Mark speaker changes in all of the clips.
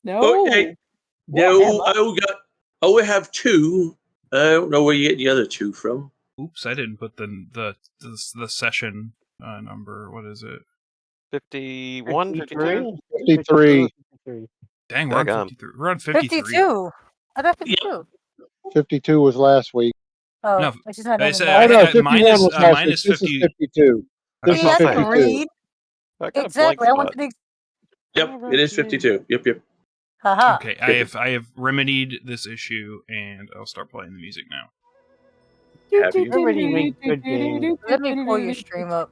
Speaker 1: No.
Speaker 2: Okay. No, I have two. I don't know where you get the other two from.
Speaker 3: Oops, I didn't put the session number. What is it?
Speaker 4: 51,
Speaker 5: 53?
Speaker 4: 52?
Speaker 5: 53.
Speaker 3: Dang, we're on
Speaker 4: Daggum.
Speaker 3: 53. We're on 53.
Speaker 6: 52. I thought 52.
Speaker 5: 52 was last week.
Speaker 6: Oh,
Speaker 3: No,
Speaker 6: I just had
Speaker 3: I
Speaker 6: that
Speaker 3: said-
Speaker 6: in
Speaker 5: Oh, no,
Speaker 6: mind.
Speaker 5: 51
Speaker 3: mine is-
Speaker 5: was last
Speaker 3: mine
Speaker 5: week.
Speaker 3: is
Speaker 5: This
Speaker 3: 50.
Speaker 5: is 52. This
Speaker 6: See, I
Speaker 5: is
Speaker 6: can
Speaker 5: 52.
Speaker 6: read.
Speaker 4: I got
Speaker 6: Exactly.
Speaker 4: a
Speaker 6: I
Speaker 4: blank
Speaker 6: want
Speaker 4: spot.
Speaker 6: the
Speaker 2: Yep, it is 52. Yep.
Speaker 6: haha.
Speaker 3: Okay, I have remedied this issue, and I'll start playing the music now.
Speaker 2: Have you?
Speaker 5: Everybody makes good games.
Speaker 6: Let me pull your stream up.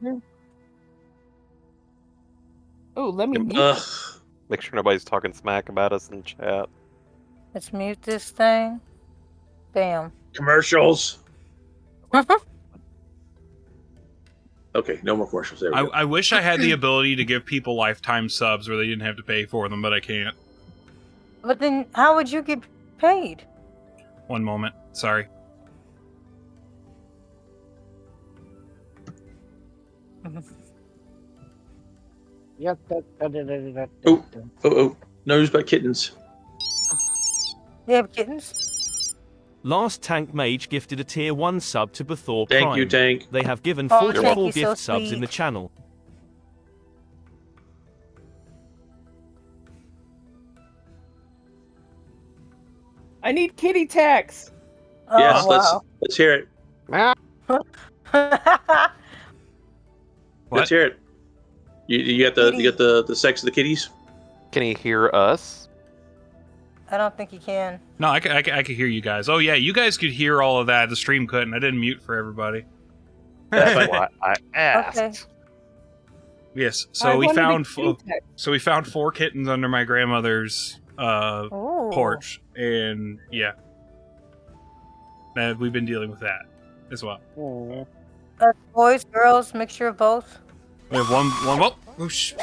Speaker 1: Oh, let me mute.
Speaker 2: Ugh.
Speaker 4: Make sure nobody's talking smack about us in chat.
Speaker 6: Let's mute this thing. Bam.
Speaker 2: Commercials. Okay, no more commercials. There we go.
Speaker 3: I wish I had the ability to give people lifetime subs where they didn't have to pay for them, but I can't.
Speaker 6: But then, how would you get paid?
Speaker 3: One moment. Sorry.
Speaker 5: Yep.
Speaker 2: Oh. News about kittens.
Speaker 6: They have kittens?
Speaker 7: Last Tank Mage gifted a tier 1 sub to Bethor
Speaker 2: Thank
Speaker 7: Prime.
Speaker 2: you, Tank.
Speaker 7: They have given
Speaker 6: Oh,
Speaker 7: 44
Speaker 6: thank you,
Speaker 7: gift
Speaker 6: so
Speaker 7: subs in the
Speaker 6: sweet.
Speaker 7: channel.
Speaker 1: I need kitty tax.
Speaker 6: Oh,
Speaker 2: Yes,
Speaker 6: wow.
Speaker 2: let's hear it.
Speaker 3: What?
Speaker 2: Let's hear it. You got the sex of the kitties?
Speaker 4: Can he hear us?
Speaker 6: I don't think you can.
Speaker 3: No, I could hear you guys. Oh, yeah, you guys could hear all of that. The stream couldn't. I didn't mute for everybody.
Speaker 4: That's why I asked.
Speaker 6: Okay.
Speaker 3: Yes,
Speaker 1: I
Speaker 3: so we
Speaker 1: wanted a
Speaker 3: found
Speaker 1: kitty tax.
Speaker 3: 4 kittens under my grandmother's
Speaker 6: Ooh.
Speaker 3: porch, and yeah, and we've been dealing with that as well.
Speaker 6: Boys, girls, mixture of both.
Speaker 3: We have one. Whoosh. We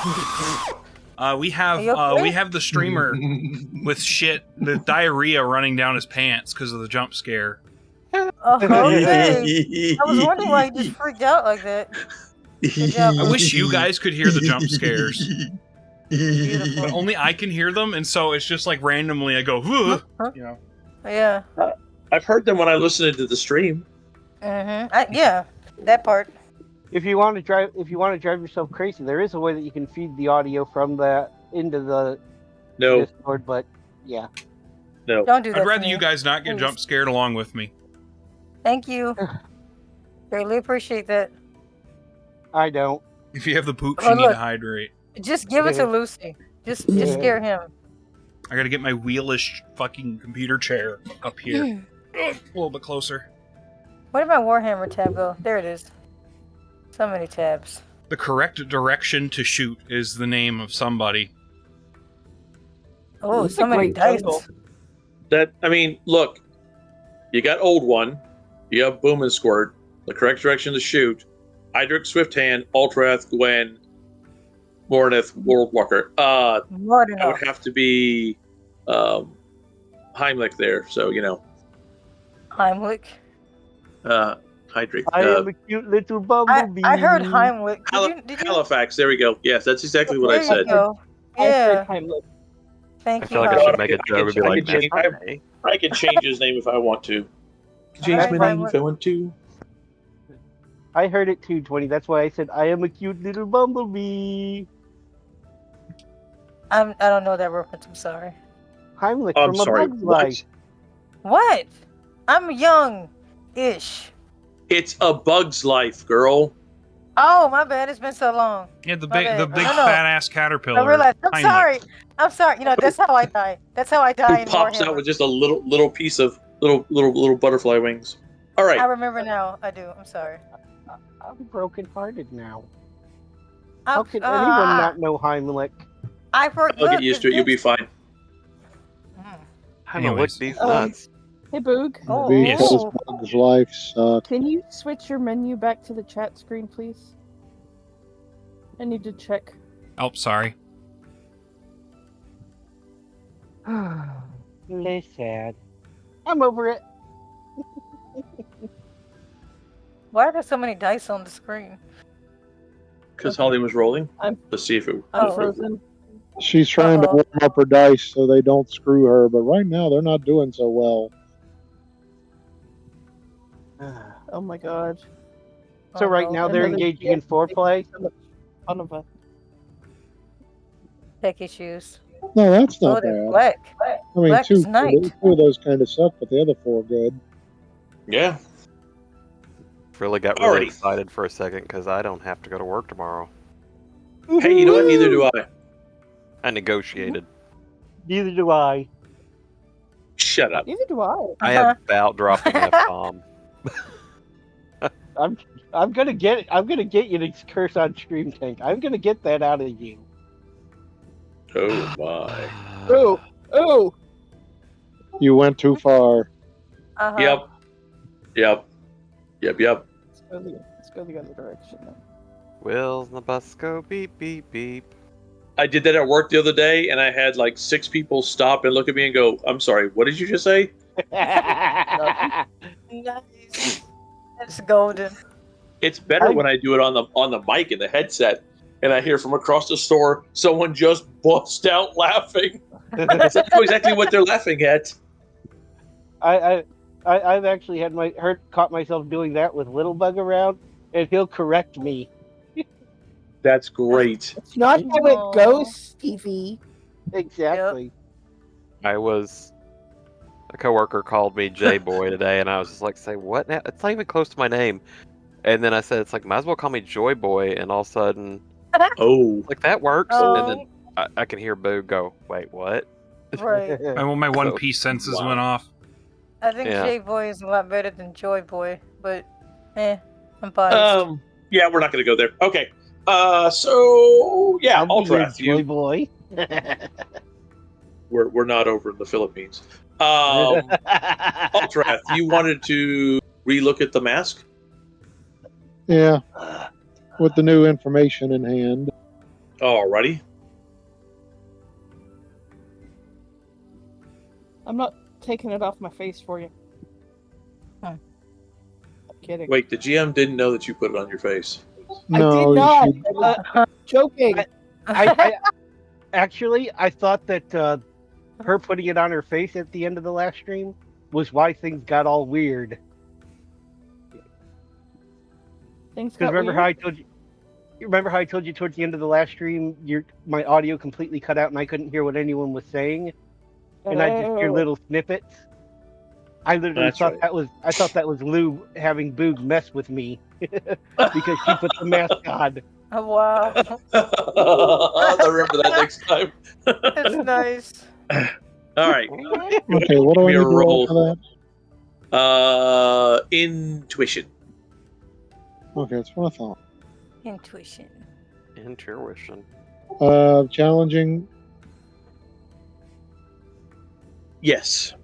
Speaker 6: Are you okay?
Speaker 3: have the streamer with shit, the diarrhea running down his pants because of the jump scare.
Speaker 6: Oh, okay. I was wondering why you just freaked out like that. Good job.
Speaker 3: I wish you guys could hear the jump scares, but
Speaker 6: Beautiful.
Speaker 3: only I can hear them, and so it's just like randomly I go, "Huh," you know.
Speaker 6: Yeah.
Speaker 2: I've heard them when I listened to the stream.
Speaker 6: Yeah, that part.
Speaker 5: If you want to drive yourself crazy, there is a way that you can feed the audio from that into the
Speaker 2: No,
Speaker 5: Discord. But yeah,
Speaker 2: no.
Speaker 6: Don't do that.
Speaker 3: I'd
Speaker 6: to
Speaker 3: rather
Speaker 6: me.
Speaker 3: you guys not get
Speaker 6: Please.
Speaker 3: jump scared along with me.
Speaker 6: Thank you. Greatly appreciate that.
Speaker 5: I don't.
Speaker 3: If you have the poops,
Speaker 6: Oh,
Speaker 3: you need to
Speaker 6: look.
Speaker 3: hydrate.
Speaker 6: Just give it to Lucy. Just scare him.
Speaker 3: I gotta get my wheelish fucking computer chair up here. A little bit closer.
Speaker 6: Where did my Warhammer tab go? There it is. So many tabs.
Speaker 3: The correct direction to shoot is the name of somebody.
Speaker 6: Oh,
Speaker 1: It's
Speaker 6: so
Speaker 1: a
Speaker 6: many
Speaker 1: great
Speaker 6: dice.
Speaker 1: jungle.
Speaker 2: Look, you got Old One, you have Boom and Squirt, the correct direction to shoot, Hydric, Swift Hand, Ultrath, Gwen, Mornith, Worldwalker.
Speaker 6: More than
Speaker 2: I would
Speaker 6: enough.
Speaker 2: have to be Heimlich there, so you know.
Speaker 6: Heimlich.
Speaker 2: Hydric.
Speaker 5: I am a cute little bumblebee.
Speaker 6: I heard Heimlich. Did you?
Speaker 2: Halifax, there we go. Yes, that's exactly what I
Speaker 6: There you
Speaker 2: said.
Speaker 6: go.
Speaker 1: I
Speaker 6: Yeah.
Speaker 1: heard Heimlich.
Speaker 6: Thank
Speaker 4: I
Speaker 6: you.
Speaker 4: feel like I
Speaker 6: Heimlich.
Speaker 4: should make a joke and be
Speaker 2: I
Speaker 4: like,
Speaker 2: can change-
Speaker 4: "That's okay."
Speaker 2: I can change his name if I want to. Change
Speaker 6: Alright,
Speaker 2: my name if I want to.
Speaker 5: I heard it too, 20. That's why I said I am a cute little bumblebee.
Speaker 6: I don't know that reference. I'm sorry.
Speaker 5: Heimlich
Speaker 2: I'm
Speaker 5: from
Speaker 2: sorry.
Speaker 5: A Bug's Life.
Speaker 6: What? I'm young-ish.
Speaker 2: It's A Bug's Life, girl.
Speaker 6: Oh, my bad. It's been so long.
Speaker 3: Yeah, the
Speaker 6: My
Speaker 3: big
Speaker 6: bad.
Speaker 3: fat
Speaker 6: No.
Speaker 3: ass caterpillar.
Speaker 6: I realized. I'm
Speaker 3: Heimlich.
Speaker 6: sorry. I'm sorry. You know, that's how I die. That's how I die
Speaker 2: Who
Speaker 6: in
Speaker 2: pops
Speaker 6: Warhammer.
Speaker 2: out with just a little piece of little butterfly wings. All
Speaker 6: I
Speaker 2: right.
Speaker 6: remember now. I do. I'm sorry.
Speaker 5: I'm broken-hearted now.
Speaker 6: I'm,
Speaker 5: How can anyone not know Heimlich?
Speaker 6: I forgot.
Speaker 2: I'll get used to it. You'll be fine.
Speaker 4: I don't know what
Speaker 3: Anyways.
Speaker 4: these
Speaker 1: Oh.
Speaker 4: nuts.
Speaker 1: Hey, Boog.
Speaker 6: Oh,
Speaker 5: Because
Speaker 6: oh.
Speaker 5: Bug's Life sucks.
Speaker 1: Can you switch your menu back to the chat screen, please? I need to check.
Speaker 3: Oh, sorry.
Speaker 5: Really sad. I'm over it.
Speaker 6: Why are there so many dice on the screen?
Speaker 2: Because Holly was rolling.
Speaker 1: I'm-
Speaker 2: Let's see if it.
Speaker 1: I'm
Speaker 6: Oh.
Speaker 1: frozen.
Speaker 8: She's trying to warm up her dice so they don't screw her, but right now they're not doing so well.
Speaker 1: Oh my god.
Speaker 5: So right now they're
Speaker 1: Another
Speaker 5: engaging in
Speaker 1: GM
Speaker 5: foreplay.
Speaker 1: so much fun of us.
Speaker 6: Pecky shoes.
Speaker 8: No, that's not
Speaker 6: Oh, they're
Speaker 8: bad.
Speaker 6: black.
Speaker 8: I mean,
Speaker 6: Black
Speaker 8: two
Speaker 6: is night.
Speaker 8: of those kind of suck, but the other four are good.
Speaker 2: Yeah.
Speaker 4: Really got really
Speaker 2: Alrighty.
Speaker 4: excited for a second because I don't have to go to work tomorrow.
Speaker 2: Hey, you know what? Neither do I.
Speaker 4: I negotiated.
Speaker 5: Neither do I.
Speaker 2: Shut up.
Speaker 1: Neither do I.
Speaker 4: I about dropped an F-bomb.
Speaker 5: I'm gonna get you to curse on Stream Tank. I'm gonna get that out of you.
Speaker 2: Oh my.
Speaker 1: Oh, oh.
Speaker 8: You went too far.
Speaker 6: Uh-huh.
Speaker 2: Yep.
Speaker 1: Let's go the other direction then.
Speaker 4: Wheels on the bus go beep, beep, beep.
Speaker 2: I did that at work the other day, and I had like 6 people stop and look at me and go, "I'm sorry, what did you just say?"
Speaker 6: Nice. It's golden.
Speaker 2: It's better when I do it on the mic and the headset, and I hear from across the store someone just bust out laughing. I know exactly what they're laughing at.
Speaker 5: I've actually had caught myself doing that with Littlebug around, and he'll correct me.
Speaker 2: That's great.
Speaker 1: It's not how it goes, Stevie.
Speaker 5: Exactly.
Speaker 4: A coworker called me J-Boy today, and I was just like, "Say what now? It's not even close to my name." And then I said, "It's like, might as well call me Joy Boy." And all of a sudden,
Speaker 2: Oh,
Speaker 4: like that works.
Speaker 6: Oh.
Speaker 4: And then I can hear Boo go, "Wait, what?"
Speaker 6: Right.
Speaker 3: My One Piece senses
Speaker 2: Wow.
Speaker 3: went off.
Speaker 6: I think
Speaker 4: Yeah.
Speaker 6: J-Boy is a lot better than Joy Boy, but I'm biased.
Speaker 2: yeah, we're not going to go there. Okay. So yeah,
Speaker 5: I'll be your
Speaker 2: Ultrath,
Speaker 5: Joy Boy.
Speaker 2: we're not over in the Philippines. Ultrath, you wanted to relook at the mask?
Speaker 8: Yeah, with the new information in hand.
Speaker 2: Alrighty.
Speaker 1: I'm not taking it off my face for you. I'm kidding.
Speaker 2: Wait, the GM didn't know that you put it on your face.
Speaker 8: No,
Speaker 1: I
Speaker 8: you
Speaker 1: did not. I was joking.
Speaker 5: Actually, I thought that her putting it on her face at the end of the last stream was why things got all weird.
Speaker 1: Things
Speaker 5: Because
Speaker 1: got
Speaker 5: remember
Speaker 1: weird.
Speaker 5: how I told you? Remember how I told you towards the end of the last stream, my audio completely cut out and I couldn't hear what anyone was saying, and I just hear little snippets. I literally
Speaker 2: That's
Speaker 5: thought
Speaker 2: right.
Speaker 5: I thought that was Lou having Boog mess with me because she put the mask on.
Speaker 6: Oh, wow.
Speaker 2: I'll remember that next time.
Speaker 6: That's nice.
Speaker 2: All right.
Speaker 8: Okay, what do I
Speaker 2: Give me
Speaker 8: need
Speaker 2: a
Speaker 8: to roll for that?
Speaker 2: Intuition.
Speaker 8: Okay, that's what I thought.
Speaker 6: Intuition.
Speaker 4: Intuition.
Speaker 8: Challenging.
Speaker 2: Yes.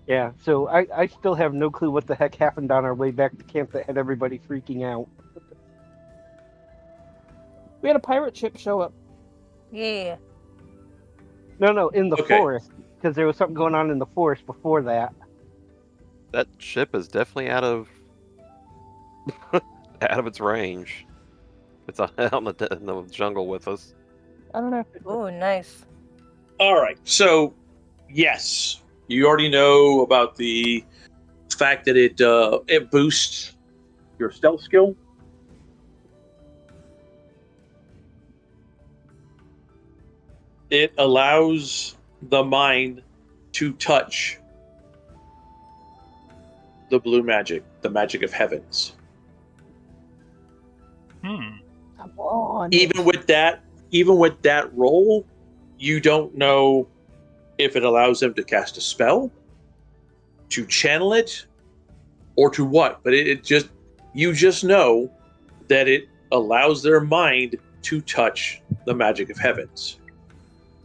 Speaker 5: Yeah, so I still have no clue what the heck happened on our way back to camp that had everybody freaking out.
Speaker 1: We had a pirate ship show up.
Speaker 6: Yeah.
Speaker 5: No, in the
Speaker 2: Okay.
Speaker 5: forest, because there was something going on in the forest before that.
Speaker 4: That ship is definitely out of out of its range. It's out in the jungle with us.
Speaker 1: I don't know.
Speaker 6: Oh, nice.
Speaker 2: All right. So, yes, you already know about the fact that it boosts your stealth skill. It allows the mind to touch the blue magic, the magic of heavens.
Speaker 3: Hmm.
Speaker 1: Come on.
Speaker 2: Even with that roll, you don't know if it allows them to cast a spell, to channel it, or to what. But you just know that it allows their mind to touch the magic of heavens.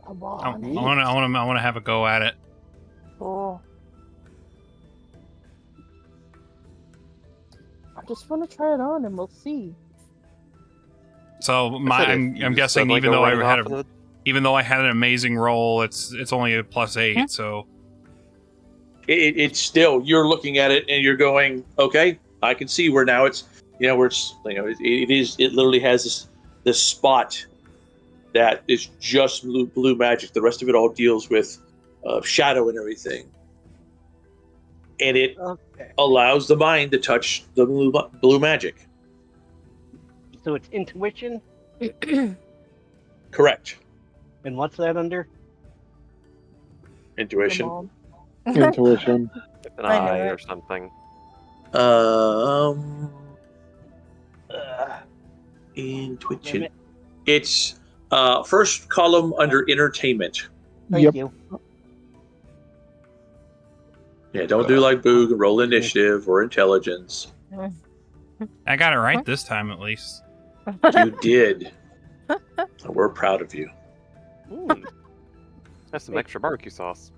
Speaker 1: Come
Speaker 3: I
Speaker 1: on.
Speaker 3: want to have a go at it.
Speaker 6: Cool.
Speaker 1: I just want to try it on and we'll see.
Speaker 3: So
Speaker 4: I said
Speaker 3: I'm
Speaker 4: if you
Speaker 3: guessing
Speaker 4: suddenly
Speaker 3: even
Speaker 4: go
Speaker 3: though I
Speaker 4: running
Speaker 3: had
Speaker 4: off of
Speaker 3: even though I had an amazing roll, it's only a +8. So
Speaker 2: It's still, you're looking at it and you're going, okay, I can see where now it's, it literally has this spot that is just blue magic. The rest of it all deals with shadow and everything. And it allows the mind to touch the blue magic.
Speaker 5: So it's intuition?
Speaker 2: Correct.
Speaker 5: And what's that under?
Speaker 2: Intuition.
Speaker 8: Intuition.
Speaker 4: An
Speaker 6: I know
Speaker 4: eye
Speaker 6: it.
Speaker 4: or something.
Speaker 2: Intuition. It's first column under entertainment.
Speaker 5: Thank you.
Speaker 2: Yeah, don't do like Boog and roll initiative or intelligence.
Speaker 3: I got it right this time, at least.
Speaker 2: You did. We're proud of you.
Speaker 4: That's some extra barbecue sauce.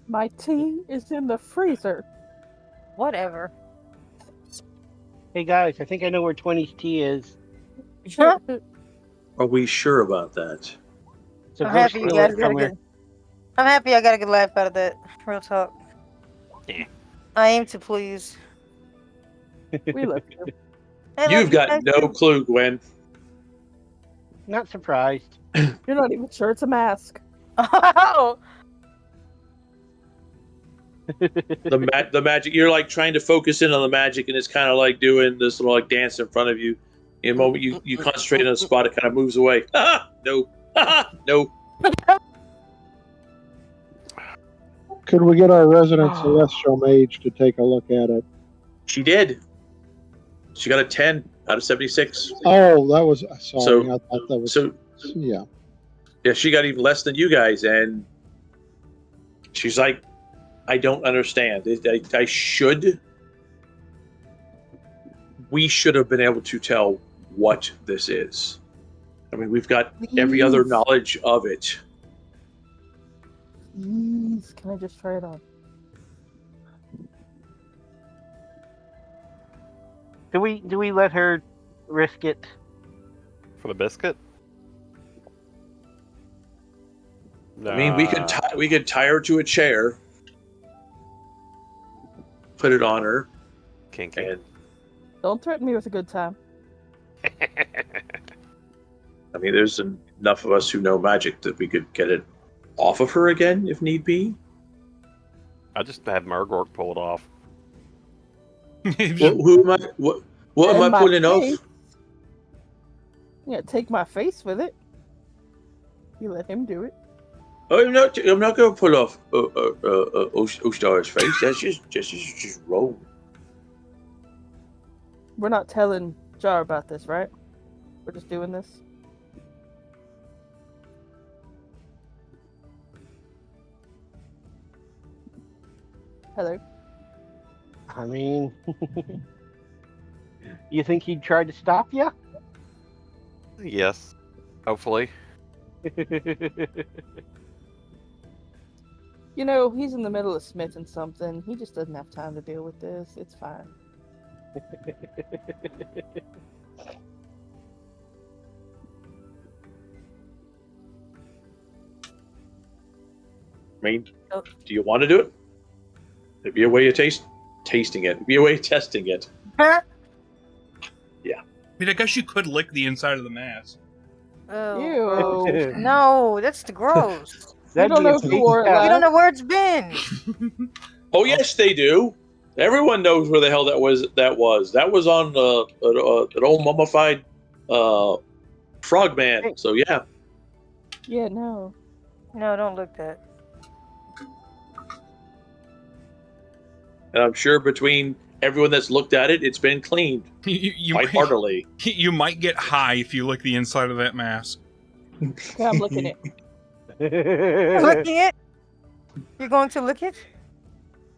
Speaker 1: My tea is in the freezer.
Speaker 6: Whatever.
Speaker 5: Hey guys, I think I know where 20's tea is.
Speaker 2: Are we sure about that?
Speaker 5: So
Speaker 6: I'm
Speaker 5: go
Speaker 6: happy you
Speaker 5: steal
Speaker 6: guys
Speaker 5: it
Speaker 6: got a
Speaker 5: somewhere.
Speaker 6: good. I'm happy I got a good laugh out of that. Real talk.
Speaker 4: Yeah.
Speaker 6: I aim to please.
Speaker 1: We love you.
Speaker 6: I love
Speaker 2: You've
Speaker 6: you
Speaker 2: got
Speaker 6: guys
Speaker 2: no
Speaker 6: too.
Speaker 2: clue, Gwen.
Speaker 5: Not surprised.
Speaker 1: You're not even sure it's a mask.
Speaker 6: Oh,
Speaker 2: The magic. You're like trying to focus in on the magic, and it's kind of like doing this little like dance in front of you. In a moment, you concentrate on a spot, it kind of moves away. No. No.
Speaker 8: Could we get our resident celestial mage to take a look at it?
Speaker 2: She did. She got a 10 out of 76.
Speaker 8: Oh, that was sorry.
Speaker 2: So-
Speaker 8: I thought that was
Speaker 2: So
Speaker 8: yeah.
Speaker 2: yeah, she got even less than you guys, and she's like, I don't understand. I should. We should have been able to tell what this is. I mean, we've got every other
Speaker 1: Please.
Speaker 2: knowledge of it.
Speaker 1: Please, can I just try it on?
Speaker 5: Do we let her risk it?
Speaker 4: For the biscuit?
Speaker 2: I mean, we could tie her to a chair, put it on her,
Speaker 4: Kinky.
Speaker 2: and
Speaker 1: Don't threaten me with a good time.
Speaker 2: I mean, there's enough of us who know magic that we could get it off of her again if need be.
Speaker 4: I just have Murgork pull it off.
Speaker 2: Who am I? What am
Speaker 1: And
Speaker 2: I
Speaker 1: my
Speaker 2: pulling off?
Speaker 1: face. Yeah, take my face with it. You let him do it.
Speaker 2: Oh, I'm not going to pull off Ostar's face. That's just roll.
Speaker 1: We're not telling Jar about this, right? We're just doing this. Hello.
Speaker 5: I mean, you think he'd try to stop you?
Speaker 4: Yes. Hopefully.
Speaker 1: You know, he's in the middle of smithing something. He just doesn't have time to deal with this. It's fine.
Speaker 2: I mean, do you want to do it? There'd be a way of tasting it. There'd be a way of testing it.
Speaker 6: huh?
Speaker 3: I mean, I guess you could lick the inside of the mask.
Speaker 6: Oh,
Speaker 1: Ew.
Speaker 6: no, that's the gross.
Speaker 5: That'd
Speaker 1: don't
Speaker 5: be a
Speaker 1: know who
Speaker 5: big
Speaker 1: wore it
Speaker 5: test.
Speaker 6: We don't know where it's been.
Speaker 2: Oh yes, they do. Everyone knows where the hell that was. That was on an old mummified frogman. So yeah.
Speaker 1: Yeah, no.
Speaker 6: No, don't look that.
Speaker 2: And I'm sure between everyone that's looked at it, it's been cleaned
Speaker 3: You
Speaker 2: quite
Speaker 3: might,
Speaker 2: heartily.
Speaker 3: you might get high if you lick the inside of that mask.
Speaker 1: Okay, I'm looking at
Speaker 6: Licking it? You're going to lick it?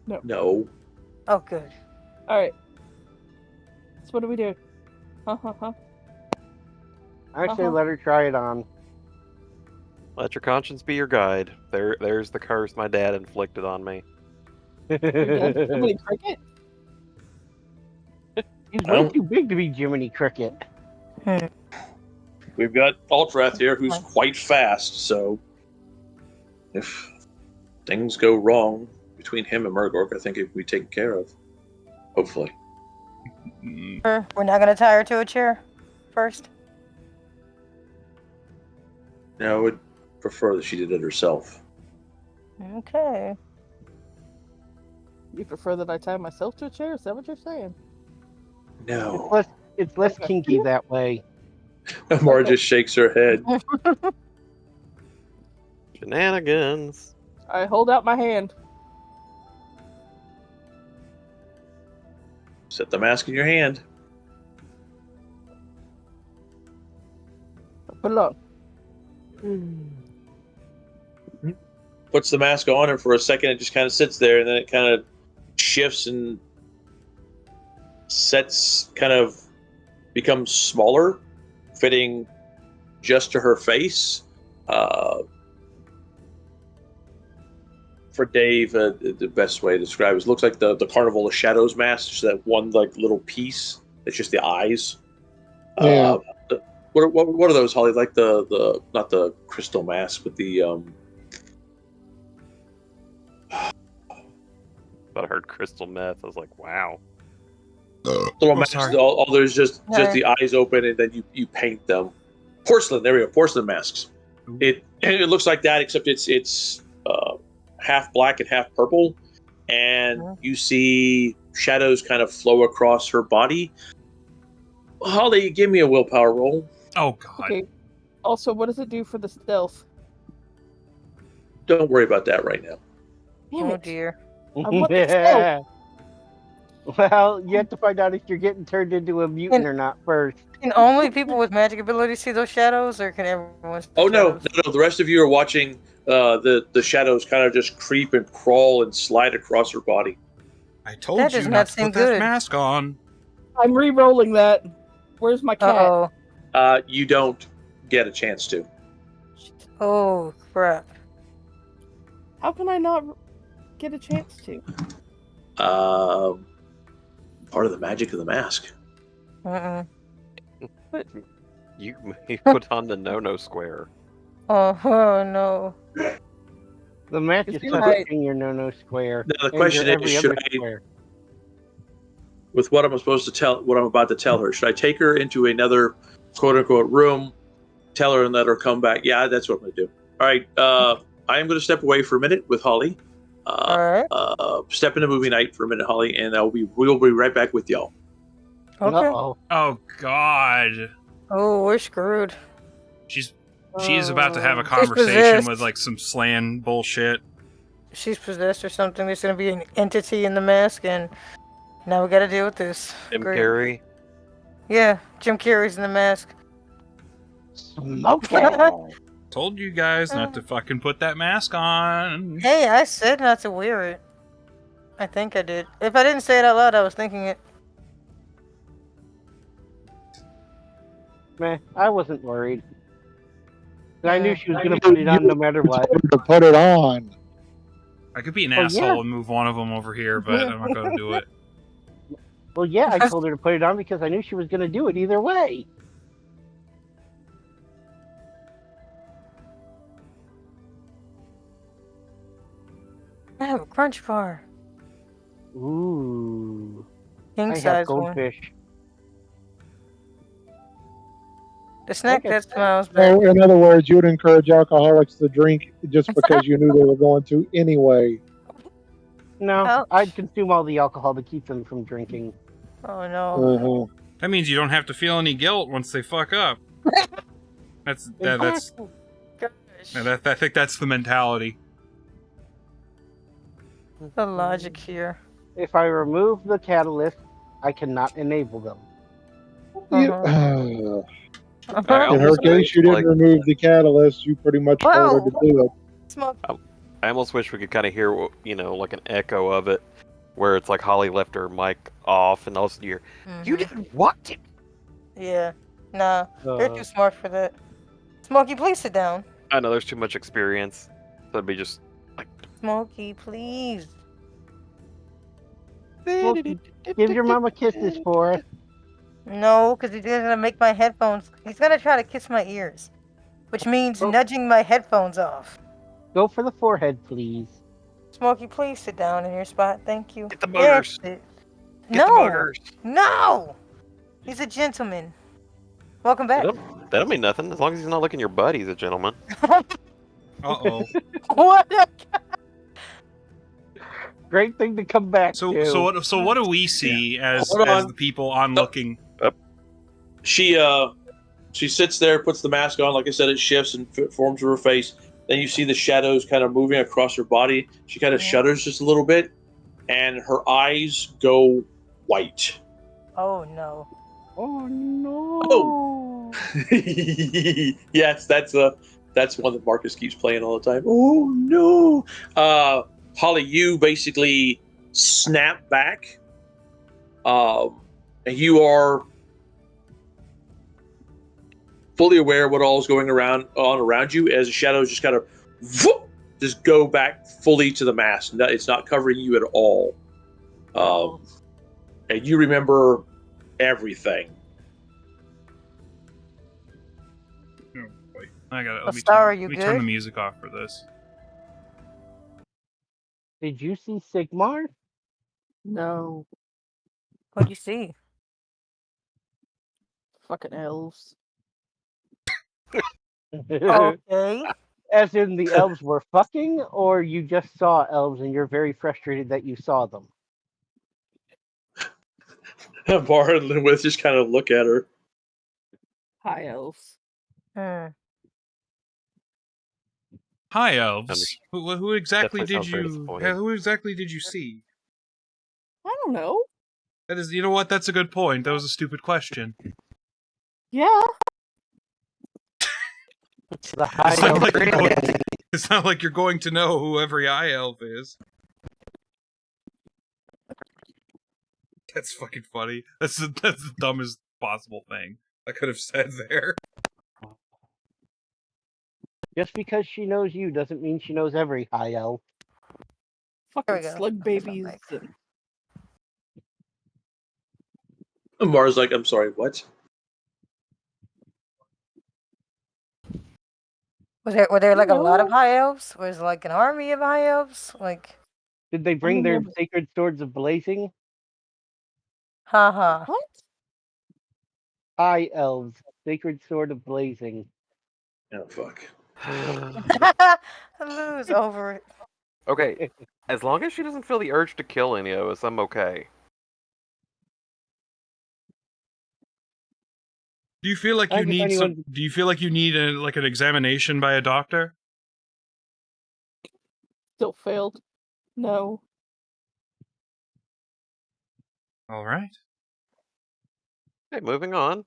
Speaker 2: No.
Speaker 6: Oh, good.
Speaker 1: Alright. So what do we do? Huh.
Speaker 5: I say let her try it on.
Speaker 4: Let your conscience be your guide. There's the curse my dad inflicted on me.
Speaker 1: Jiminy Cricket?
Speaker 5: He's way too big to be Jiminy Cricket.
Speaker 2: We've got Altrath here, who's quite fast. So if things go wrong between him and Murgork, I think it will be taken care of. Hopefully.
Speaker 6: We're not gonna tie her to a chair first.
Speaker 2: No, I would prefer that she did it herself.
Speaker 6: Okay.
Speaker 1: You prefer that I tie myself to a chair? Is that what you're saying?
Speaker 2: No.
Speaker 5: It's less kinky that way.
Speaker 2: Mara just shakes her head.
Speaker 4: Shenanigans.
Speaker 1: I hold out my hand.
Speaker 2: Set the mask in your hand.
Speaker 1: Put it on.
Speaker 2: Puts the mask on, and for a second it just kind of sits there, and then it kind of shifts and becomes smaller, fitting just to her face. For Dave, the best way to describe it looks like the Carnival of Shadows mask, just that one like little piece. It's just the eyes.
Speaker 8: Yeah.
Speaker 2: What are those, Holly? Like the not the crystal mask, but the
Speaker 4: But I heard crystal meth. I was like, wow.
Speaker 2: little masks.
Speaker 3: sorry.
Speaker 2: All there's just
Speaker 6: Right.
Speaker 2: the eyes open, and then you paint them. Porcelain. There we go. Porcelain masks. It looks like that, except it's half black and half purple, and you see shadows kind of flow across her body. Holly, give me a willpower roll.
Speaker 3: Oh god.
Speaker 1: Okay. Also, what does it do for the stealth?
Speaker 2: Don't worry about that right now.
Speaker 1: Damn
Speaker 6: Oh
Speaker 1: it.
Speaker 6: dear.
Speaker 1: I want the stealth.
Speaker 5: Well, you have to find out if you're getting turned into a mutant or not first.
Speaker 6: Can only people with magic abilities see those shadows, or can everyone see
Speaker 2: Oh no,
Speaker 6: shadows?
Speaker 2: no! The rest of you are watching the shadows kind of just creep and crawl and slide across her body.
Speaker 3: I told
Speaker 6: That
Speaker 3: you
Speaker 6: does
Speaker 3: not
Speaker 6: not
Speaker 3: to
Speaker 6: seem
Speaker 3: put that
Speaker 6: good.
Speaker 3: mask on.
Speaker 1: I'm re-rolling that. Where's my cat?
Speaker 6: Uh-oh.
Speaker 2: You don't get a chance to.
Speaker 6: Oh, crap.
Speaker 1: How can I not get a chance to?
Speaker 2: Part of the magic of the mask.
Speaker 6: Uh-uh.
Speaker 4: You put on the no-no square.
Speaker 6: Oh, no.
Speaker 5: The match is
Speaker 1: You're right.
Speaker 5: touching your no-no square.
Speaker 2: Now, the
Speaker 5: and
Speaker 2: question
Speaker 5: your
Speaker 2: is,
Speaker 5: every
Speaker 2: should
Speaker 5: other
Speaker 2: I,
Speaker 5: square.
Speaker 2: with what I'm about to tell her, should I take her into another quote-unquote room, tell her, and let her come back? Yeah, that's what I'm going to do. All right, I am going to step away for a minute with Holly.
Speaker 6: Alright.
Speaker 2: Step into movie night for a minute, Holly, and we'll be right back with y'all.
Speaker 6: Okay.
Speaker 5: Uh-oh.
Speaker 3: Oh god.
Speaker 6: Oh, we're screwed.
Speaker 3: She's about to have a
Speaker 1: She's
Speaker 3: conversation
Speaker 6: possessed.
Speaker 3: with like some slan bullshit.
Speaker 6: She's possessed or something. There's gonna be an entity in the mask, and now we gotta deal with this.
Speaker 4: Jim
Speaker 6: Great.
Speaker 4: Carrey.
Speaker 6: Yeah, Jim Carrey's in the mask.
Speaker 5: Smoke it!
Speaker 3: Told you guys not to fucking put that mask on.
Speaker 6: Hey, I said not to wear it. I think I did. If I didn't say it out loud, I was thinking it.
Speaker 5: Meh, I wasn't worried. I knew she was going to put it on no matter what.
Speaker 8: To put it on.
Speaker 3: I could be an
Speaker 5: Oh,
Speaker 3: asshole
Speaker 5: yeah.
Speaker 3: and move one of them over here, but I'm not gonna do it.
Speaker 5: Well, yeah, I told her to put it on because I knew she was going to do it either way.
Speaker 6: I have a crunch bar.
Speaker 5: Ooh.
Speaker 6: King
Speaker 5: I have
Speaker 6: size one.
Speaker 5: goldfish.
Speaker 6: The snack
Speaker 5: Okay.
Speaker 6: that smiles back.
Speaker 8: So, in other words, you would encourage alcoholics to drink just because you knew they were going to anyway.
Speaker 5: No,
Speaker 6: Ouch.
Speaker 5: I'd consume all the alcohol to keep them from drinking.
Speaker 6: Oh no.
Speaker 8: Uh-huh.
Speaker 3: That means you don't have to feel any guilt once they fuck up. That's
Speaker 6: Gosh.
Speaker 3: I think that's the mentality.
Speaker 6: The logic here.
Speaker 5: If I remove the catalyst, I cannot enable them.
Speaker 8: You-
Speaker 6: Uh-huh.
Speaker 8: in her case, you didn't remove the catalyst. You pretty much told her to do it.
Speaker 6: Smoke.
Speaker 4: I almost wish we could kind of hear, like an echo of it, where it's like Holly left her mic off, and all of a sudden you hear, "You did what?"
Speaker 6: Yeah. Nah. They're too smart for that. Smokey, please sit down.
Speaker 4: I know there's too much experience. So it'd be just like,
Speaker 6: Smokey, please.
Speaker 5: Smokey, give your mama kisses for us.
Speaker 6: No, because he's gonna make my headphones. He's gonna try to kiss my ears, which means nudging my headphones off.
Speaker 5: Go for the forehead, please.
Speaker 6: Smokey, please sit down in your spot. Thank you.
Speaker 4: Get the motors.
Speaker 6: Yes,
Speaker 4: Get the
Speaker 6: No!
Speaker 4: boogers.
Speaker 6: No! He's a gentleman. Welcome
Speaker 4: That
Speaker 6: back.
Speaker 4: don't mean nothing. As long as he's not licking your butt, he's a gentleman.
Speaker 3: Uh-oh.
Speaker 6: What?
Speaker 5: Great thing to come back
Speaker 3: So
Speaker 5: to.
Speaker 3: what do we see as
Speaker 2: Hold on.
Speaker 3: the people onlooking?
Speaker 2: She sits there, puts the mask on. Like I said, it shifts and forms her face. Then you see the shadows kind of moving across her body. She kind of shudders just a little bit, and her eyes go white.
Speaker 6: Oh no.
Speaker 5: Oh no!
Speaker 2: Oh. Yes, that's one that Marcus keeps playing all the time. Oh no! Holly, you basically snap back. And you are fully aware of what all is going around you as the shadows just kind of just go back fully to the mask. It's not covering you at all. And you remember everything.
Speaker 3: Oh, wait, I got it.
Speaker 6: Oh, Star, are you
Speaker 3: let me turn the
Speaker 6: good?
Speaker 3: music off for this.
Speaker 5: Did you see Sigmar?
Speaker 1: No.
Speaker 6: What'd you see?
Speaker 1: Fucking elves.
Speaker 6: Okay.
Speaker 5: As in the elves were fucking, or you just saw elves and you're very frustrated that you saw them?
Speaker 2: Bar and Linwith just kind of look at her.
Speaker 1: High elves.
Speaker 6: Hmm.
Speaker 3: Hi, elves. Who exactly
Speaker 4: Definitely
Speaker 3: did
Speaker 4: sounds very
Speaker 3: you?
Speaker 4: disappointed.
Speaker 3: Who exactly did you see?
Speaker 1: I don't know.
Speaker 3: That is, you know what? That's a good point. That was a stupid question.
Speaker 1: Yeah.
Speaker 5: The high
Speaker 3: It's not
Speaker 5: elf.
Speaker 3: like you're going, it's not like you're going to know who every high elf is. That's fucking funny. That's the dumbest possible thing I could have said there.
Speaker 5: Just because she knows you doesn't mean she knows every high elf.
Speaker 6: There we
Speaker 1: Fucking
Speaker 6: go.
Speaker 1: slug
Speaker 6: Here's my
Speaker 1: babies.
Speaker 6: mic.
Speaker 2: And Bar's like, I'm sorry, what?
Speaker 6: Were there like a lot of
Speaker 1: No.
Speaker 6: high elves? Was like an army of high elves? Like,
Speaker 5: Did they bring their sacred swords of blazing?
Speaker 6: haha.
Speaker 1: What?
Speaker 5: High elves, sacred sword of blazing.
Speaker 2: Oh fuck.
Speaker 6: Lose over it.
Speaker 4: Okay, as long as she doesn't feel the urge to kill any of us, I'm okay.
Speaker 3: Do you feel like
Speaker 5: I
Speaker 3: you
Speaker 5: think if
Speaker 3: need
Speaker 5: anyone-
Speaker 3: some? Do you feel like you need like an examination by a doctor?
Speaker 1: Still failed. No.
Speaker 3: All right.
Speaker 4: Okay, moving on.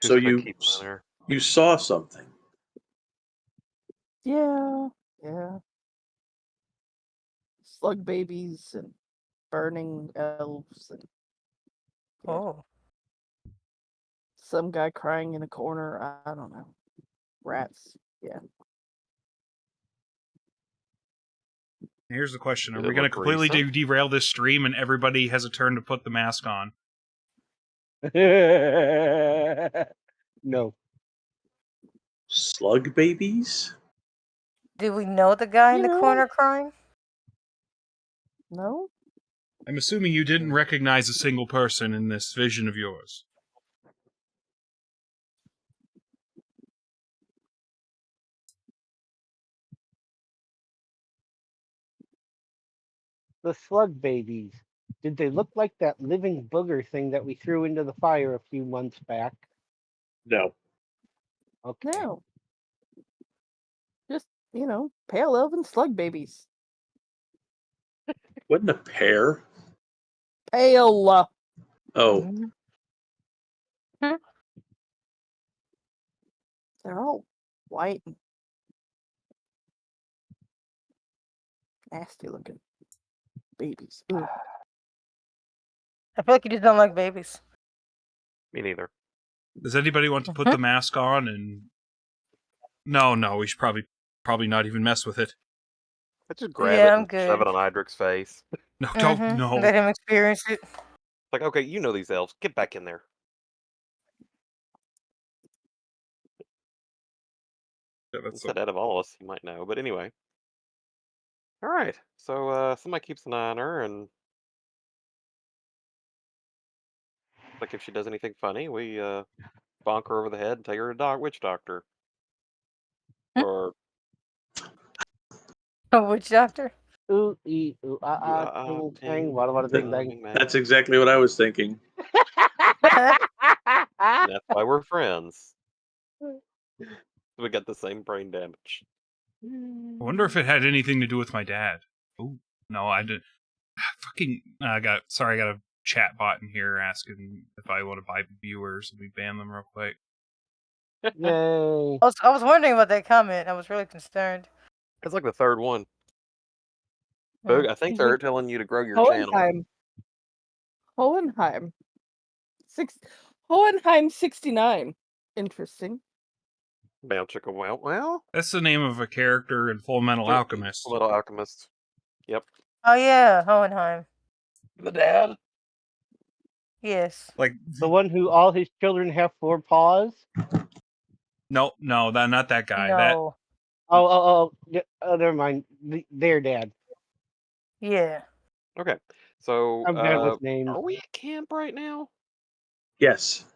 Speaker 2: So
Speaker 4: Who's gonna keep on her?
Speaker 2: you saw something.
Speaker 1: Yeah. Yeah. Slug babies and burning elves and yeah.
Speaker 6: Oh.
Speaker 1: Some guy crying in a corner. I don't know. Rats. Yeah.
Speaker 3: Here's the question: Are
Speaker 4: Did
Speaker 3: we
Speaker 4: it
Speaker 3: going to
Speaker 4: look
Speaker 3: completely
Speaker 4: recent?
Speaker 3: derail this stream and everybody has a turn to put the mask on?
Speaker 5: No.
Speaker 2: Slug babies?
Speaker 6: Did we know the guy in
Speaker 1: You
Speaker 6: the
Speaker 1: know?
Speaker 6: corner crying?
Speaker 1: No?
Speaker 3: I'm assuming you didn't recognize a single person in this vision of yours.
Speaker 5: The slug babies. Did they look like that living booger thing that we threw into the fire a few months back?
Speaker 2: No.
Speaker 5: Okay.
Speaker 1: No. Just, pale elven slug babies.
Speaker 2: Wasn't a pair?
Speaker 1: Pale.
Speaker 2: Oh.
Speaker 1: They're all white and nasty looking babies. Ugh.
Speaker 6: I feel like you just don't like babies.
Speaker 4: Me neither.
Speaker 3: Does anybody want to put the mask on and? No, we should probably not even mess with it.
Speaker 4: Let's just grab
Speaker 6: Yeah,
Speaker 4: it
Speaker 6: I'm
Speaker 4: and
Speaker 6: good.
Speaker 4: shove it on Idric's face.
Speaker 3: No, don't. No.
Speaker 6: Let him experience it.
Speaker 4: Like, okay, you know these elves. Get back in there.
Speaker 3: Yeah, that's
Speaker 4: Instead, out of all of us, you might know. But anyway. All right. So somebody keeps an eye on her, and like if she does anything funny, we bonk her over the head and take her to witch doctor. Or
Speaker 6: A witch doctor?
Speaker 5: Ooh, ee, ooh,
Speaker 4: ooh,
Speaker 5: ah, ting, tang, wada, wada, bing, bang.
Speaker 4: bing, bang.
Speaker 2: That's exactly what I was thinking.
Speaker 4: And that's why we're friends. We got the same brain damage.
Speaker 3: I wonder if it had anything to do with my dad. Oh no, I didn't. I got a chat bot in here asking if I want to buy viewers. Let me ban them real quick.
Speaker 5: Yay.
Speaker 6: I was wondering about that comment. I was really concerned.
Speaker 4: It's like the third one.
Speaker 6: Hmm.
Speaker 4: Boog, I think they're telling you to grow your channel.
Speaker 1: Hohenheim. Hohenheim 69. Interesting.
Speaker 4: Bow chicka well.
Speaker 3: That's the name of a character in Full Metal Alchemist.
Speaker 4: Little Alchemist. Yep.
Speaker 6: Oh yeah, Hohenheim.
Speaker 4: The dad.
Speaker 6: Yes.
Speaker 3: Like
Speaker 5: The one who all his children have 4 paws?
Speaker 3: no, not that guy.
Speaker 6: No.
Speaker 5: Oh, never mind. Their dad.
Speaker 6: Yeah.
Speaker 4: Okay. So
Speaker 5: I'm bad with names.
Speaker 4: are we at camp right now?
Speaker 2: Yes.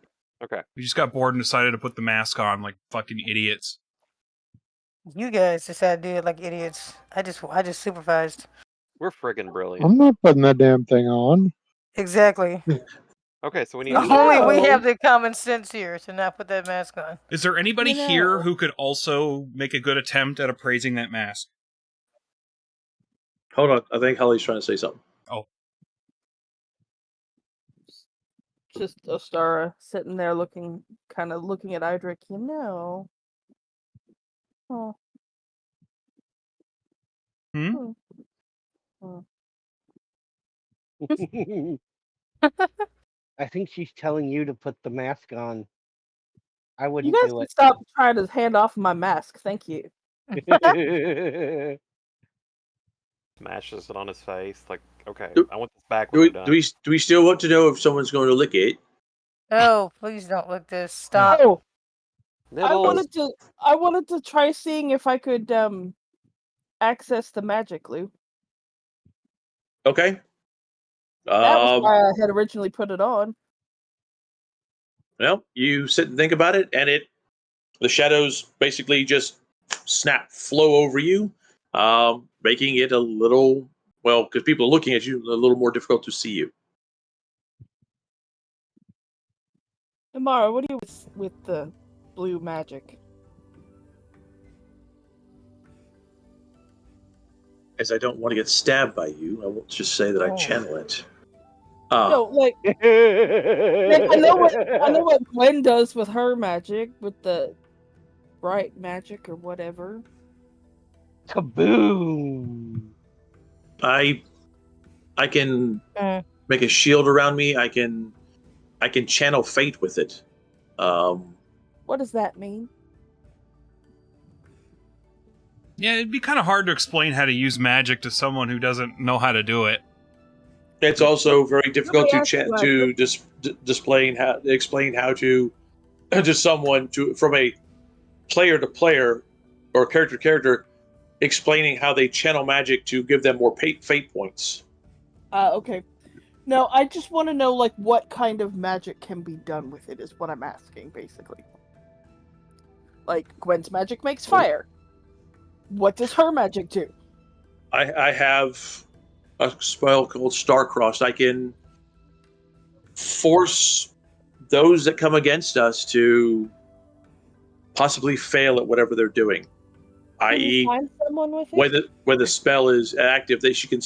Speaker 4: Okay.
Speaker 3: We just got bored and decided to put the mask on like fucking idiots.
Speaker 6: You guys decided to do it like idiots. I just supervised.
Speaker 4: We're friggin' brilliant.
Speaker 8: I'm not putting that damn thing on.
Speaker 6: Exactly.
Speaker 4: Okay, so we need
Speaker 6: Only we
Speaker 1: No.
Speaker 6: have the common sense here to not put that mask on.
Speaker 3: Is there anybody
Speaker 1: You know.
Speaker 3: here who could also make a good attempt at appraising that mask?
Speaker 2: Hold on. I think Holly's trying to say something.
Speaker 1: Just Ostara sitting there looking at Idric, you know. Oh.
Speaker 3: Hmm?
Speaker 5: I think she's telling you to put the mask on. I
Speaker 1: You
Speaker 5: wouldn't
Speaker 1: guys
Speaker 5: do
Speaker 1: can stop trying to hand off my mask, thank you.
Speaker 5: it.
Speaker 4: smashes it on his face. Like, okay,
Speaker 2: Do-
Speaker 4: I want this back
Speaker 2: Do
Speaker 4: when
Speaker 2: we,
Speaker 4: you're done.
Speaker 2: do we still want to know if someone's going to lick it?
Speaker 6: Oh, please don't look this. Stop.
Speaker 1: Oh, I
Speaker 4: Niddles.
Speaker 1: wanted to try seeing if I could access the magic loop.
Speaker 2: Okay.
Speaker 1: That was why I had originally put it on.
Speaker 2: Well, you sit and think about it, and the shadows basically just flow over you, making it a little, well, because people are looking at you, a little more difficult to see you.
Speaker 1: Amara, what do you with the blue magic?
Speaker 2: As I don't want to get stabbed by you, I won't just say that I channel it.
Speaker 1: No, like I know what Gwen does with her magic, with the bright magic or whatever.
Speaker 5: Kaboom!
Speaker 2: I can make a shield around me. I can channel fate with it.
Speaker 1: What does that mean?
Speaker 3: Yeah, it'd be kind of hard to explain how to use magic to someone who doesn't know how to do it.
Speaker 2: It's also very difficult
Speaker 1: Nobody
Speaker 2: to explain how to someone from a player to player or character to character, explaining how they channel magic to give them more fate points.
Speaker 1: Okay. No, I just want to know like what kind of magic can be done with it is what I'm asking, basically. Like Gwen's magic makes fire. What does her magic do?
Speaker 2: I have a spell called Starcrossed. I can force those that come against us to possibly fail at whatever they're doing.
Speaker 1: Can you
Speaker 2: I.e.,
Speaker 1: find someone with it?
Speaker 2: when the spell is active, she can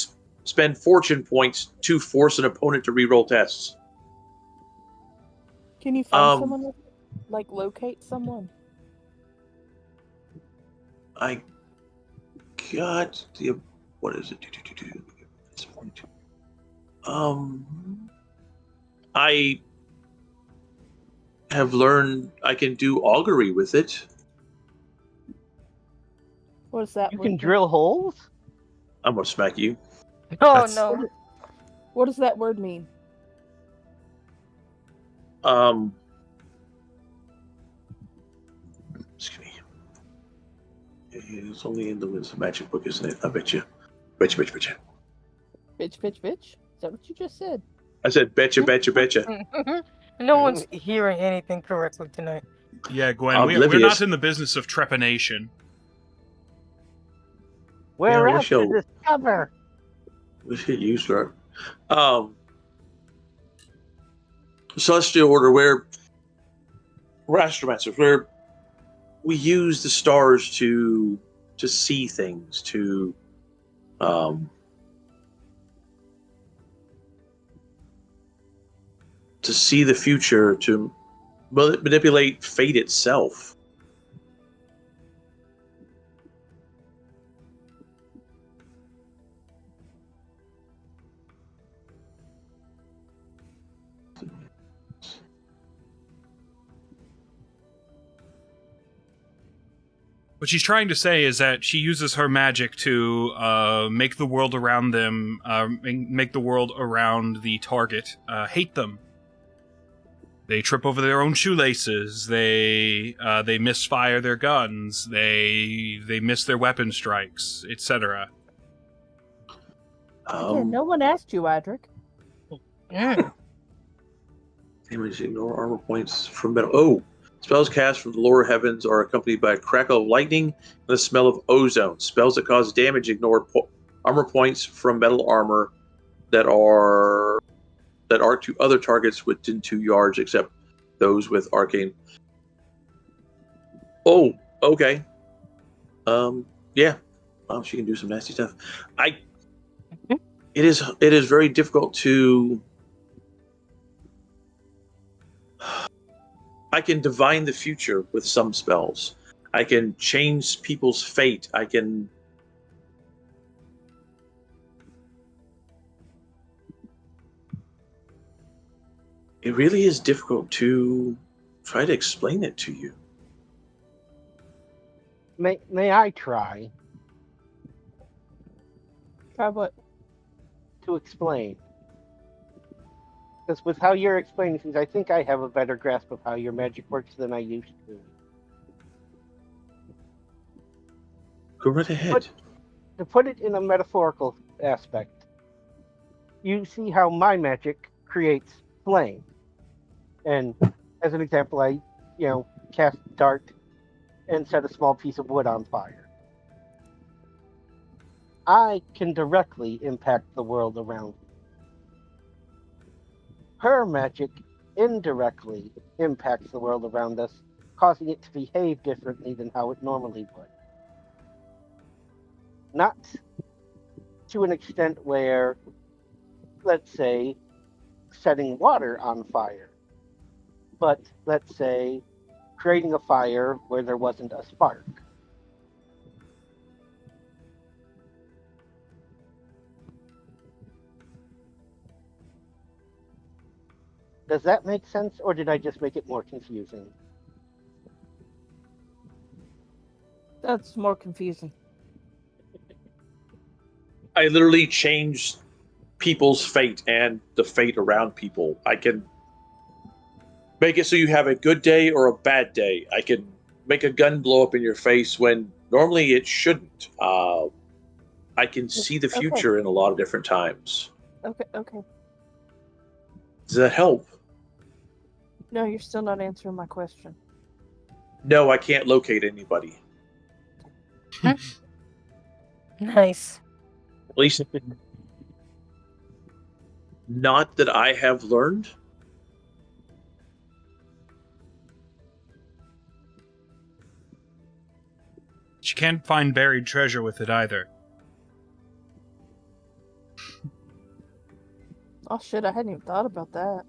Speaker 2: spend fortune points to force an opponent to reroll tests.
Speaker 1: Can you find someone with it? Like locate someone?
Speaker 2: I got the what is it? I have learned I can do augury with it.
Speaker 1: What is that?
Speaker 5: You can drill holes?
Speaker 2: I'm gonna smack you.
Speaker 6: Oh no.
Speaker 1: What does that word mean?
Speaker 2: Excuse me. It's only in the magic book, isn't it? I bet you. Betcha, betcha, betcha.
Speaker 1: Bitch, bitch, bitch. Is that what you just said?
Speaker 2: I said betcha, betcha, betcha.
Speaker 6: No one's hearing anything correctly tonight.
Speaker 3: Yeah, Gwen, we're
Speaker 2: Oblivious.
Speaker 3: not in the business of trepanation.
Speaker 5: We're
Speaker 2: Yeah,
Speaker 5: out to discover.
Speaker 2: We should use that. Celestial Order, we're astromancers. We use the stars to see things, to see the future, to manipulate fate itself.
Speaker 3: What she's trying to say is that she uses her magic to make the world around them, make the world around the target hate them. They trip over their own shoelaces. They misfire their guns. They miss their weapon strikes, etc.
Speaker 1: Again, no one asked you, Adric.
Speaker 2: Damage, ignore armor points from metal. Oh, spells cast from the lower heavens are accompanied by a crackle of lightning and the smell of ozone. Spells that cause damage ignore armor points from metal armor that are to other targets within 2 yards, except those with arcane. Oh, okay. Yeah. Well, she can do some nasty stuff. It is very difficult to. I can divine the future with some spells. I can change people's fate. I can. It really is difficult to try to explain it to you.
Speaker 5: May I try
Speaker 1: Try what?
Speaker 5: to explain? Because with how you're explaining things, I think I have a better grasp of how your magic works than I used to.
Speaker 2: Go right ahead.
Speaker 5: To put it in a metaphorical aspect, you see how my magic creates flame. And as an example, I, cast dart and set a small piece of wood on fire. I can directly impact the world around me. Her magic indirectly impacts the world around us, causing it to behave differently than how it normally would. Not to an extent where, let's say, setting water on fire, but let's say creating a fire where there wasn't a spark. Does that make sense, or did I just make it more confusing?
Speaker 1: That's more confusing.
Speaker 2: I literally change people's fate and the fate around people. I can make it so you have a good day or a bad day. I can make a gun blow up in your face when normally it shouldn't. I can see the future in a lot of different times.
Speaker 1: Okay.
Speaker 2: Does that help?
Speaker 1: No, you're still not answering my question.
Speaker 2: No, I can't locate anybody.
Speaker 6: Nice.
Speaker 2: At least not that I have learned.
Speaker 3: She can't find buried treasure with it either.
Speaker 1: Oh shit, I hadn't even thought about that.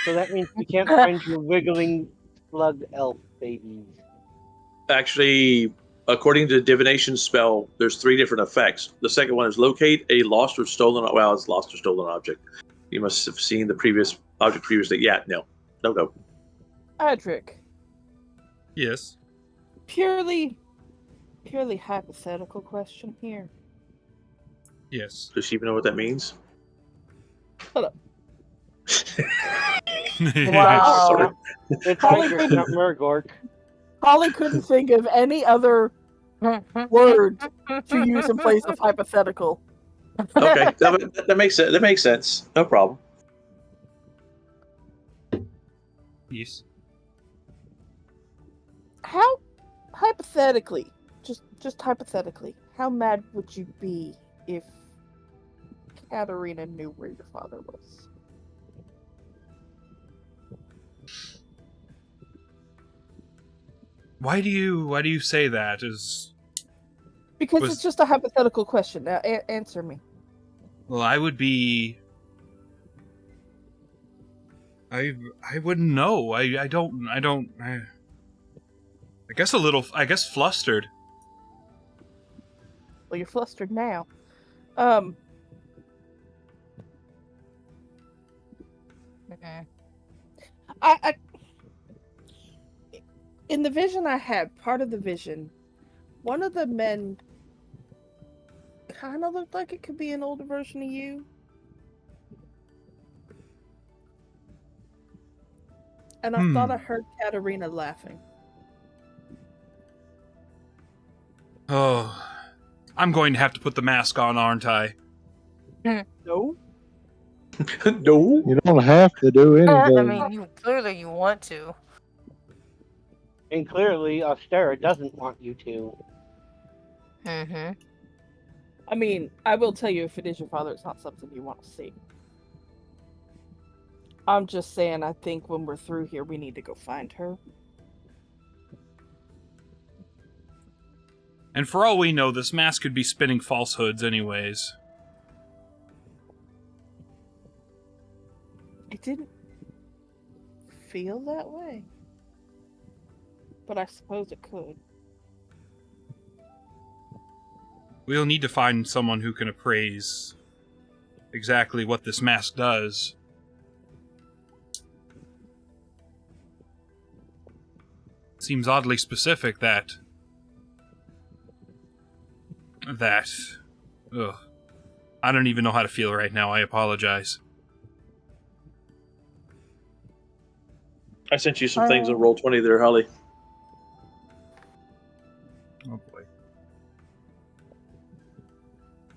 Speaker 5: So that means we can't find your wiggling slugged elf babies.
Speaker 2: Actually, according to the divination spell, there's 3 different effects. The second one is locate a lost or stolen. Well, it's lost or stolen object. You must have seen the previous object previously. Yeah, no.
Speaker 1: Adric,
Speaker 3: Yes.
Speaker 1: purely hypothetical question here.
Speaker 3: Yes.
Speaker 2: Does she even know what that means?
Speaker 1: Shut up.
Speaker 6: Wow.
Speaker 2: Sorry.
Speaker 5: It's
Speaker 1: Holly
Speaker 5: Hydric, not Murgork.
Speaker 1: Holly couldn't think of any other word to use in place of hypothetical.
Speaker 2: Okay, that makes sense. That makes sense. No problem.
Speaker 3: Yes.
Speaker 1: How hypothetically, just hypothetically, how mad would you be if Katarina knew where your father was?
Speaker 3: Why do you say that?
Speaker 1: Because it's just a hypothetical question. Now, answer me.
Speaker 3: Well, I would be. I wouldn't know. I guess a little. I guess flustered.
Speaker 1: Well, you're flustered now. I in the vision I had, part of the vision, one of the men kind of looked like it could be an older version of you. And I thought I heard Katarina laughing.
Speaker 3: Oh, I'm going to have to put the mask on, aren't I?
Speaker 1: No.
Speaker 2: No.
Speaker 8: You don't have to do anything.
Speaker 6: I mean, you want to.
Speaker 5: And clearly, Austera doesn't want you to.
Speaker 6: Mm-hmm.
Speaker 1: I mean, I will tell you, if it is your father, it's not something you want to see. I'm just saying, I think when we're through here, we need to go find her.
Speaker 3: And for all we know, this mask could be spinning falsehoods anyways.
Speaker 1: It didn't feel that way. But I suppose it could.
Speaker 3: We'll need to find someone who can appraise exactly what this mask does. Seems oddly specific that... Ugh. I don't even know how to feel right now, I apologize.
Speaker 2: I sent you some things on Roll20 there, Holly.
Speaker 3: Oh boy.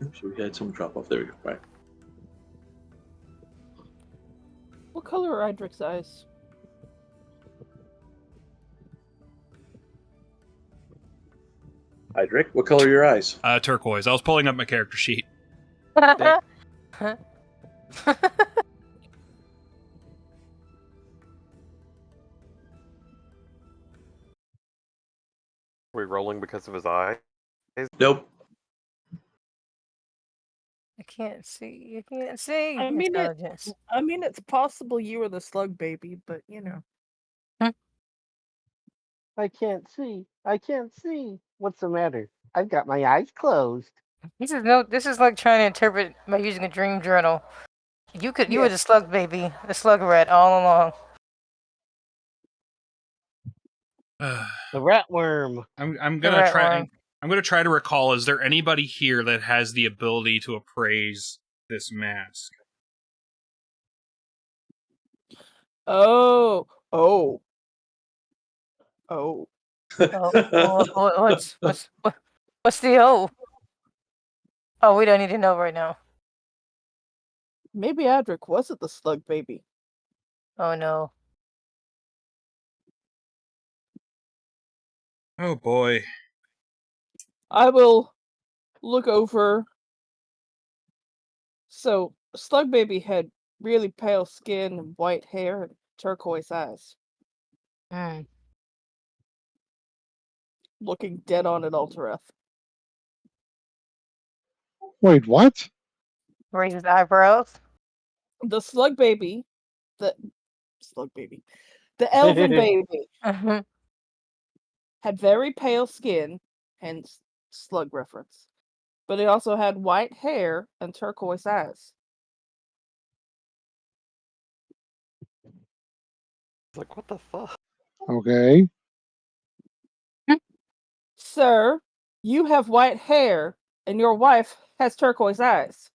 Speaker 2: Oops, we had some drop off. There we go. Right.
Speaker 1: What color are Idric's eyes?
Speaker 2: Idric, what color are your eyes?
Speaker 3: Turquoise. I was pulling up my character sheet.
Speaker 4: Are we rolling because of his eye?
Speaker 2: Nope.
Speaker 6: I can't see. I can't see.
Speaker 1: I mean,
Speaker 6: Intelligence.
Speaker 1: it's possible you were the slug baby, but you know.
Speaker 5: I can't see. I can't see. What's the matter? I've got my eyes closed.
Speaker 6: This is like trying to interpret by using a dream journal. You were the slug baby, the slug rat all along.
Speaker 5: The rat worm.
Speaker 3: I'm gonna try to recall, is there anybody here that has the ability to appraise this mask?
Speaker 1: Oh.
Speaker 6: What's the O? Oh, we don't need to know right now.
Speaker 1: Maybe Adric wasn't the slug baby.
Speaker 6: Oh no.
Speaker 3: Oh boy.
Speaker 1: I will look over. So, slug baby had really pale skin and white hair and turquoise eyes. Looking dead on at Altereth.
Speaker 8: Wait, what?
Speaker 6: Raise his eyebrows.
Speaker 1: The slug baby, the elven baby had very pale skin, hence slug reference. But it also had white hair and turquoise eyes.
Speaker 4: Like, what the fuck?
Speaker 8: Okay.
Speaker 1: Sir, you have white hair and your wife has turquoise eyes.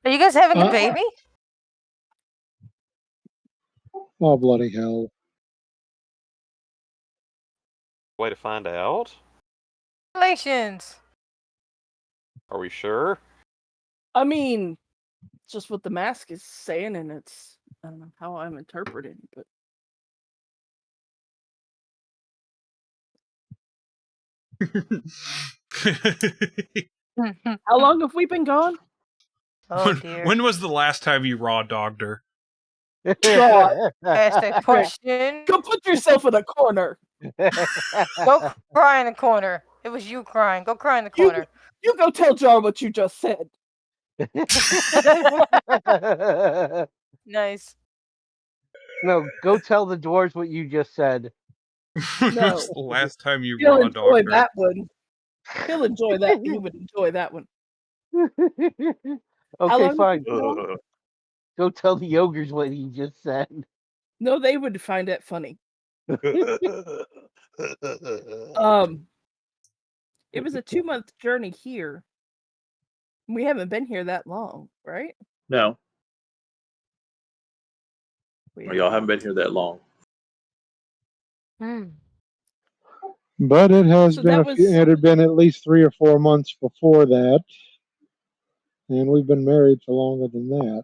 Speaker 6: Are you guys having a baby?
Speaker 8: Oh, bloody hell.
Speaker 4: Way to find out?
Speaker 6: Congratulations.
Speaker 4: Are we sure?
Speaker 1: I mean, just what the mask is saying, and it's I don't know how I'm interpreting, but how long have we been gone?
Speaker 6: Oh dear.
Speaker 3: When was the last time you raw dogged her?
Speaker 1: God.
Speaker 6: Ask that question.
Speaker 1: Go put yourself in a corner.
Speaker 6: Go cry in the corner. It was you crying. Go cry in the
Speaker 1: You
Speaker 6: corner.
Speaker 1: you go tell Jar what you just said.
Speaker 6: Nice.
Speaker 5: No, go tell the dwarves what you just said.
Speaker 3: When
Speaker 1: No.
Speaker 3: was the last time you
Speaker 1: He'll
Speaker 3: raw
Speaker 1: enjoy
Speaker 3: dogged her?
Speaker 1: that one. He'll enjoy that. He would enjoy that one. How
Speaker 5: Okay,
Speaker 1: long
Speaker 5: fine.
Speaker 1: have we been gone?
Speaker 5: Go tell the ogres what he just said.
Speaker 1: No, they would find it funny. It was a 2-month journey here. We haven't been here that long, right?
Speaker 2: No,
Speaker 1: We
Speaker 2: y'all haven't been here that long.
Speaker 8: But it has
Speaker 1: So
Speaker 8: been
Speaker 1: that
Speaker 8: a few.
Speaker 1: was-
Speaker 8: It had been at least 3 or 4 months before that, and we've been married for longer than that.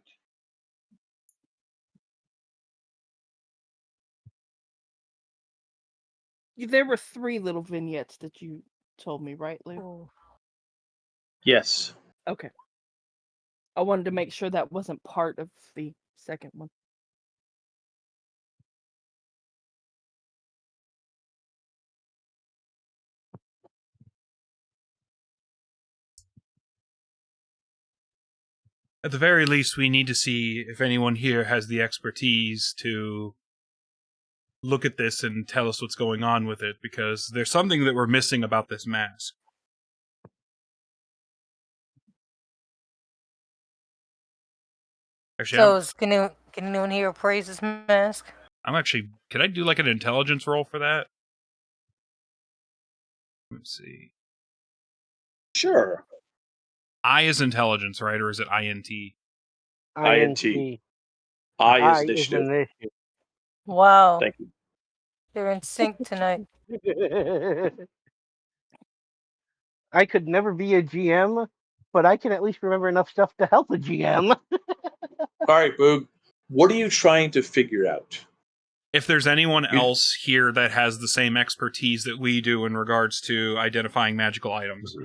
Speaker 1: There were 3 little vignettes that you told me, right, Lou?
Speaker 2: Yes.
Speaker 1: Okay. I wanted to make sure that wasn't part of the second one.
Speaker 3: At the very least, we need to see if anyone here has the expertise to look at this and tell us what's going on with it, because there's something that we're missing about this mask. Actually,
Speaker 6: So can anyone here praise this mask?
Speaker 3: I'm actually... Can I do like an intelligence roll for that? Let's see.
Speaker 2: Sure.
Speaker 3: I is intelligence, right? Or is it INT?
Speaker 2: INT.
Speaker 5: INT.
Speaker 2: I
Speaker 5: I
Speaker 2: is
Speaker 5: is
Speaker 2: initiative.
Speaker 5: initiative.
Speaker 6: Wow.
Speaker 2: Thank you.
Speaker 6: They're in sync tonight.
Speaker 5: I could never be a GM, but I can at least remember enough stuff to help a GM.
Speaker 2: All right, Boog. What are you trying to figure out?
Speaker 3: If there's anyone else here that has the same expertise that we do in regards to identifying magical items.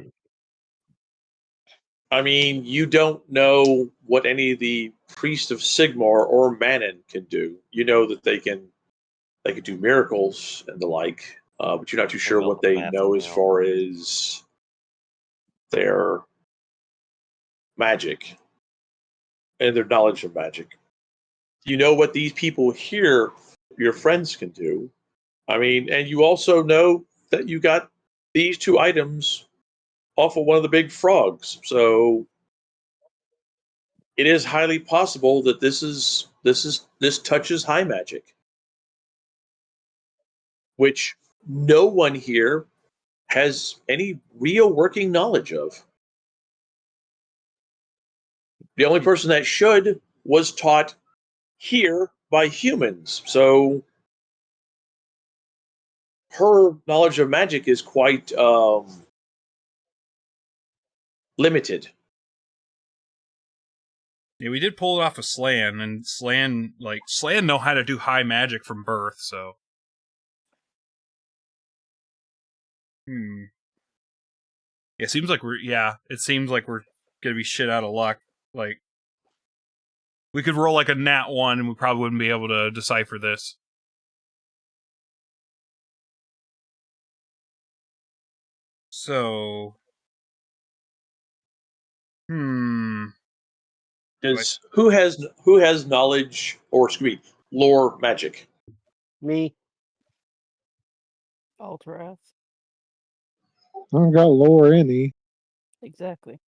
Speaker 2: I mean, you don't know what any of the priests of Sigmar or Manon can do. You know that they can do miracles and the like, but you're not too sure what they know as far as their magic and their knowledge of magic. You know what these people here, your friends, can do. I mean, and you also know that you got these 2 items off of one of the big frogs. So it is highly possible that this touches high magic, which no one here has any real working knowledge of. The only person that should was taught here by humans. So her knowledge of magic is quite limited.
Speaker 3: Yeah, we did pull it off of Slan, and Slan know how to do high magic from birth, so... It seems like it seems like we're gonna be shit out of luck. Like, we could roll like a nat 1 and we probably wouldn't be able to decipher this. So...
Speaker 2: Does who has knowledge, or excuse me, lore magic?
Speaker 5: Me.
Speaker 1: Alterath.
Speaker 8: I don't got lore any.
Speaker 1: Exactly.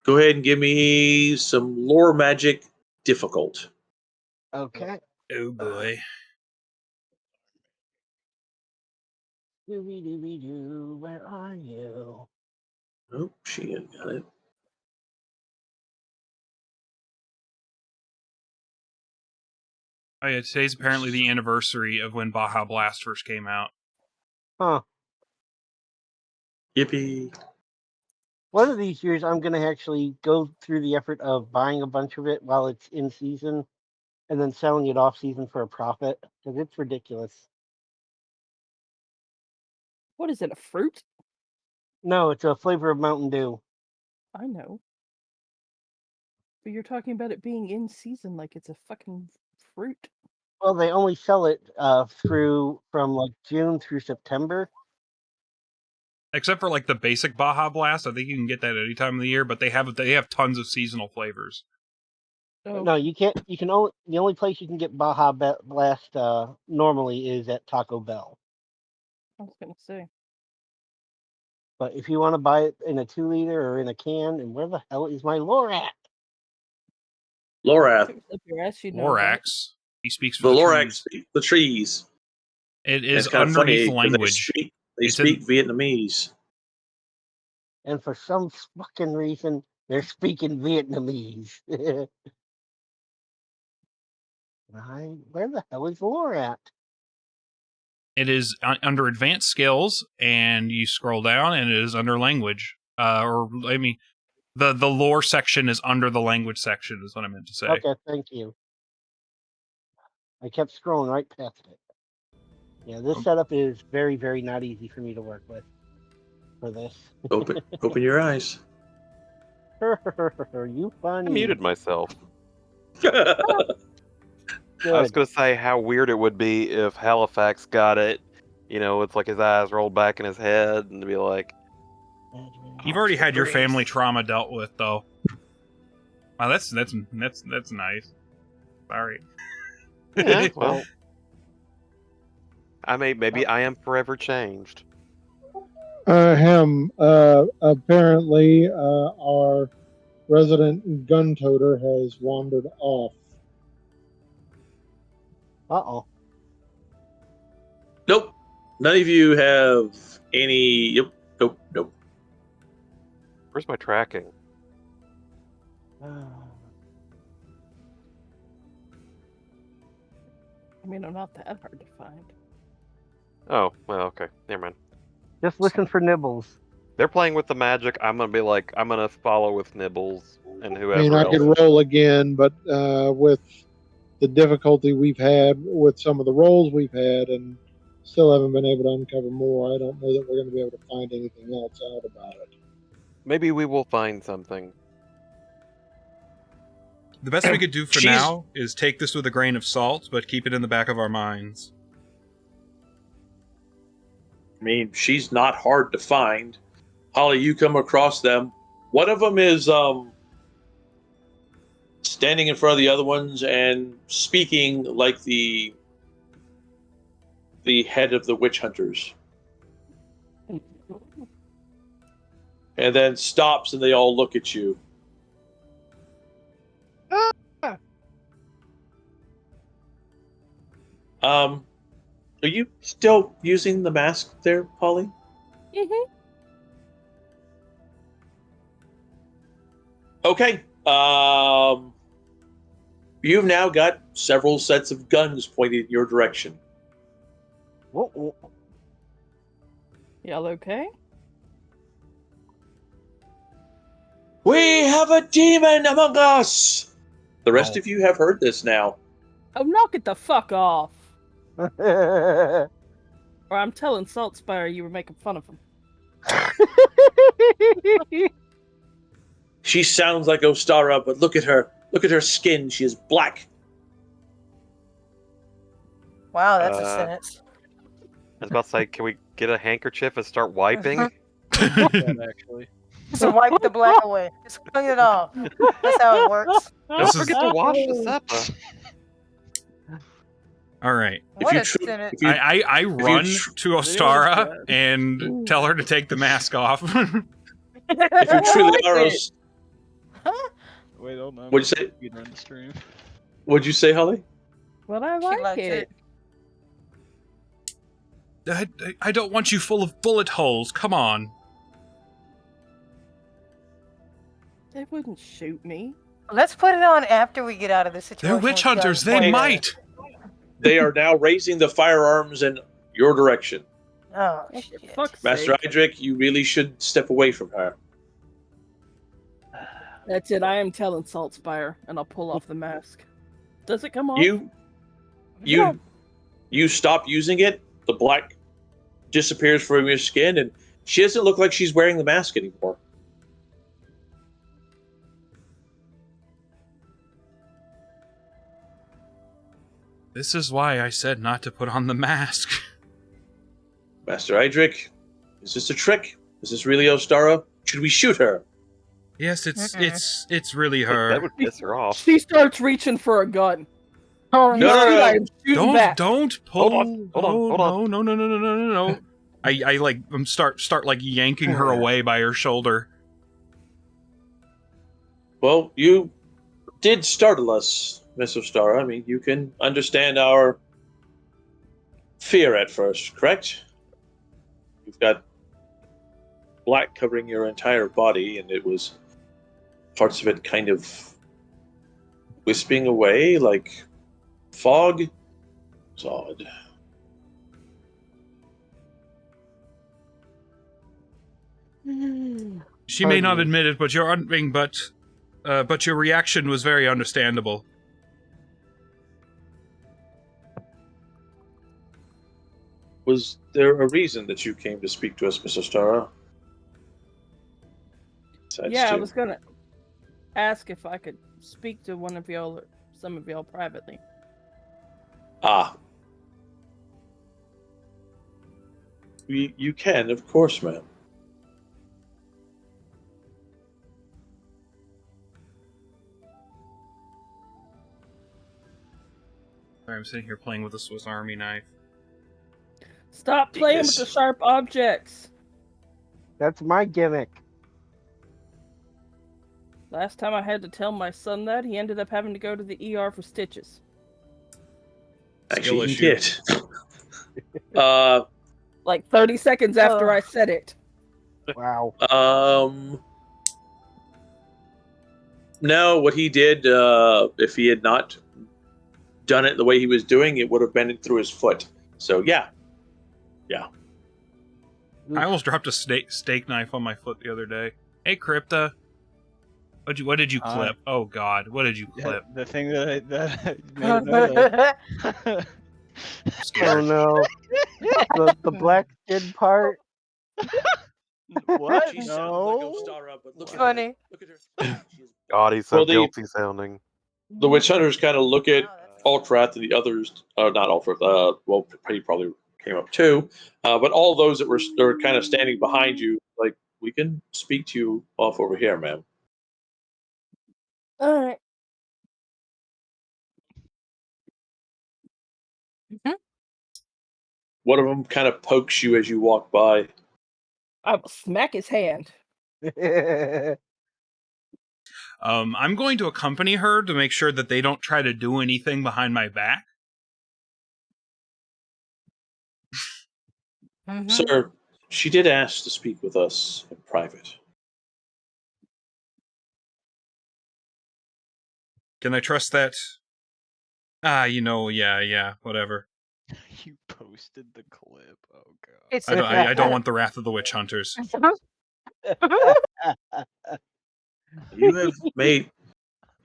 Speaker 2: Go ahead and give me some lore magic difficult.
Speaker 5: Okay.
Speaker 3: Oh boy.
Speaker 5: Dooby dooby doo, where are you?
Speaker 2: Oh, she ain't got it.
Speaker 3: Oh yeah, today's apparently the anniversary of when Baja Blast first came out.
Speaker 5: Huh.
Speaker 2: Yippee!
Speaker 5: One of these years, I'm going to actually go through the effort of buying a bunch of it while it's in season, and then selling it off season for a profit, because it's ridiculous.
Speaker 1: What is it, a fruit?
Speaker 5: No, it's a flavor of Mountain Dew.
Speaker 1: I know. But you're talking about it being in season like it's a fucking fruit.
Speaker 5: Well, they only sell it from like June through September.
Speaker 3: Except for like the basic Baja Blast, I think you can get that any time of the year. But they have tons of seasonal flavors.
Speaker 1: Oh,
Speaker 5: No, you can't. You can only the only place you can get Baja Blast normally is at Taco Bell.
Speaker 1: I was gonna say.
Speaker 5: But if you want to buy it in a 2-liter or in a can, and where the hell is my Lorax?
Speaker 2: Lorath.
Speaker 1: If it was up your ass, you'd know about it.
Speaker 3: Lorax. He speaks for
Speaker 2: The
Speaker 3: the
Speaker 2: Lorax
Speaker 3: trees.
Speaker 2: speak the trees.
Speaker 3: It
Speaker 2: And
Speaker 3: is
Speaker 2: it's kind of
Speaker 3: underneath
Speaker 2: funny 'cause
Speaker 3: language.
Speaker 2: They
Speaker 3: It's
Speaker 2: speak
Speaker 3: in-
Speaker 2: Vietnamese.
Speaker 5: And for some fucking reason, they're speaking Vietnamese. Where the hell is Lorat?
Speaker 3: It is under advanced skills, and you scroll down, and it is under language. The lore section is under the language section, is what I meant to say.
Speaker 5: Okay, thank you. I kept scrolling right past it. Yeah, this setup is very, very not easy for me to work with. For this.
Speaker 2: Open your eyes.
Speaker 5: You funny.
Speaker 4: I muted myself.
Speaker 5: Good.
Speaker 4: I was going to say how weird it would be if Halifax got it. You know, it's like his eyes rolled back in his head, and to be like,
Speaker 3: You've already had your family trauma dealt with, though. Wow, that's nice. Sorry.
Speaker 4: yeah, well, maybe I am forever changed.
Speaker 8: Apparently, our resident gun toter has wandered off.
Speaker 5: Uh-oh.
Speaker 2: Nope. None of you have any. Yep. Nope.
Speaker 4: Where's my tracking?
Speaker 1: I mean, I'm not that hard to find.
Speaker 4: Oh, well, okay. Never mind.
Speaker 5: Just listen for nibbles.
Speaker 4: They're playing with the magic. I'm going to be like, I'm going to follow with Nibbles and
Speaker 8: I
Speaker 4: whoever
Speaker 8: mean, I
Speaker 4: else.
Speaker 8: could roll again, but with the difficulty we've had with some of the rolls we've had, and still haven't been able to uncover more, I don't know that we're going to be able to find anything else out about it.
Speaker 4: Maybe we will find something.
Speaker 3: The best we could do for now is take this with a grain of salt, but keep it in the back of our minds.
Speaker 2: I mean, she's not hard to find. Holly, you come across them. One of them is standing in front of the other ones and speaking like the head of the witch hunters. And then stops and they all look at you. Are you still using the mask there, Holly?
Speaker 1: Mm-hmm.
Speaker 2: Okay. You've now got several sets of guns pointed in your direction.
Speaker 5: Whoa.
Speaker 1: Y'all okay?
Speaker 2: We have a demon among us! The rest of you have heard this now.
Speaker 1: Oh, knock it the fuck off.
Speaker 5: Oh.
Speaker 1: Or I'm telling Saltspire you were making fun of him.
Speaker 2: She sounds like Ostara, but look at her. Look at her skin. She is black.
Speaker 6: Wow, that's a sentence.
Speaker 4: I was about to say, can we get a handkerchief and start wiping?
Speaker 9: Actually.
Speaker 6: Just wipe the black away. Just clean it off. That's how it works.
Speaker 4: Don't forget to wash the seppa.
Speaker 3: All right.
Speaker 6: What a sentence.
Speaker 3: I run to Ostara and tell her to take the mask off.
Speaker 2: If you truly are
Speaker 9: Wait, hold on.
Speaker 2: What'd you say?
Speaker 9: You run the stream.
Speaker 2: What'd you say, Holly?
Speaker 1: Well, I
Speaker 6: She
Speaker 1: like
Speaker 6: likes
Speaker 1: it.
Speaker 3: I don't want you full of bullet holes. Come on.
Speaker 1: They wouldn't shoot me.
Speaker 6: Let's put it on after we get out of this situation.
Speaker 3: They're witch
Speaker 6: with
Speaker 3: hunters.
Speaker 6: guns.
Speaker 3: They might.
Speaker 2: They are now raising the firearms in your direction.
Speaker 6: Oh,
Speaker 1: For
Speaker 6: shit.
Speaker 1: fuck's
Speaker 2: Master
Speaker 1: sake.
Speaker 2: Idric, you really should step away from her.
Speaker 1: That's it. I am telling Saltspire, and I'll pull off the mask. Does it come off?
Speaker 2: You stop using it. The black disappears from your skin, and she doesn't look like she's wearing the mask anymore.
Speaker 3: This is why I said not to put on the mask.
Speaker 2: Master Idric, is this a trick? Is this really Ostara? Should we shoot her?
Speaker 3: Yes,
Speaker 6: Mm-mm.
Speaker 3: it's really her.
Speaker 4: That would piss her off.
Speaker 1: She starts reaching for a gun.
Speaker 6: Oh,
Speaker 1: You
Speaker 2: No, no,
Speaker 1: shoot,
Speaker 2: no.
Speaker 1: I am shooting back.
Speaker 3: Don't pull.
Speaker 4: Hold on.
Speaker 3: No. I like start like yanking her away by her shoulder.
Speaker 2: Well, you did startle us, Miss Ostara. I mean, you can understand our fear at first, correct? You've got black covering your entire body, and it was parts of it kind of wisping away like fog. It's odd.
Speaker 3: She may not
Speaker 5: Pardon me.
Speaker 3: admit it, but your reaction was very understandable.
Speaker 2: Was there a reason that you came to speak to us, Miss Ostara? Besides
Speaker 1: Yeah, I
Speaker 2: to-
Speaker 1: was gonna ask if I could speak to one of y'all or some of y'all privately.
Speaker 2: Ah. You can, of course, ma'am.
Speaker 3: Sorry, I'm sitting here playing with a Swiss Army knife.
Speaker 1: Stop playing with
Speaker 2: Yes.
Speaker 1: the sharp objects.
Speaker 5: That's my gimmick.
Speaker 1: Last time I had to tell my son that, he ended up having to go to the ER for stitches.
Speaker 2: Actually, he
Speaker 3: issue.
Speaker 2: did.
Speaker 1: Like 30 seconds after
Speaker 6: Oh.
Speaker 1: I said it.
Speaker 5: Wow.
Speaker 2: No, what he did, if he had not done it the way he was doing, it would have been through his foot. So, yeah.
Speaker 3: I almost dropped a steak knife on my foot the other day. Hey, Crypta. What did you clip? Oh God, what did you clip?
Speaker 9: The thing that I made a note of.
Speaker 3: I'm
Speaker 5: Oh
Speaker 3: scared.
Speaker 5: no. The black skin part.
Speaker 9: What?
Speaker 2: She sounds
Speaker 9: No.
Speaker 2: like Ostara, but look at
Speaker 6: Funny.
Speaker 2: her. Look at her. She's-
Speaker 4: God, he's so
Speaker 2: Well,
Speaker 4: guilty sounding.
Speaker 2: The witch hunters kind of look at
Speaker 6: Wow, that's-
Speaker 2: Ultrath and the others, not Ultrath, well, he probably came up too, but all those that were kind of standing behind you, like, we can speak to you off over here, ma'am.
Speaker 1: Alright.
Speaker 2: One of them kind of pokes you as you walk by.
Speaker 1: I will smack his hand.
Speaker 3: I'm going to accompany her to make sure that they don't try to do anything behind my back.
Speaker 6: Mhm.
Speaker 2: Sir, she did ask to speak with us in private.
Speaker 3: Can I trust that? Yeah, whatever.
Speaker 9: You posted the clip. Oh god.
Speaker 6: It's
Speaker 3: I don't want the wrath of the witch hunters.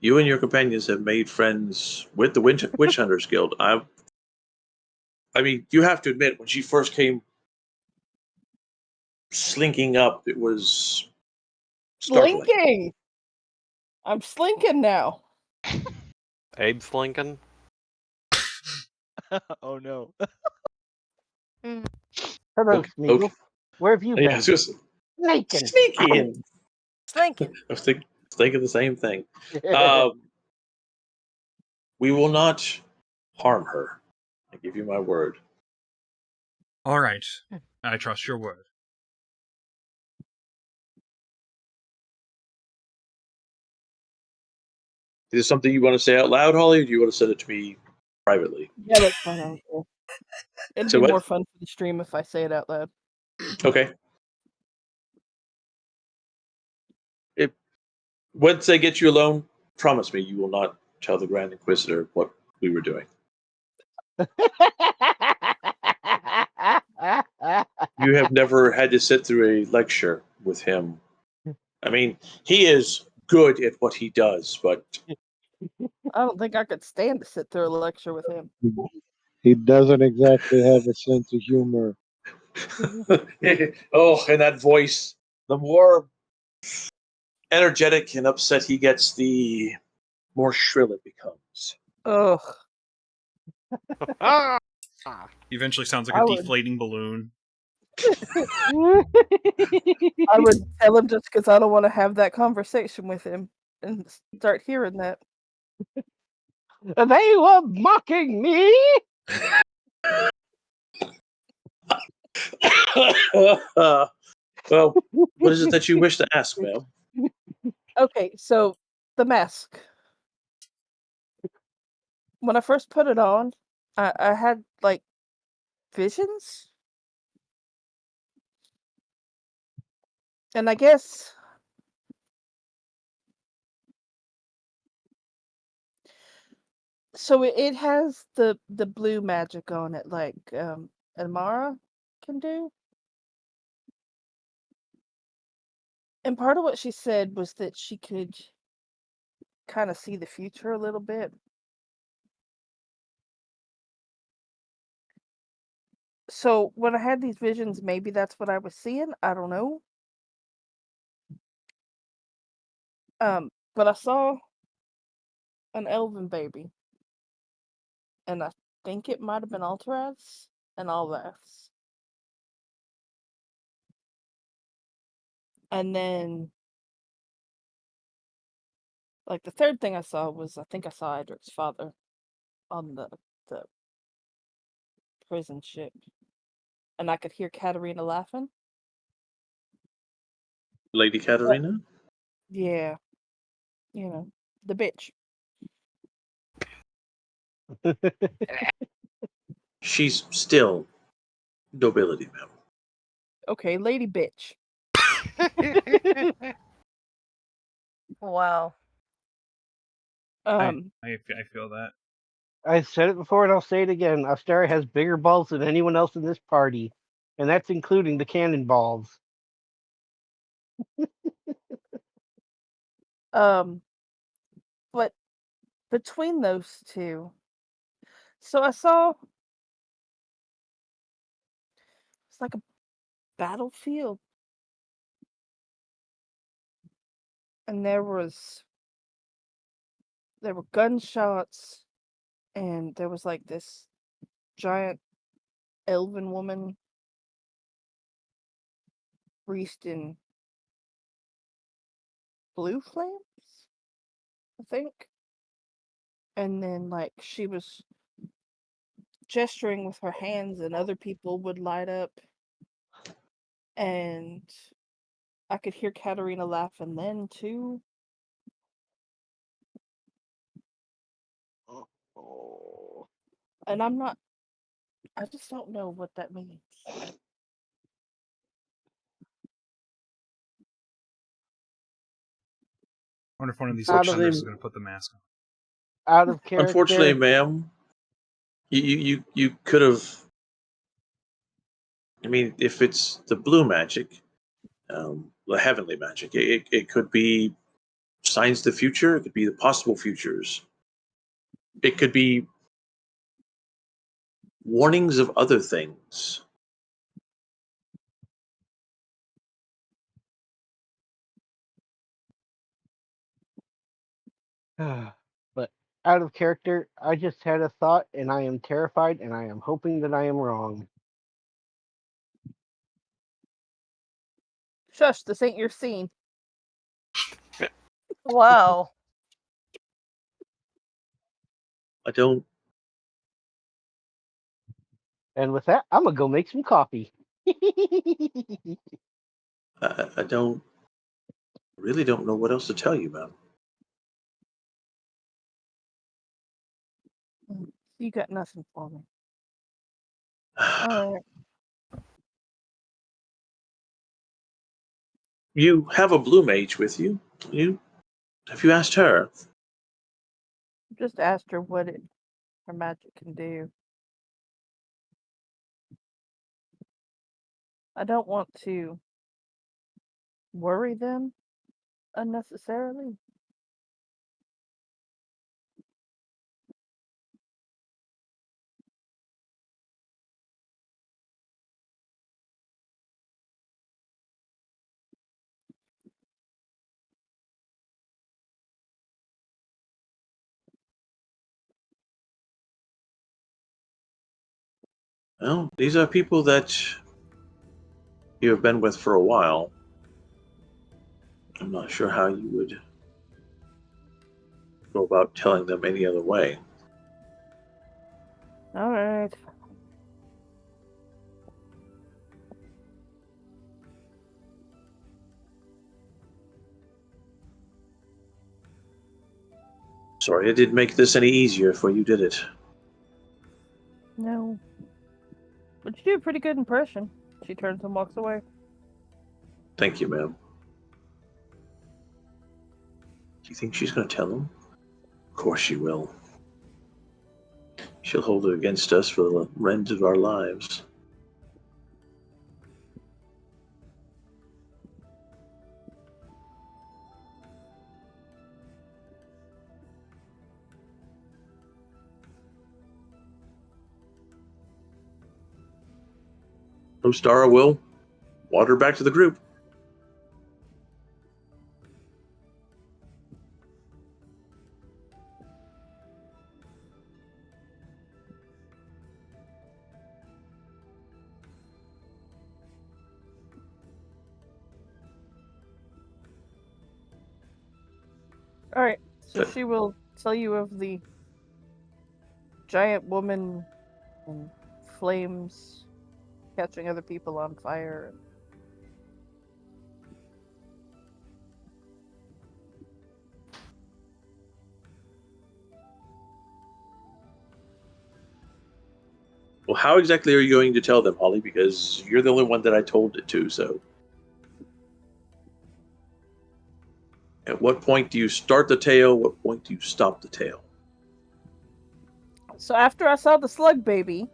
Speaker 2: You and your companions have made friends with the Witch Hunters Guild. I mean, you have to admit, when she first came slinking up, it was startling.
Speaker 1: Slinking! I'm slinking now.
Speaker 4: Abe Slinkin?
Speaker 9: Oh no.
Speaker 5: Hello,
Speaker 2: Okay.
Speaker 5: Smeagol. Where have you been?
Speaker 2: Yeah, I was just
Speaker 5: Sneaking.
Speaker 2: sneaking.
Speaker 6: Slinking.
Speaker 2: I was thinking the same thing. We will not harm her. I give you my word.
Speaker 3: All right, I trust your word.
Speaker 2: Is this something you want to say out loud, Holly, or do you want to send it to me privately?
Speaker 1: Yeah, that's fine. I don't care. It'd
Speaker 2: So
Speaker 1: be
Speaker 2: what?
Speaker 1: more fun for the stream if I say it out loud.
Speaker 2: Okay. Once I get you alone, promise me you will not tell the Grand Inquisitor what we were doing. You have never had to sit through a lecture with him. I mean, he is good at what he does, but
Speaker 1: I don't think I could stand to sit through a lecture with him.
Speaker 8: He doesn't exactly have a sense of humor.
Speaker 2: oh, and that voice, the more energetic and upset he gets, the more shrill it becomes.
Speaker 1: Ugh.
Speaker 4: Ah!
Speaker 3: He eventually sounds like
Speaker 1: I
Speaker 3: a
Speaker 1: would-
Speaker 3: deflating balloon.
Speaker 1: I would tell him just because I don't want to have that conversation with him and start hearing that.
Speaker 5: They were mocking me.
Speaker 2: well, what is it that you wish to ask, ma'am?
Speaker 1: Okay, so the mask. When I first put it on, I had like visions. And I guess so it has the blue magic on it like Elmara can do. And part of what she said was that she could kind of see the future a little bit. So when I had these visions, maybe that's what I was seeing. I don't know. But I saw an elven baby, and I think it might have been Alteraz and Alvaths. And then, like the third thing I saw was I think I saw Edric's father on the prison ship, and I could hear Katarina laughing.
Speaker 2: Lady Katarina?
Speaker 1: Yeah, you know, the bitch.
Speaker 2: She's still nobility, ma'am.
Speaker 1: Okay, lady bitch.
Speaker 6: Wow.
Speaker 3: I feel that.
Speaker 5: I said it before and I'll say it again. Astera has bigger balls than anyone else in this party, and that's including the cannonballs.
Speaker 1: But between those two, so I saw it's like a battlefield, and there were gunshots, and there was like this giant elven woman wreathed in blue flames, I think. And then like she was gesturing with her hands and other people would light up, and I could hear Katarina laughing then too.
Speaker 5: Oh.
Speaker 1: And I just don't know what that means.
Speaker 3: I wonder if one of these
Speaker 5: Out of
Speaker 3: offenders
Speaker 5: the-
Speaker 3: is going to put the mask on.
Speaker 5: Out of character.
Speaker 2: Unfortunately, ma'am, you could have. I mean, if it's the blue magic, the heavenly magic, it could be signs of the future. It could be the possible futures. It could be warnings of other things.
Speaker 5: But out of character, I just had a thought and I am terrified and I am hoping that I am wrong.
Speaker 1: Shush, this ain't your scene.
Speaker 6: Wow.
Speaker 2: I don't.
Speaker 5: And with that, I'm gonna go make some coffee.
Speaker 2: I don't. Really don't know what else to tell you, ma'am.
Speaker 1: You got nothing for me. Alright.
Speaker 2: You have a blue mage with you. Have you asked her?
Speaker 1: Just asked her what her magic can do. I don't want to worry them unnecessarily.
Speaker 2: Well, these are people that you have been with for a while. I'm not sure how you would go about telling them any other way.
Speaker 1: All right.
Speaker 2: Sorry I didn't make this any easier for you, did it?
Speaker 1: No. But you do a pretty good impression. She turns and walks away.
Speaker 2: Thank you, ma'am. Do you think she's going to tell him? Of course she will. She'll hold it against us for the rest of our lives. Ostara will water back to the group.
Speaker 1: All right. So she will tell you of the giant woman and flames catching other people on fire.
Speaker 2: Well, how exactly are you going to tell them, Holly? Because you're the only one that I told it to, so. At what point do you start the tale? What point do you stop the tale?
Speaker 1: So after I saw the slug baby,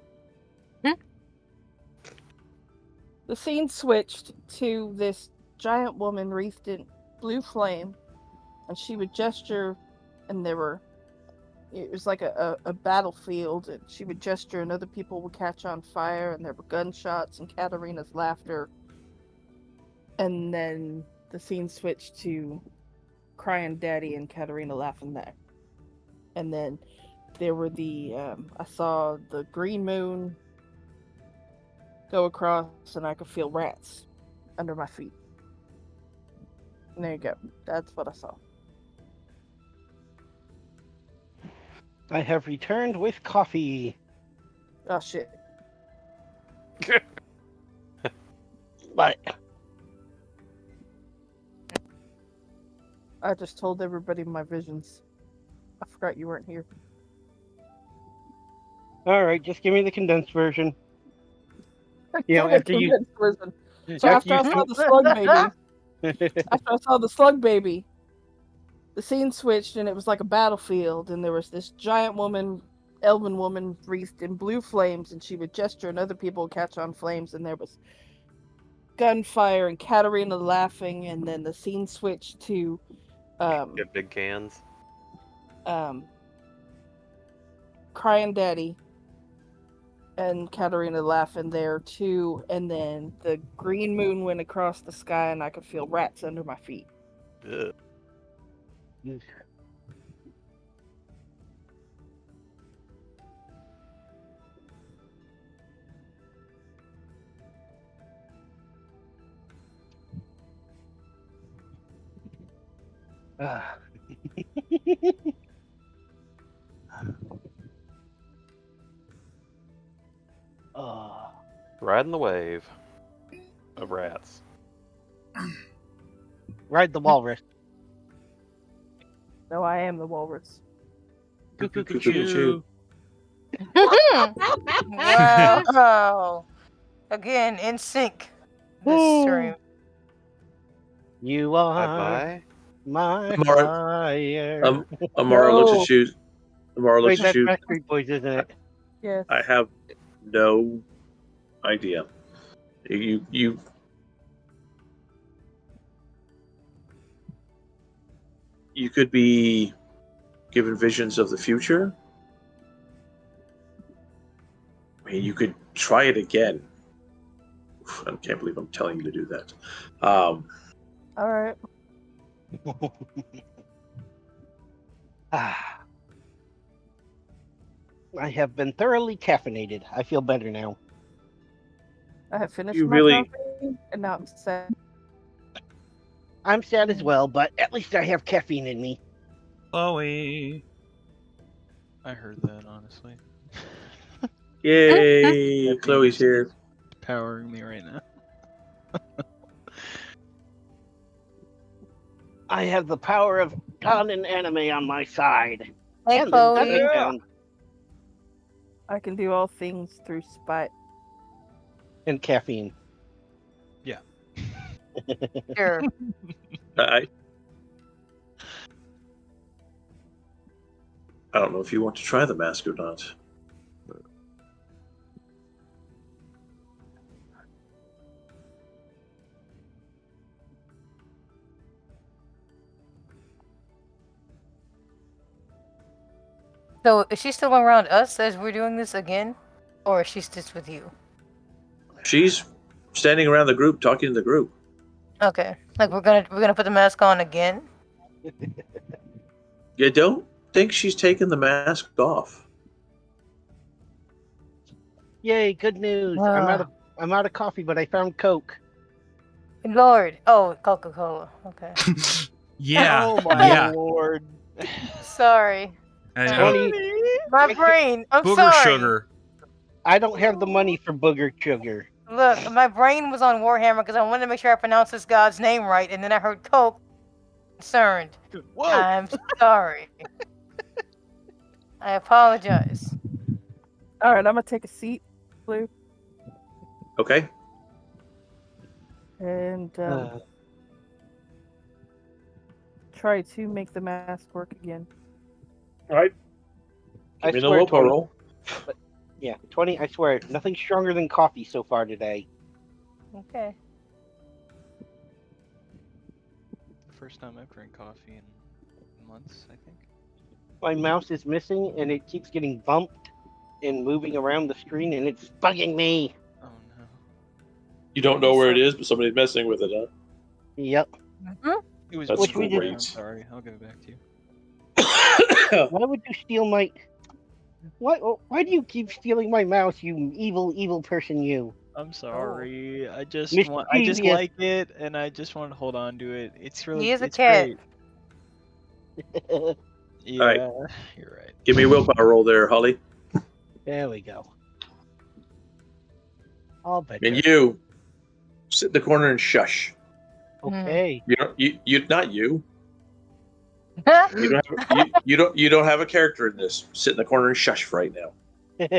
Speaker 1: the scene switched to this giant woman wreathed in blue flame, and she would gesture, and it was like a battlefield, and she would gesture, and other people would catch on fire, and there were gunshots and Katarina's laughter. And then the scene switched to crying daddy and Katarina laughing there. And then there were I saw the green moon go across, and I could feel rats under my feet. And there you go. That's what I saw.
Speaker 5: I have returned with coffee.
Speaker 1: Oh shit.
Speaker 5: But
Speaker 1: I just told everybody my visions. I forgot you weren't here.
Speaker 5: all right, just give me the condensed version. You know,
Speaker 1: Give me a
Speaker 5: after you-
Speaker 1: condensed version. So after I saw the slug baby, after I saw the slug baby, the scene switched and it was like a battlefield, and there was this giant woman, elven woman, wreathed in blue flames, and she would gesture and other people would catch on flames, and there was gunfire and Katarina laughing, and then the scene switched to
Speaker 4: Get big cans.
Speaker 1: crying daddy and Katarina laughing there too, and then the green moon went across the sky and I could feel rats under my feet.
Speaker 4: Ugh.
Speaker 5: Ah.
Speaker 4: Riding the wave of rats.
Speaker 5: Ride the walrus.
Speaker 1: No, I am the walrus.
Speaker 3: Choo.
Speaker 6: Wow. Again, in sync. This
Speaker 5: Woo.
Speaker 6: stream.
Speaker 5: You are
Speaker 4: Bye-bye.
Speaker 5: my
Speaker 2: Amara-
Speaker 5: fire.
Speaker 2: Amara looks
Speaker 1: No.
Speaker 2: at you. Amara looks
Speaker 5: Wait,
Speaker 2: at
Speaker 5: that's
Speaker 2: you.
Speaker 5: Backstreet Boys, isn't it?
Speaker 1: Yes.
Speaker 2: I have no idea. You could be given visions of the future. I mean, you could try it again. Oof, I can't believe I'm telling you to do that.
Speaker 1: All right.
Speaker 5: I have been thoroughly caffeinated. I feel better now.
Speaker 1: I have finished
Speaker 2: You
Speaker 1: my
Speaker 2: really-
Speaker 1: coffee, and now I'm sad.
Speaker 5: I'm sad as well, but at least I have caffeine in me.
Speaker 3: Chloe.
Speaker 9: I heard that, honestly.
Speaker 2: Yay!
Speaker 9: Caffeine
Speaker 2: Chloe's
Speaker 9: is
Speaker 2: here.
Speaker 9: Powering me right now.
Speaker 5: I have the power of God and anime on my side.
Speaker 6: Hey,
Speaker 5: And the
Speaker 6: Chloe.
Speaker 5: dumbing down.
Speaker 1: I can do all things through spite.
Speaker 5: And caffeine.
Speaker 6: Sure.
Speaker 2: I don't know if you want to try the mask or not.
Speaker 6: So, is she still around us as we're doing this again? Or is she just with you?
Speaker 2: She's standing around the group, talking to the group.
Speaker 6: Okay. Like, we're gonna put the mask on again?
Speaker 2: You don't think she's taken the mask off?
Speaker 5: Yay, good news. I'm out of coffee, but I found Coke.
Speaker 6: Lord. Oh, Coca-Cola. Okay.
Speaker 3: Yeah.
Speaker 9: Oh my
Speaker 3: yeah.
Speaker 9: lord.
Speaker 6: Sorry.
Speaker 3: I know.
Speaker 5: Tony,
Speaker 6: My brain. I'm
Speaker 3: Booger
Speaker 6: sorry.
Speaker 3: sugar.
Speaker 5: I don't have the money for booger sugar.
Speaker 6: Look, my brain was on Warhammer because I wanted to make sure I pronounced this god's name right, and then I heard Coke. Concerned.
Speaker 9: Whoa!
Speaker 6: I'm sorry. I apologize.
Speaker 1: All right, I'm gonna take a seat, Blue,
Speaker 2: Okay.
Speaker 1: and try to make the mask work again.
Speaker 2: All right.
Speaker 5: I
Speaker 2: Give me the
Speaker 5: swear,
Speaker 2: willpower
Speaker 5: 20,
Speaker 2: roll.
Speaker 5: Yeah, 20, I swear, nothing stronger than coffee so far today.
Speaker 6: Okay.
Speaker 9: The first time I've drank coffee in months, I think.
Speaker 5: My mouse is missing, and it keeps getting bumped and moving around the screen, and it's bugging me.
Speaker 9: Oh no.
Speaker 2: You don't know where it is, but somebody's messing with it, huh?
Speaker 5: Yep.
Speaker 9: It was
Speaker 2: That's
Speaker 5: Which we
Speaker 9: before,
Speaker 5: did-
Speaker 9: I'm sorry. I'll give it back to you.
Speaker 5: Why would you steal my... Why do you keep stealing my mouse, you evil, evil person, you?
Speaker 9: I'm sorry. I just
Speaker 5: Mischievous.
Speaker 9: like it, and I just want to hold on to it. It's really
Speaker 6: He is a
Speaker 9: it's
Speaker 6: cat.
Speaker 9: great. Yeah,
Speaker 2: right.
Speaker 9: you're right.
Speaker 2: Give me a willpower roll there, Holly.
Speaker 5: There we go. I'll bet
Speaker 2: And you sit in the corner and shush.
Speaker 5: Okay.
Speaker 2: You not you. You don't have a character in this. Sit in the corner and shush right now.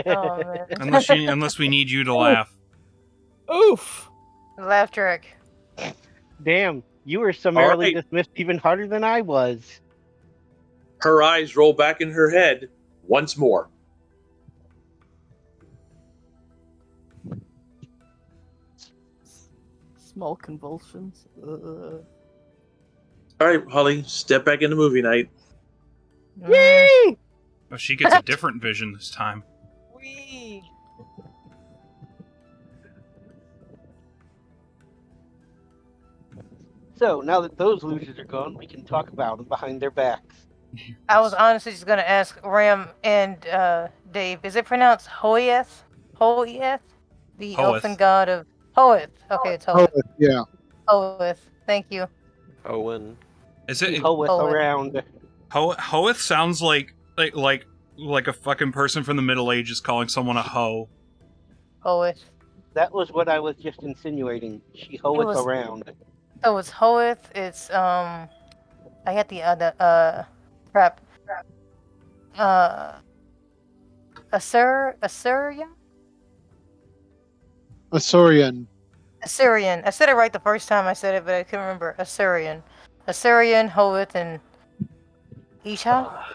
Speaker 6: Oh man.
Speaker 3: Unless we need you to laugh.
Speaker 1: Oof.
Speaker 6: Laugh track.
Speaker 5: Damn, you were summarily
Speaker 2: right.
Speaker 5: dismissed even harder than I was.
Speaker 2: Her eyes roll back in her head once more.
Speaker 1: Small convulsions.
Speaker 2: All right, Holly, step back into movie night.
Speaker 1: Yay!
Speaker 3: Oh, she gets a different vision this time.
Speaker 6: Wee.
Speaker 5: So, now that those losers are gone, we can talk about them behind their backs.
Speaker 6: I was honestly just gonna ask Ram and Dave. Is it pronounced Hoeth? Hoeth? The
Speaker 3: Hoeth.
Speaker 6: elfin god of Hoeth. Okay, it's
Speaker 8: Oh,
Speaker 6: Hoeth.
Speaker 8: yeah.
Speaker 6: Hoeth. Thank you.
Speaker 4: Owen.
Speaker 3: Is it
Speaker 5: Hoeth
Speaker 6: Hoeth.
Speaker 5: around.
Speaker 3: Hoeth sounds like a fucking person from the Middle Ages calling someone a hoe.
Speaker 6: Hoeth.
Speaker 5: That was what I was just insinuating. She hoeth
Speaker 6: was-
Speaker 5: around.
Speaker 6: So it's Hoeth. It's I had the other crap. Assyria?
Speaker 8: Assyrian.
Speaker 6: Assyrian. I said it right the first time I said it, but I couldn't remember. Assyrian, Hoeth, and Isha.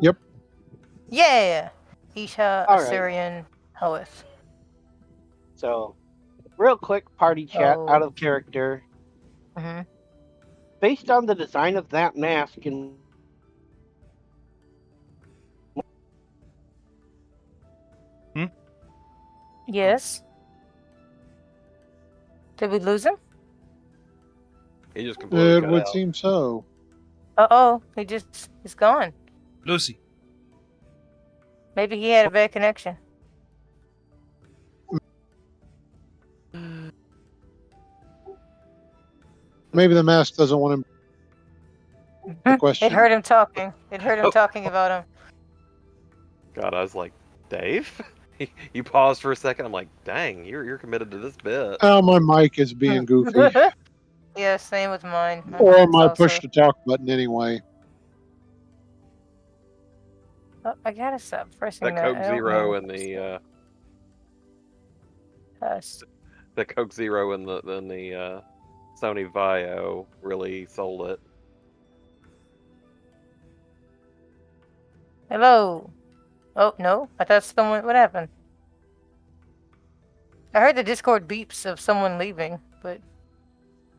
Speaker 8: Yep.
Speaker 6: Yeah. Isha,
Speaker 5: All right.
Speaker 6: Assyrian, Hoeth.
Speaker 5: So, real quick party chat
Speaker 6: Oh.
Speaker 5: out of character.
Speaker 6: Hmm.
Speaker 5: Based on the design of that mask and
Speaker 6: Yes. Did we lose him?
Speaker 4: He just completely
Speaker 8: It
Speaker 4: cut
Speaker 8: would
Speaker 4: out.
Speaker 8: seem so.
Speaker 6: Uh-oh. He's gone.
Speaker 3: Lucy.
Speaker 6: Maybe he had a bad connection.
Speaker 8: Maybe the mask doesn't want him. The question.
Speaker 6: It hurt him talking. It hurt him talking about him.
Speaker 4: God, I was like, Dave? You paused for a second. I'm like, dang, you're committed to this bit.
Speaker 8: Oh, my mic is being goofy.
Speaker 6: Yeah, same with mine.
Speaker 8: Or
Speaker 6: Mine's
Speaker 8: my
Speaker 6: also-
Speaker 8: push to talk button anyway.
Speaker 6: Oh, I gotta stop pressing
Speaker 4: That
Speaker 6: that.
Speaker 4: Coke
Speaker 6: I don't
Speaker 4: Zero
Speaker 6: know.
Speaker 4: and the
Speaker 6: Yes.
Speaker 4: Coke Zero and the Sony Vaio really sold it.
Speaker 6: Hello. Oh no! I thought someone. What happened? I heard the Discord beeps of someone leaving, but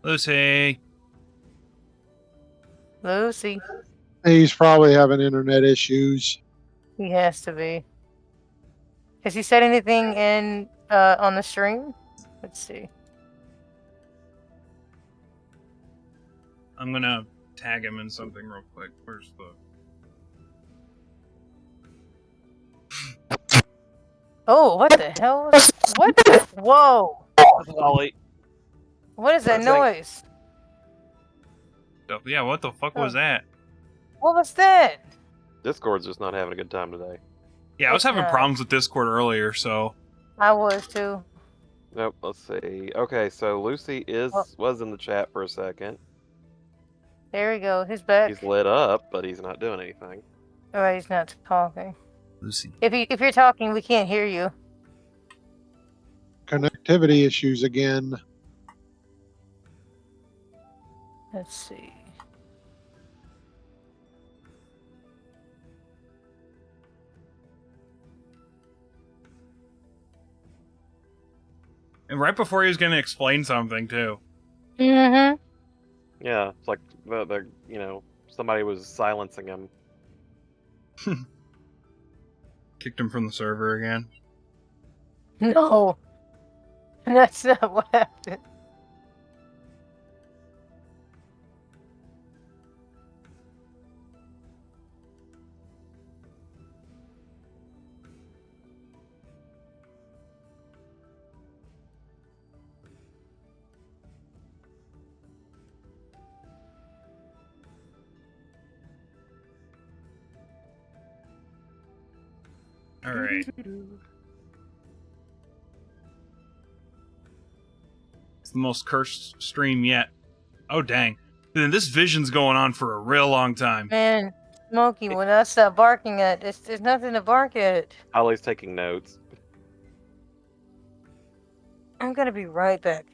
Speaker 3: Lucy.
Speaker 6: Lucy,
Speaker 8: He's probably having internet issues.
Speaker 6: he has to be. Has he said anything in on the stream? Let's see.
Speaker 3: I'm gonna tag him in something real quick. Where's the...
Speaker 6: Oh, what the hell? What the? Whoa!
Speaker 4: Ollie.
Speaker 6: What is that
Speaker 4: That's like-
Speaker 6: noise?
Speaker 3: Yeah, what the fuck was that?
Speaker 6: What was that?
Speaker 4: Discord's just not having a good time today.
Speaker 3: Yeah, I was
Speaker 6: It's
Speaker 3: having
Speaker 6: not.
Speaker 3: problems with Discord earlier, so...
Speaker 6: I was too.
Speaker 4: Nope. Let's see. Okay, so Lucy was in the chat for a second.
Speaker 6: There we go. He's back.
Speaker 4: He's lit up, but he's not doing anything.
Speaker 6: Alright, he's not talking.
Speaker 3: Lucy.
Speaker 6: If you're talking, we can't hear you.
Speaker 8: Connectivity issues again.
Speaker 6: Let's see.
Speaker 3: And right before he was gonna explain something, too.
Speaker 6: Mm-hmm.
Speaker 4: Yeah, it's like the somebody was silencing him.
Speaker 3: Kicked him from the server again.
Speaker 6: No. That's not what happened.
Speaker 3: Alright. It's the most cursed stream yet. Oh, dang. Then this vision's going on for a real long time.
Speaker 6: Man, Smokey, when I stop barking at, there's nothing to bark at.
Speaker 4: Ollie's taking notes.
Speaker 6: I'm gonna be right back.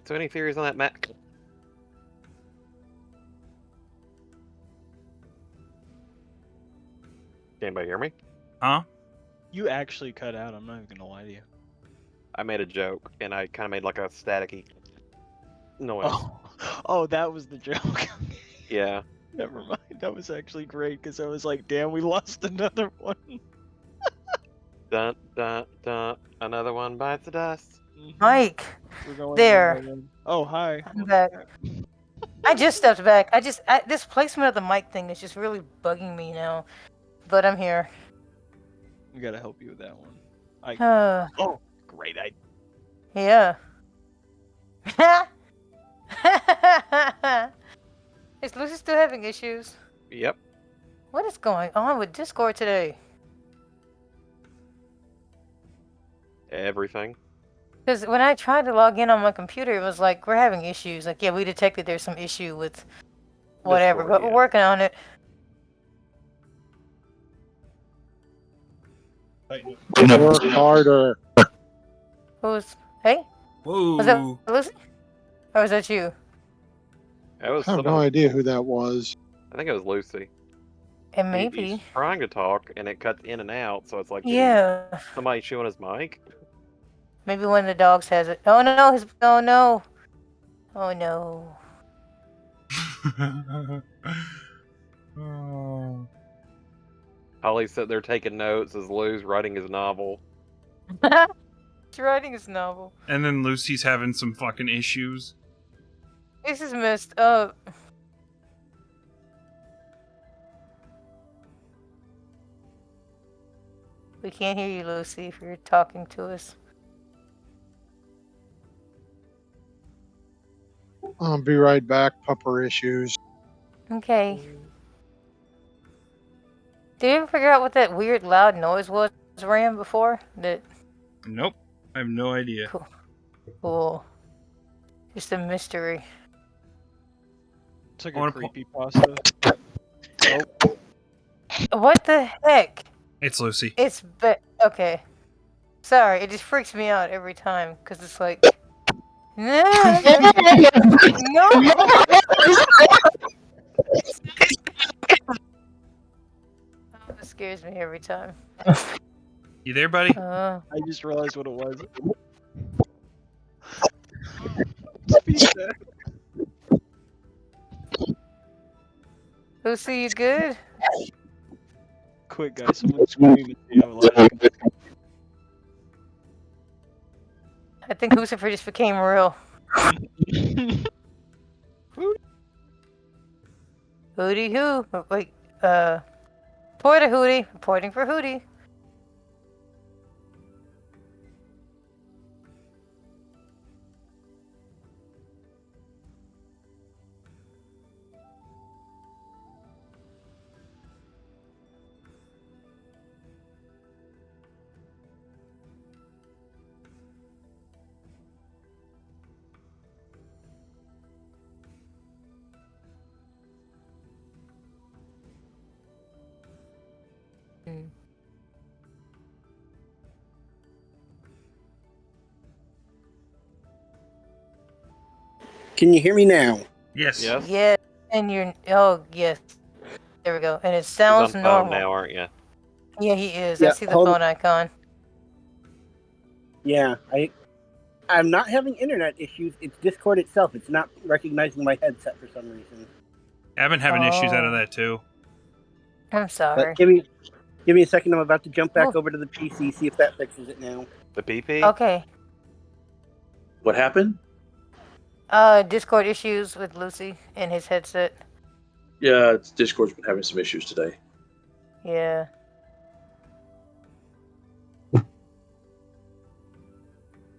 Speaker 4: So any theories on that, Matt? Can anybody hear me?
Speaker 3: Huh?
Speaker 9: You actually cut out. I'm not even gonna lie to you.
Speaker 4: I made a joke, and I kind of made like a staticky noise.
Speaker 9: Oh, that was the joke.
Speaker 4: Yeah.
Speaker 9: Never mind. That was actually great because I was like, damn, we lost another one.
Speaker 4: Dun dun dun. Another one bites the dust.
Speaker 6: Mike,
Speaker 9: We're going
Speaker 6: there.
Speaker 9: one by one. Oh, hi.
Speaker 6: I'm back. I just stepped back. This placement of the mic thing is just really bugging me now. But I'm here.
Speaker 9: We gotta help you with that one.
Speaker 4: Oh, great.
Speaker 6: Yeah. Is Lucy still having issues?
Speaker 4: Yep.
Speaker 6: What is going on with Discord today?
Speaker 4: Everything.
Speaker 6: Because when I tried to log in on my computer, it was like, we're having issues. Like, yeah, we detected there's some issue with whatever,
Speaker 4: Discord,
Speaker 6: but we're
Speaker 4: yeah.
Speaker 6: working on it.
Speaker 8: Work harder.
Speaker 6: Who's... Hey? Was that
Speaker 3: Whoa.
Speaker 6: Lucy? Or was that you?
Speaker 4: That was
Speaker 8: I have no
Speaker 4: someone.
Speaker 8: idea who that was.
Speaker 4: I think it was Lucy.
Speaker 6: It
Speaker 4: He's
Speaker 6: maybe.
Speaker 4: trying to talk, and it cuts in and out, so it's like,
Speaker 6: Yeah.
Speaker 4: somebody chewing his mic?
Speaker 6: Maybe one of the dogs has it. Oh no, his... Oh no. Oh no.
Speaker 3: Oh.
Speaker 4: Holly's sitting there taking notes as Lou's writing his novel.
Speaker 6: He's writing his novel.
Speaker 3: And then Lucy's having some fucking issues.
Speaker 6: This is messed up. We can't hear you, Lucy, if you're talking to us.
Speaker 8: I'll be right back. Pupper issues.
Speaker 6: Okay. Did you ever figure out what that weird loud noise was ran before? That
Speaker 3: Nope. I have no idea.
Speaker 6: cool. Just a mystery.
Speaker 9: It's like
Speaker 3: I
Speaker 9: a
Speaker 3: wanna
Speaker 9: creepy pasta. Oh,
Speaker 6: What the heck?
Speaker 3: It's Lucy.
Speaker 6: It's okay. Sorry, it just freaks me out every time because it's like no. It scares me every time.
Speaker 3: You there, buddy?
Speaker 9: I just realized what it was. Speak that.
Speaker 6: Lucy, you good?
Speaker 9: Quick, guys, someone scream at me. I'm laughing.
Speaker 6: I think Lucifer just became real. Hootie hoo. Wait, report to Hootie. Reporting for Hootie.
Speaker 10: Can you hear me now?
Speaker 3: Yes.
Speaker 4: Yes?
Speaker 6: Yeah, and you're... Oh, yes. There we go. And it
Speaker 4: He's
Speaker 6: sounds
Speaker 4: on
Speaker 6: normal.
Speaker 4: phone now, aren't you?
Speaker 6: Yeah, he is.
Speaker 10: Yeah,
Speaker 6: I see the
Speaker 10: hold
Speaker 6: phone icon.
Speaker 10: Yeah, I'm not having internet issues. It's Discord itself. It's not recognizing my headset for some reason.
Speaker 3: I've been having issues out of that too.
Speaker 6: I'm sorry.
Speaker 10: But give me a second. I'm about to jump back
Speaker 6: Ooh.
Speaker 10: over to the PC, see if that fixes it now.
Speaker 4: The PP?
Speaker 6: Okay.
Speaker 2: What happened?
Speaker 6: Discord issues with Lucy and his headset.
Speaker 2: Yeah, Discord's been having some issues today.
Speaker 6: Yeah.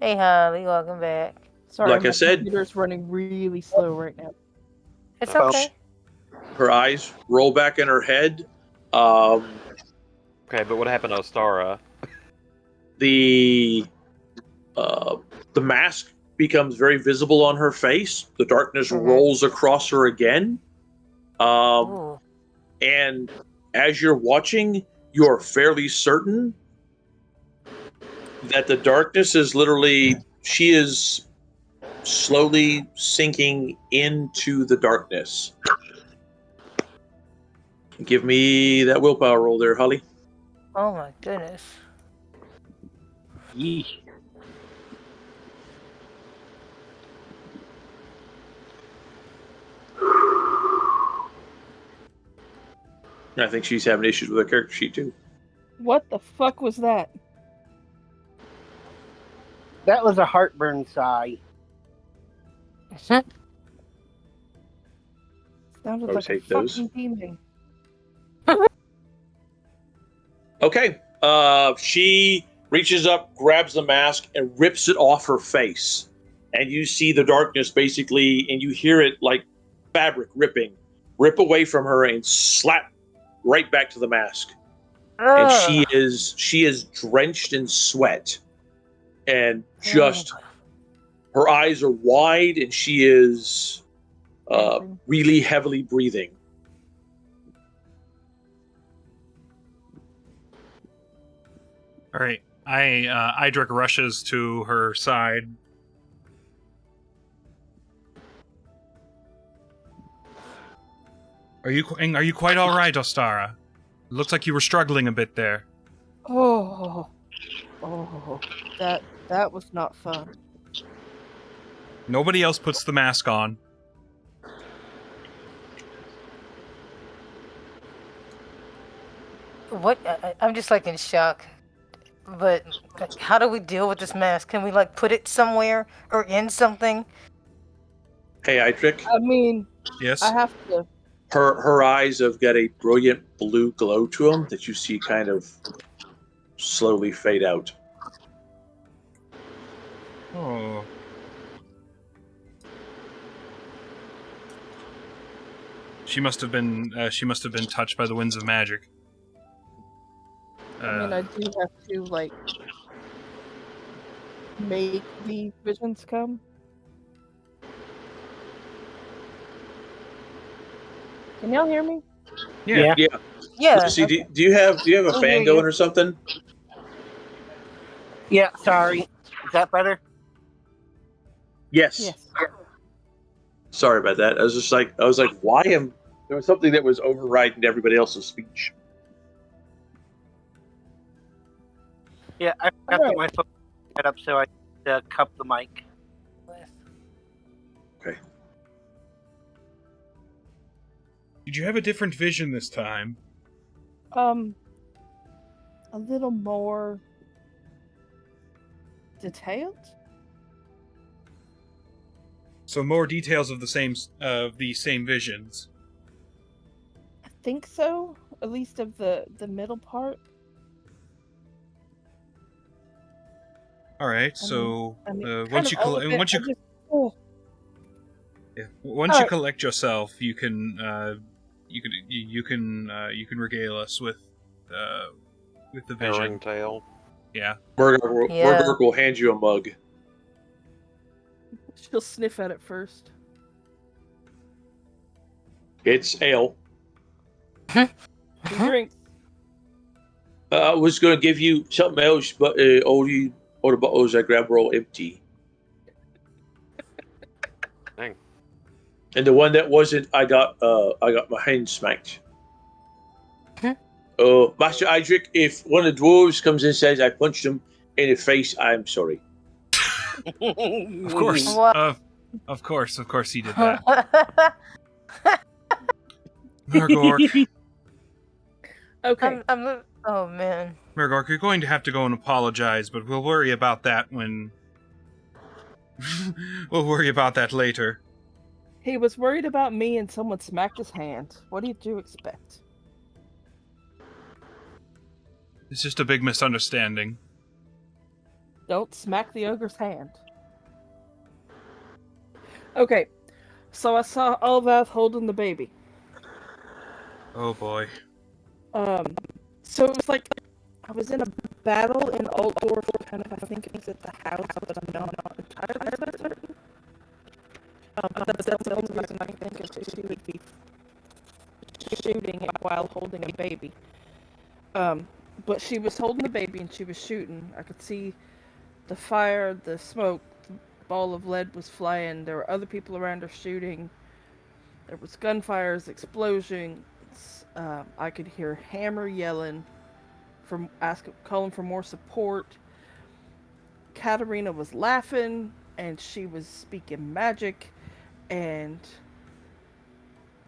Speaker 6: Hey, Holly, welcome back.
Speaker 1: Sorry,
Speaker 2: Like I
Speaker 1: my
Speaker 2: said-
Speaker 1: computer's running really slow right now.
Speaker 6: It's
Speaker 10: Oh.
Speaker 6: okay.
Speaker 2: Her eyes roll back in her head.
Speaker 4: Okay, but what happened to Ostara?
Speaker 2: The mask becomes very visible on her face. The darkness rolls across her again.
Speaker 6: Ooh.
Speaker 2: And as you're watching, you're fairly certain that the darkness is literally, she is slowly sinking into the darkness. Give me that willpower roll there, Holly.
Speaker 6: Oh my goodness.
Speaker 10: Yeesh.
Speaker 2: I think she's having issues with her character sheet too.
Speaker 1: What the fuck was that?
Speaker 10: That was a heartburn sigh.
Speaker 1: Sounded
Speaker 2: Always
Speaker 1: like a
Speaker 2: hate those.
Speaker 1: fucking demon.
Speaker 2: Okay. She reaches up, grabs the mask, and rips it off her face. And you see the darkness basically, and you hear it like fabric rip away from her and slap right back to the mask. And she is drenched in sweat. and just her eyes are wide, and she is really heavily breathing.
Speaker 3: All right. Idric rushes to her side. Are you quite all right, Ostara? Looks like you were struggling a bit there.
Speaker 1: Oh, that was not fun.
Speaker 3: Nobody else puts the mask on.
Speaker 6: What? I'm just like in shock. But like, how do we deal with this mask? Can we like put it somewhere or in something?
Speaker 2: Hey, Idric.
Speaker 1: I mean,
Speaker 3: Yes.
Speaker 1: I have to.
Speaker 2: Her eyes have got a brilliant blue glow to them that you see kind of slowly fade out.
Speaker 3: Oh. She must have been touched by the winds of magic.
Speaker 1: I mean, I do have to like make the visions come. Can y'all hear me?
Speaker 2: Yeah. Lucy,
Speaker 1: Okay.
Speaker 2: do you have a
Speaker 10: I
Speaker 2: fan
Speaker 10: hear you.
Speaker 2: going or something?
Speaker 10: Yeah, sorry. Is that better?
Speaker 2: Yes.
Speaker 1: Yes.
Speaker 2: Sorry about that. I was like, why am there was something that was overriding everybody else's speech.
Speaker 10: Yeah, I forgot that my phone set up so I cup the mic.
Speaker 2: Okay.
Speaker 3: Did you have a different vision this time?
Speaker 1: A little more detailed.
Speaker 3: So more details of the same visions.
Speaker 1: I think so. At least of the middle part.
Speaker 3: All right. So
Speaker 1: once you
Speaker 3: collect yourself, you can regale us with the vision.
Speaker 4: Tail.
Speaker 3: Yeah.
Speaker 2: Murdoch will hand you a mug.
Speaker 1: She'll sniff at it first.
Speaker 2: It's ale.
Speaker 1: He drinks.
Speaker 2: I was going to give you something else, but all the bottles I grabbed were all empty.
Speaker 4: Dang.
Speaker 2: And the one that wasn't, I got my hand smacked. Master Idric, if one of the dwarves comes in and says I punched him in the face, I'm sorry.
Speaker 3: Of course. Of course he did that. Mergork.
Speaker 1: Okay.
Speaker 6: Oh man.
Speaker 3: Mergork, you're going to have to go and apologize, but we'll worry about that when we'll worry about that later.
Speaker 1: He was worried about me and someone smacked his hand. What did you expect?
Speaker 3: It's just a big misunderstanding.
Speaker 1: Don't smack the ogre's hand. Okay, so I saw Olvath holding the baby.
Speaker 3: Oh boy.
Speaker 1: So it was like I was in a battle in Altdorf, kind of. I think it was at the house, but I'm not entirely certain. That's the only reason I can think of is she would be shooting it while holding a baby. But she was holding the baby and she was shooting. I could see the fire, the smoke, the ball of lead was flying. There were other people around her shooting. There was gunfires, explosions. I could hear Hammer yelling, calling for more support. Katarina was laughing, and she was speaking magic, and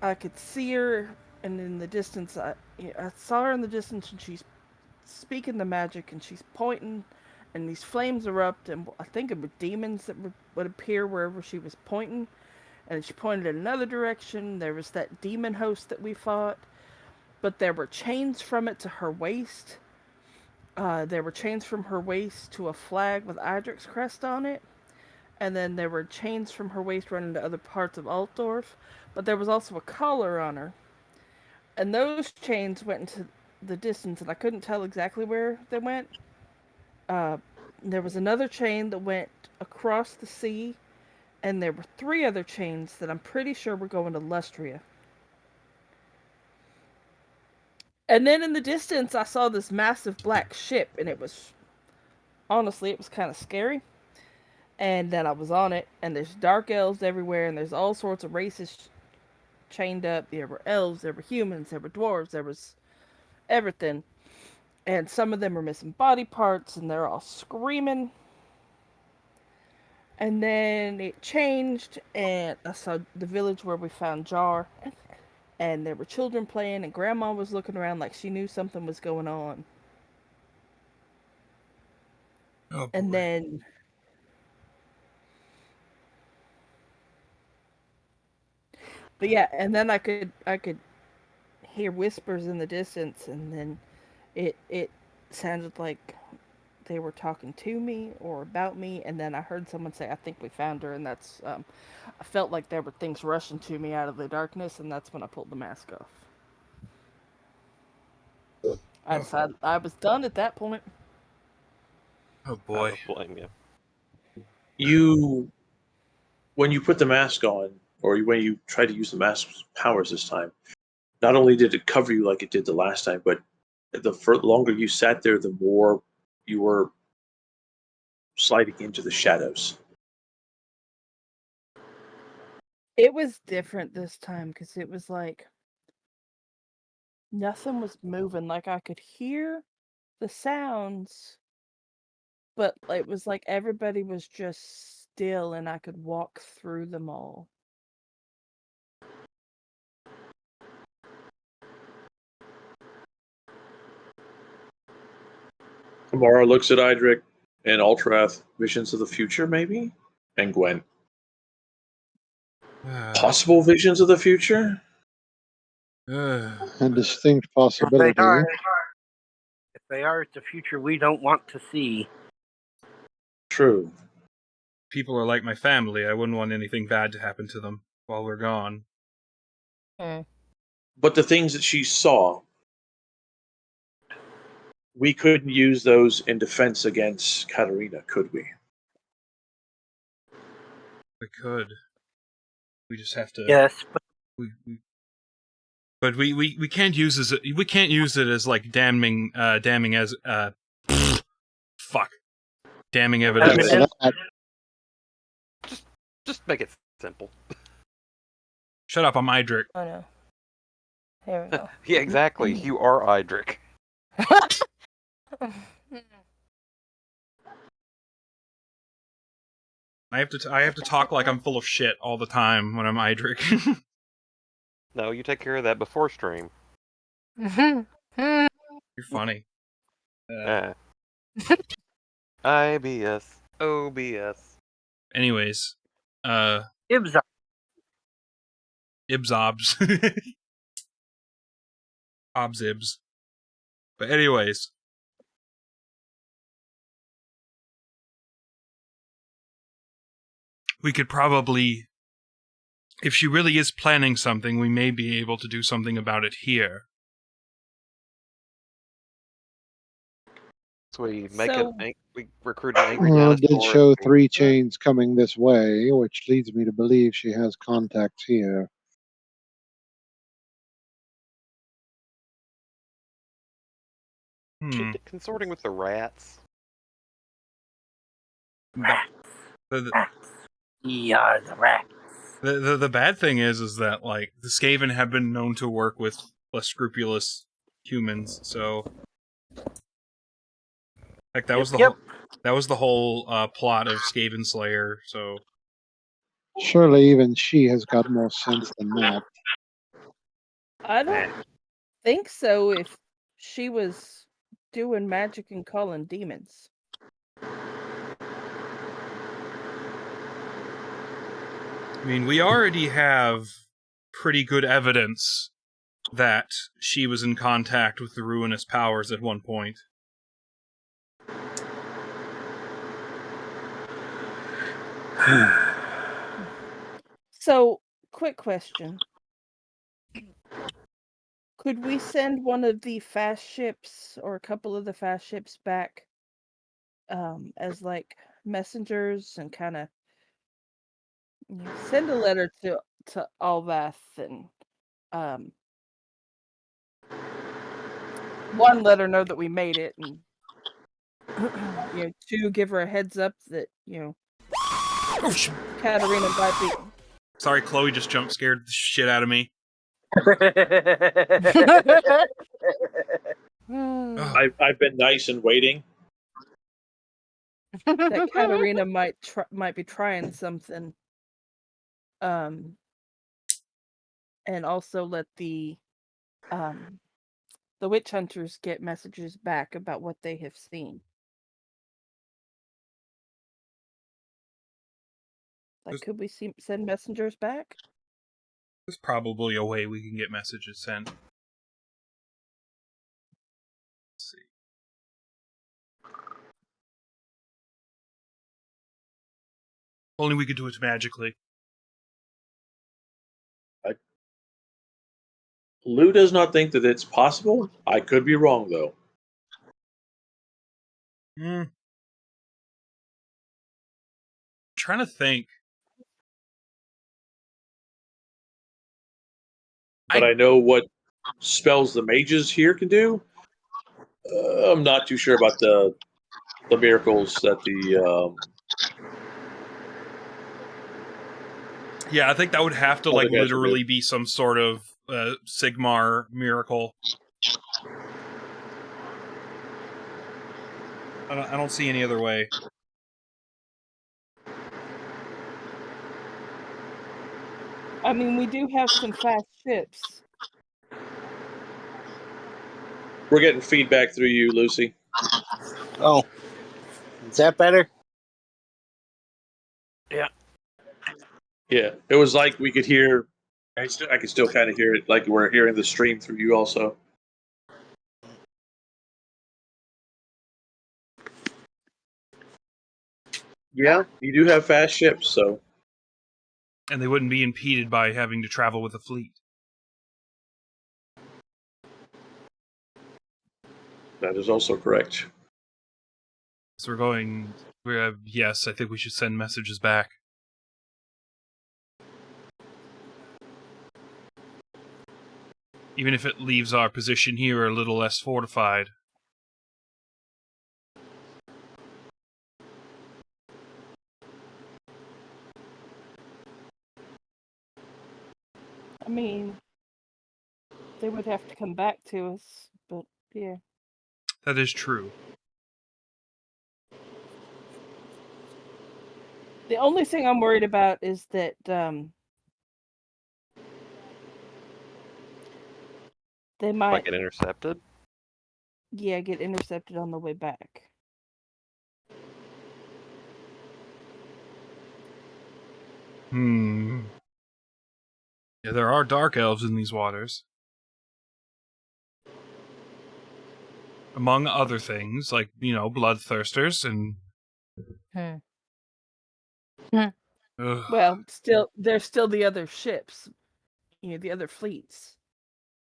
Speaker 1: I could see her. And in the distance, I saw her in the distance, and she's speaking the magic, and she's pointing, and these flames erupt, and I think it were demons that would appear wherever she was pointing. And she pointed in another direction. There was that demon host that we fought, but there were chains from it to her waist. There were chains from her waist to a flag with Idric's crest on it. And then there were chains from her waist running to other parts of Altdorf. But there was also a collar on her. And those chains went into the distance, and I couldn't tell exactly where they went. there was another chain that went across the sea, and there were 3 other chains that I'm pretty sure were going to Lustria. And then in the distance, I saw this massive black ship, and it was kind of scary. And then I was on it, and there's dark elves everywhere, and there's all sorts of races chained up. There were elves, there were humans, there were dwarves, there was everything. And some of them are missing body parts, and they're all screaming. And then it changed, and I saw the village where we found Jar, and there were children playing, and Grandma was looking around like she knew something was going on.
Speaker 3: Oh, boy.
Speaker 1: And then but yeah, and then I could hear whispers in the distance, and then it sounded like they were talking to me or about me, and then I heard someone say, "I think we found her," and that's I felt like there were things rushing to me out of the darkness, and that's when I pulled the mask off. I decided I was done at that point.
Speaker 3: Oh
Speaker 4: I
Speaker 3: boy.
Speaker 4: don't blame you.
Speaker 2: When you put the mask on, or when you try to use the mask's powers this time, not only did it cover you like it did the last time, but the longer you sat there, the more you were sliding into the shadows.
Speaker 1: It was different this time because it was like nothing was moving. Like I could hear the sounds, but it was like everybody was just still, and I could walk through them all.
Speaker 2: Kamara looks at Idric and Ultrath, visions of the future, maybe? And Gwen. Possible visions of the future?
Speaker 8: A distinct
Speaker 10: If they
Speaker 8: possibility.
Speaker 10: are, it's a future we don't want to see.
Speaker 2: True.
Speaker 3: People are like my family. I wouldn't want anything bad to happen to them while we're gone.
Speaker 2: But the things that she saw, we couldn't use those in defense against Katarina, could we?
Speaker 3: We could. We just have to.
Speaker 10: Yes, but
Speaker 3: But we can't use it as like damning as fuck damning evidence.
Speaker 4: Just make it simple.
Speaker 3: Shut up, I'm Idric.
Speaker 6: Oh no. There we go.
Speaker 4: Yeah, exactly. You are Idric.
Speaker 3: I have to talk like I'm full of shit all the time when I'm Idric.
Speaker 4: No, you take care of that before stream.
Speaker 3: You're funny.
Speaker 4: IBS, OBS.
Speaker 3: Anyways,
Speaker 10: Ibs.
Speaker 3: Ibs-obs. Obs-ibs. But anyways. We could probably, if she really is planning something, we may be able to do something about it here.
Speaker 4: So we we recruit an angry
Speaker 8: Well, it did
Speaker 4: dinosaur.
Speaker 8: show 3 chains coming this way, which leads me to believe she has contacts here.
Speaker 4: Consorting with the rats.
Speaker 10: Yeah, the rat.
Speaker 3: The bad thing is that like the Skaven have been known to work with less scrupulous humans, so like that was the whole plot of Skaven Slayer. So
Speaker 8: Surely even she has got more sense than that.
Speaker 1: I don't think so. If she was doing magic and calling demons.
Speaker 3: I mean, we already have pretty good evidence that she was in contact with the ruinous powers at one point.
Speaker 1: So, quick question. Could we send one of the fast ships or a couple of the fast ships back as like messengers and kind of send a letter to Alvath and one, let her know that we made it, and two, give her a heads up that
Speaker 3: Oh,
Speaker 1: Katarina might be.
Speaker 3: sorry, Chloe just jump scared the shit out of me. Oh,
Speaker 2: I've been nice and waiting.
Speaker 1: That Katarina might be trying something. And also let the witch hunters get messages back about what they have seen. Like, could we send messengers back?
Speaker 3: there's probably a way we can get messages sent. Let's see. Only we could do it magically.
Speaker 2: Lou does not think that it's possible. I could be wrong, though.
Speaker 3: Trying to think.
Speaker 2: But I know what spells the mages here can do. I'm not too sure about the miracles that the
Speaker 3: Yeah, I think that would have to
Speaker 2: Other
Speaker 3: like
Speaker 2: guys would do.
Speaker 3: literally be some sort of Sigmar miracle. I don't see any other way.
Speaker 1: I mean, we do have some fast ships.
Speaker 2: We're getting feedback through you, Lucy.
Speaker 10: Oh, is that better?
Speaker 2: Yeah, it was like we could hear. I could still kind of hear it, like we're hearing the stream through you also. Yeah, you do have fast ships, so.
Speaker 3: And they wouldn't be impeded by having to travel with a fleet.
Speaker 2: That is also correct.
Speaker 3: So we're going. Yes, I think we should send messages back. Even if it leaves our position here a little less fortified.
Speaker 1: I mean, they would have to come back to us, but yeah.
Speaker 3: That is true.
Speaker 1: The only thing I'm worried about is that they might
Speaker 4: Might get intercepted.
Speaker 1: get intercepted on the way back.
Speaker 3: Yeah, there are dark elves in these waters. Among other things, like, bloodthirsters and...
Speaker 1: Well, there's still the other ships, the other fleets,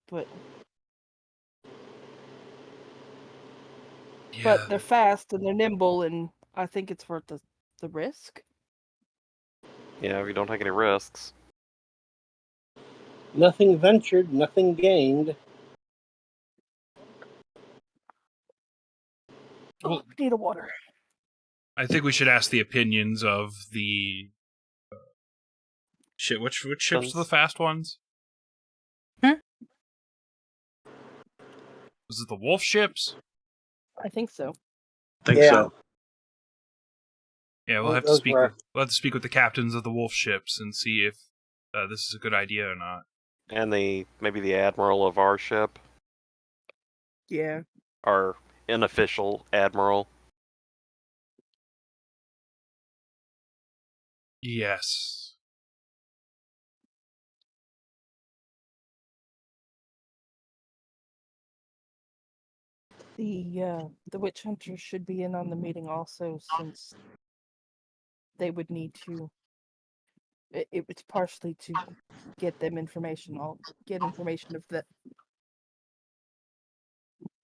Speaker 1: but they're fast and they're nimble, and I think it's worth the risk.
Speaker 4: Yeah, if you don't take any risks.
Speaker 10: Nothing ventured, nothing gained.
Speaker 1: Well, we need a water.
Speaker 3: I think we should ask the opinions of the... Shit, which ships are the fast ones? Was it the wolf ships?
Speaker 1: I think so.
Speaker 2: I think so.
Speaker 3: Yeah, we'll have to speak. We'll have to speak with the captains of the wolf ships and see if this is a good idea or not.
Speaker 4: And maybe the admiral of our ship.
Speaker 1: Yeah.
Speaker 4: Our unofficial admiral.
Speaker 3: Yes.
Speaker 1: The witch hunters should be in on the meeting also, since they would need to. It's partially to get them information. Get information of that.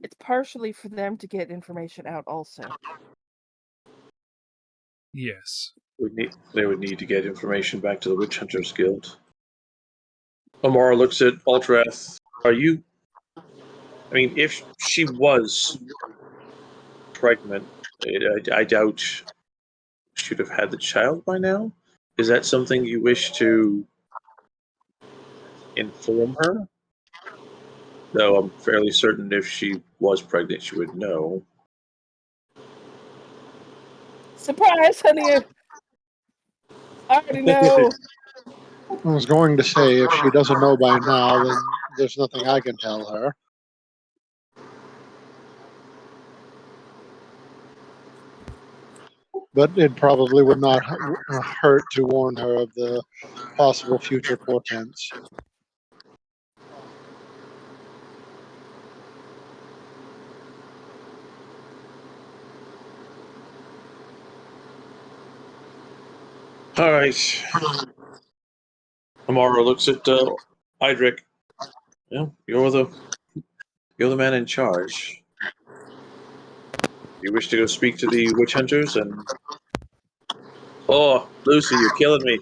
Speaker 1: It's partially for them to get information out also.
Speaker 3: Yes.
Speaker 2: They would need to get information back to the Witch Hunters Guild. Amara looks at Ultrath. Are you? I mean, if she was pregnant, I doubt she'd have had the child by now. Is that something you wish to inform her? Though I'm fairly certain if she was pregnant, she would know.
Speaker 1: Surprise, honey! I already know.
Speaker 8: I was going to say, if she doesn't know by now, then there's nothing I can tell her. But it probably would not hurt to warn her of the possible future portents.
Speaker 2: All right. Amara looks at Idric. Yeah, you're the man in charge. You wish to go speak to the witch hunters and. Oh, Lucy, you're killing me.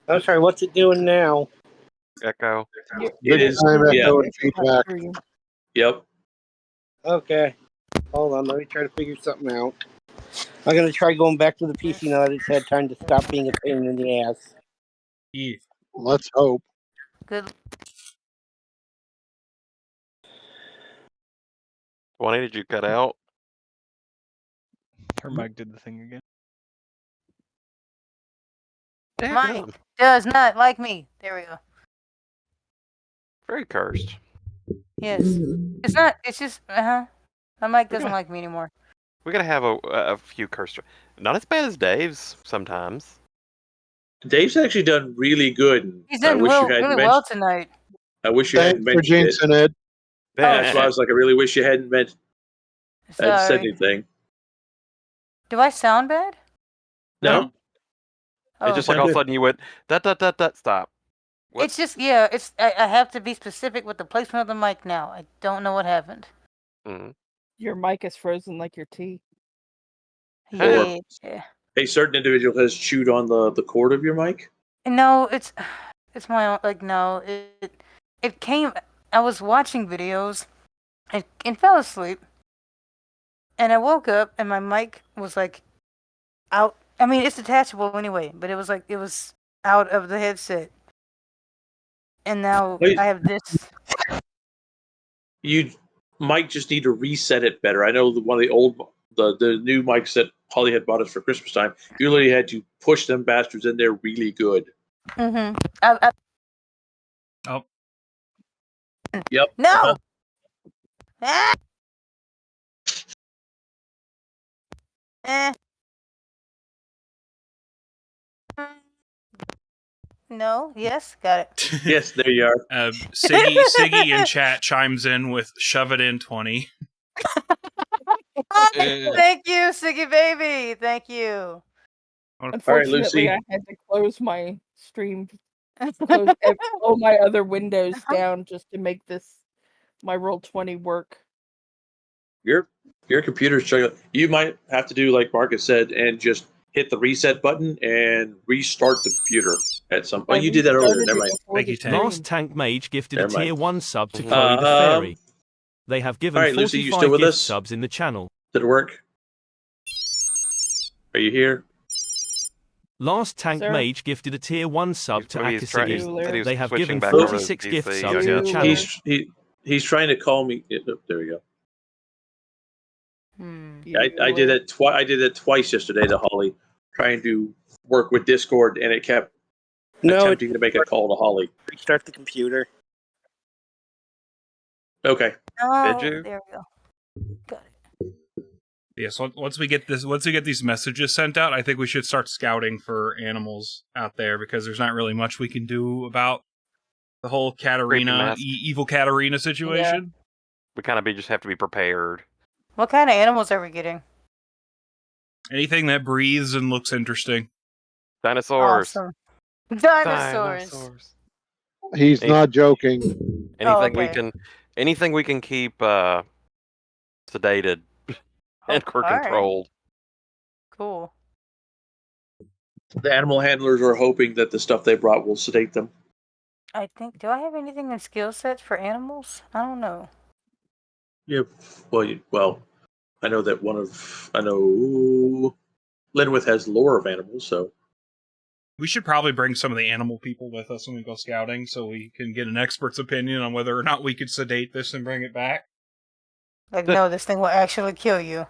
Speaker 10: I'm sorry, what's it doing now?
Speaker 4: Echo.
Speaker 2: It is.
Speaker 8: Time
Speaker 2: Yeah.
Speaker 8: echo and feedback.
Speaker 2: Yep.
Speaker 10: Okay. Hold on, let me try to figure something out. I'm gonna try going back to the PC now that it's had time to stop being a pain in the ass.
Speaker 3: Yeah.
Speaker 8: Let's hope.
Speaker 6: Good.
Speaker 4: Why did you cut out?
Speaker 9: Her mic did the thing again.
Speaker 6: Mike does not like me. There we go.
Speaker 4: Very cursed.
Speaker 6: Yes. It's not. It's just. My mic doesn't
Speaker 4: gonna-
Speaker 6: like me anymore.
Speaker 4: We gotta have a few cursed. Not as bad as Dave's sometimes.
Speaker 2: Dave's actually done really good.
Speaker 6: He's done really well tonight.
Speaker 2: I wish you hadn't
Speaker 8: Thanks for
Speaker 2: mentioned it.
Speaker 8: jinxing it.
Speaker 2: That's why I was like, I really wish you hadn't said
Speaker 6: Sorry.
Speaker 2: anything.
Speaker 6: Do I sound bad?
Speaker 2: No.
Speaker 6: Oh,
Speaker 4: It's just like all of a sudden you went stop. What?
Speaker 6: It's just It's I have to be specific with the placement of the mic now. I don't know what happened.
Speaker 4: Mm.
Speaker 1: Your mic is frozen like your tea.
Speaker 6: Yeah.
Speaker 2: A certain individual has chewed on the cord of your mic.
Speaker 6: No, it's my own. Like no, it came. I was watching videos, and fell asleep, and I woke up and my mic was like out. I mean, it's detachable anyway, but it was out of the headset, and now
Speaker 2: Wait.
Speaker 6: I have this.
Speaker 2: You might just need to reset it better. I know one of the old, the new mics that Holly had bought us for Christmas time. You literally had to push them bastards in there really good.
Speaker 6: Mm-hmm.
Speaker 3: Oh.
Speaker 2: Yep.
Speaker 6: No. Ah! No. Yes. Got it.
Speaker 2: Yes, there you are.
Speaker 3: Siggy in chat chimes in with "shove it in 20."
Speaker 6: Thank you, Siggy baby. Thank you.
Speaker 1: Unfortunately,
Speaker 2: Lucy.
Speaker 1: I had to close my stream, close all my other windows down just to make my Roll20 work.
Speaker 2: Your computer's struggling. You might have to do like Marcus said and just hit the reset button and restart the computer at some point. You did that earlier. Never mind.
Speaker 3: Thank you, Tank.
Speaker 7: Last Tank Mage gifted
Speaker 2: Never
Speaker 7: a tier
Speaker 2: mind.
Speaker 7: 1 sub to Chloe the Fairy. They have given
Speaker 2: Alright, Lucy, you
Speaker 7: 45
Speaker 2: still with
Speaker 7: gift
Speaker 2: us?
Speaker 7: subs in the channel.
Speaker 2: Did it work? Are you here?
Speaker 7: Last Tank
Speaker 1: Sir?
Speaker 7: Mage gifted a tier 1 sub to
Speaker 4: Maybe he's trying-
Speaker 7: Akasigi.
Speaker 4: he's
Speaker 7: They have
Speaker 4: switching
Speaker 7: given
Speaker 4: back over to
Speaker 7: 46 gift
Speaker 4: PC.
Speaker 7: subs in the channel.
Speaker 2: He's trying to call me. There we go.
Speaker 6: Hmm.
Speaker 2: I did it I did it twice yesterday to Holly, trying to work with Discord, and it kept attempting to make a call to Holly.
Speaker 10: Restart the computer.
Speaker 2: Okay.
Speaker 6: Oh,
Speaker 4: Did you?
Speaker 6: there we go. Got it.
Speaker 3: Yeah, so once we get these messages sent out, I think we should start scouting for animals out there because there's not really much we can do about the whole Katarina, evil Katarina situation.
Speaker 4: We kind of just have to be prepared.
Speaker 6: What kind of animals are we getting?
Speaker 3: Anything that breathes and looks interesting.
Speaker 4: Dinosaurs.
Speaker 6: Awesome. Dinosaurs.
Speaker 8: He's not joking.
Speaker 4: Anything we can keep sedated and
Speaker 6: Alright.
Speaker 4: controlled.
Speaker 6: Cool.
Speaker 2: The animal handlers are hoping that the stuff they brought will sedate them.
Speaker 6: I think. Do I have anything in skill sets for animals? I don't know.
Speaker 2: Yeah. Well, I know that I know Linwith has lore of animals, so
Speaker 3: We should probably bring some of the animal people with us when we go scouting so we can get an expert's opinion on whether or not we could sedate this and bring it back.
Speaker 6: Like, no, this thing will actually kill you.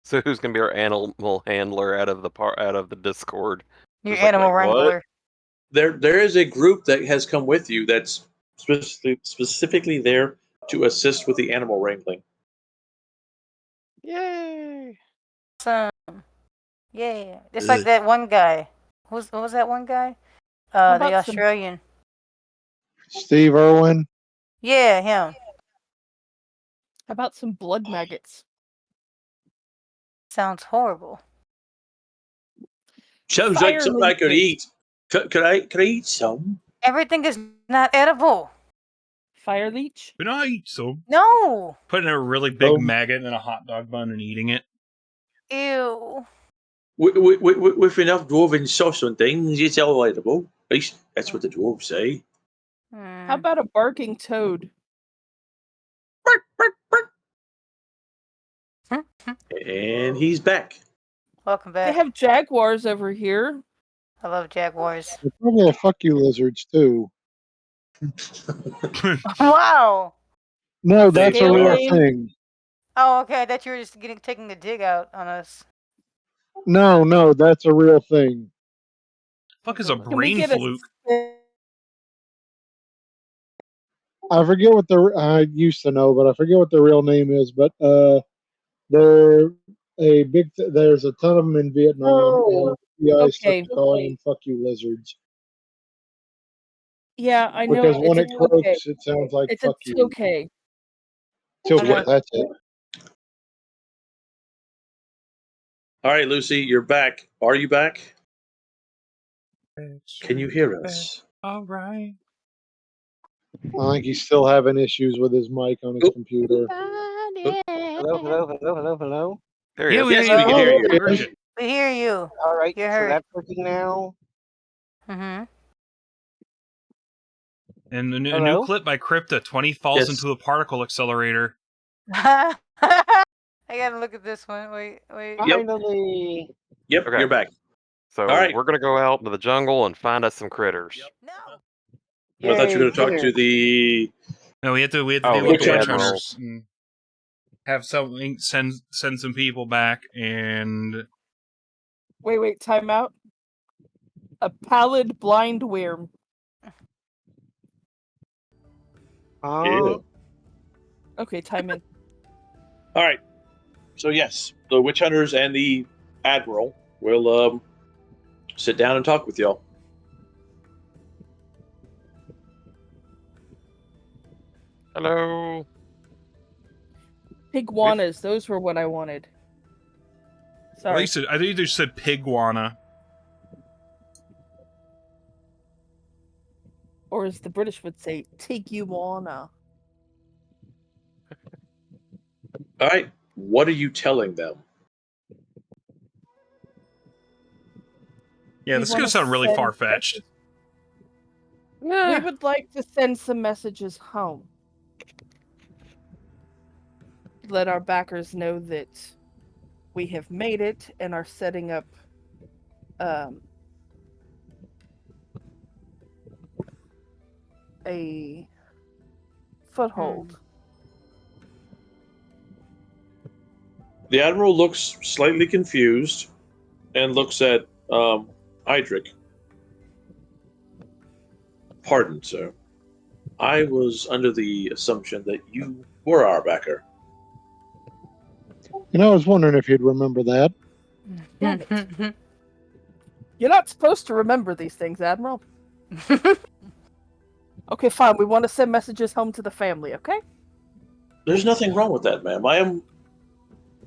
Speaker 4: So who's gonna be our animal handler out of the Discord?
Speaker 6: Your
Speaker 4: Just like,
Speaker 6: animal
Speaker 4: wait, what?
Speaker 6: wrangler.
Speaker 2: there is a group that has come with you that's specifically there to assist with the animal wrangling.
Speaker 4: Yay!
Speaker 6: Awesome. Yeah. It's like that one guy. What was that one guy?
Speaker 1: How
Speaker 6: The
Speaker 1: about some-
Speaker 6: Australian.
Speaker 8: Steve Irwin.
Speaker 6: Yeah, him.
Speaker 1: How about some blood maggots?
Speaker 6: Sounds horrible.
Speaker 2: Sounds
Speaker 1: Fire
Speaker 2: like something I could
Speaker 1: leeches.
Speaker 2: eat. Could I eat some?
Speaker 6: Everything is not edible.
Speaker 1: Fire leech?
Speaker 3: Can I eat some?
Speaker 6: No.
Speaker 3: Putting a really big
Speaker 8: Oh.
Speaker 3: maggot in a hot dog bun and eating it.
Speaker 6: Ew.
Speaker 2: With enough dwarven sauce and things, it's all edible. At least that's what the dwarves say.
Speaker 1: How about a barking toad?
Speaker 2: And he's back.
Speaker 6: Welcome
Speaker 1: They
Speaker 6: back.
Speaker 1: have jaguars over here.
Speaker 6: I love jaguars.
Speaker 8: They're probably a fuck you lizards too.
Speaker 6: Wow.
Speaker 8: No, that's a real
Speaker 1: Scaly.
Speaker 8: thing.
Speaker 6: Oh, okay. I thought you were just taking the dig out on us.
Speaker 8: No, that's a real thing.
Speaker 3: Fuck is a
Speaker 1: Can we
Speaker 3: brain
Speaker 1: get
Speaker 3: fluke?
Speaker 8: I forget what I used to know, but I forget what the real name is. But they're a big. There's a ton of them in Vietnam.
Speaker 1: Oh,
Speaker 8: and the FBI
Speaker 1: okay.
Speaker 8: started calling them "fuck you lizards"
Speaker 1: Yeah, I know.
Speaker 8: because when it
Speaker 1: It's a
Speaker 8: croaks,
Speaker 1: tokay.
Speaker 8: it sounds like
Speaker 1: It's a
Speaker 8: "fuck you."
Speaker 1: tokay.
Speaker 8: Tilke, that's it.
Speaker 2: All right, Lucy, you're back. Are you back? Can you hear us?
Speaker 3: All right.
Speaker 8: I think he's still having issues with his mic on his computer.
Speaker 5: Hello.
Speaker 4: There he
Speaker 3: Yeah,
Speaker 4: is.
Speaker 3: we
Speaker 2: Yes,
Speaker 3: hear
Speaker 2: we
Speaker 3: you.
Speaker 2: can hear
Speaker 8: Oh,
Speaker 2: you.
Speaker 8: okay.
Speaker 3: Heard you.
Speaker 6: We hear you.
Speaker 5: All right,
Speaker 6: You
Speaker 5: so
Speaker 6: heard.
Speaker 5: that's working now.
Speaker 6: Mm-hmm.
Speaker 3: And a new
Speaker 5: Hello?
Speaker 3: clip by Crypta, 20 falls
Speaker 2: Yes.
Speaker 3: into a particle accelerator.
Speaker 6: I gotta look at this one. Wait.
Speaker 2: Yep.
Speaker 5: Finally.
Speaker 2: Yep,
Speaker 4: Okay.
Speaker 2: you're back.
Speaker 4: So
Speaker 2: All right.
Speaker 4: we're gonna go out into the jungle and find us some critters.
Speaker 6: No.
Speaker 2: I thought you were going to talk
Speaker 5: dinner.
Speaker 2: to the.
Speaker 3: No, we have to
Speaker 4: Oh,
Speaker 3: deal
Speaker 4: the
Speaker 3: with the witch
Speaker 2: Admiral.
Speaker 3: hunters and have something send some people back and
Speaker 1: Wait, time out. A pallid blind worm.
Speaker 2: Yeah.
Speaker 1: Okay, time in.
Speaker 2: All right. So yes, the witch hunters and the admiral will sit down and talk with y'all.
Speaker 4: Hello.
Speaker 1: Piguanas, those were what I wanted.
Speaker 3: well,
Speaker 1: Sorry.
Speaker 3: I think you said piguana.
Speaker 1: Or as the British would say, tiguana.
Speaker 2: All right. What are you telling them?
Speaker 3: Yeah,
Speaker 1: We
Speaker 3: this is gonna
Speaker 1: wanna
Speaker 3: sound really
Speaker 1: send
Speaker 3: far fetched.
Speaker 1: We would like to send some messages home. Let our backers know that we have made it and are setting up a foothold.
Speaker 2: The admiral looks slightly confused and looks at Idric. Pardon, sir. I was under the assumption that you were our backer.
Speaker 8: You know, I was wondering if you'd remember that.
Speaker 1: Damn it. You're not supposed to remember these things, Admiral. Okay, fine. We want to send messages home to the family, okay?
Speaker 2: There's nothing wrong with that, ma'am.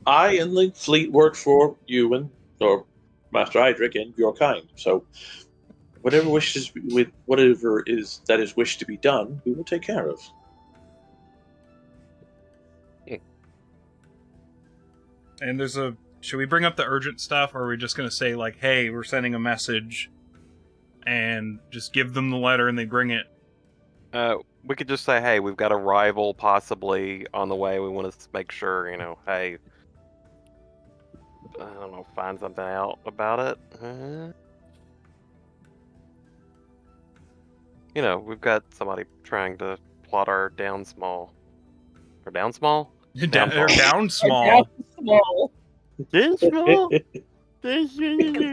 Speaker 2: I and the fleet work for you and or Master Idric and your kind. So whatever is that is wished to be done, we will take care of.
Speaker 3: And there's a should we bring up the urgent stuff, or are we just gonna say like, "Hey, we're sending a message," and just give them the letter and they bring it?
Speaker 4: We could just say, "Hey, we've got a rival possibly on the way. We want to make sure, hey, I don't know, find something out about it." We've got somebody trying to plot our down small. Or down small?
Speaker 3: They're
Speaker 4: Downfall.
Speaker 3: down small.
Speaker 1: Small.
Speaker 4: Down small?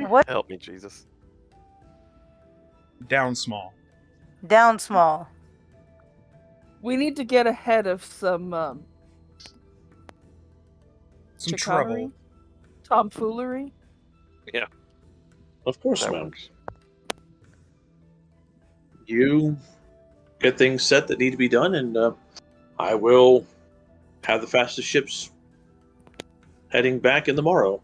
Speaker 6: What?
Speaker 4: Help me, Jesus.
Speaker 3: Down small.
Speaker 6: Down small.
Speaker 1: We need to get ahead of some
Speaker 3: Some
Speaker 1: chicanery,
Speaker 3: trouble.
Speaker 1: tomfoolery.
Speaker 4: Yeah,
Speaker 2: Of course,
Speaker 4: that
Speaker 2: ma'am.
Speaker 4: works.
Speaker 2: You get things set that need to be done, and I will have the fastest ships heading back in the morrow.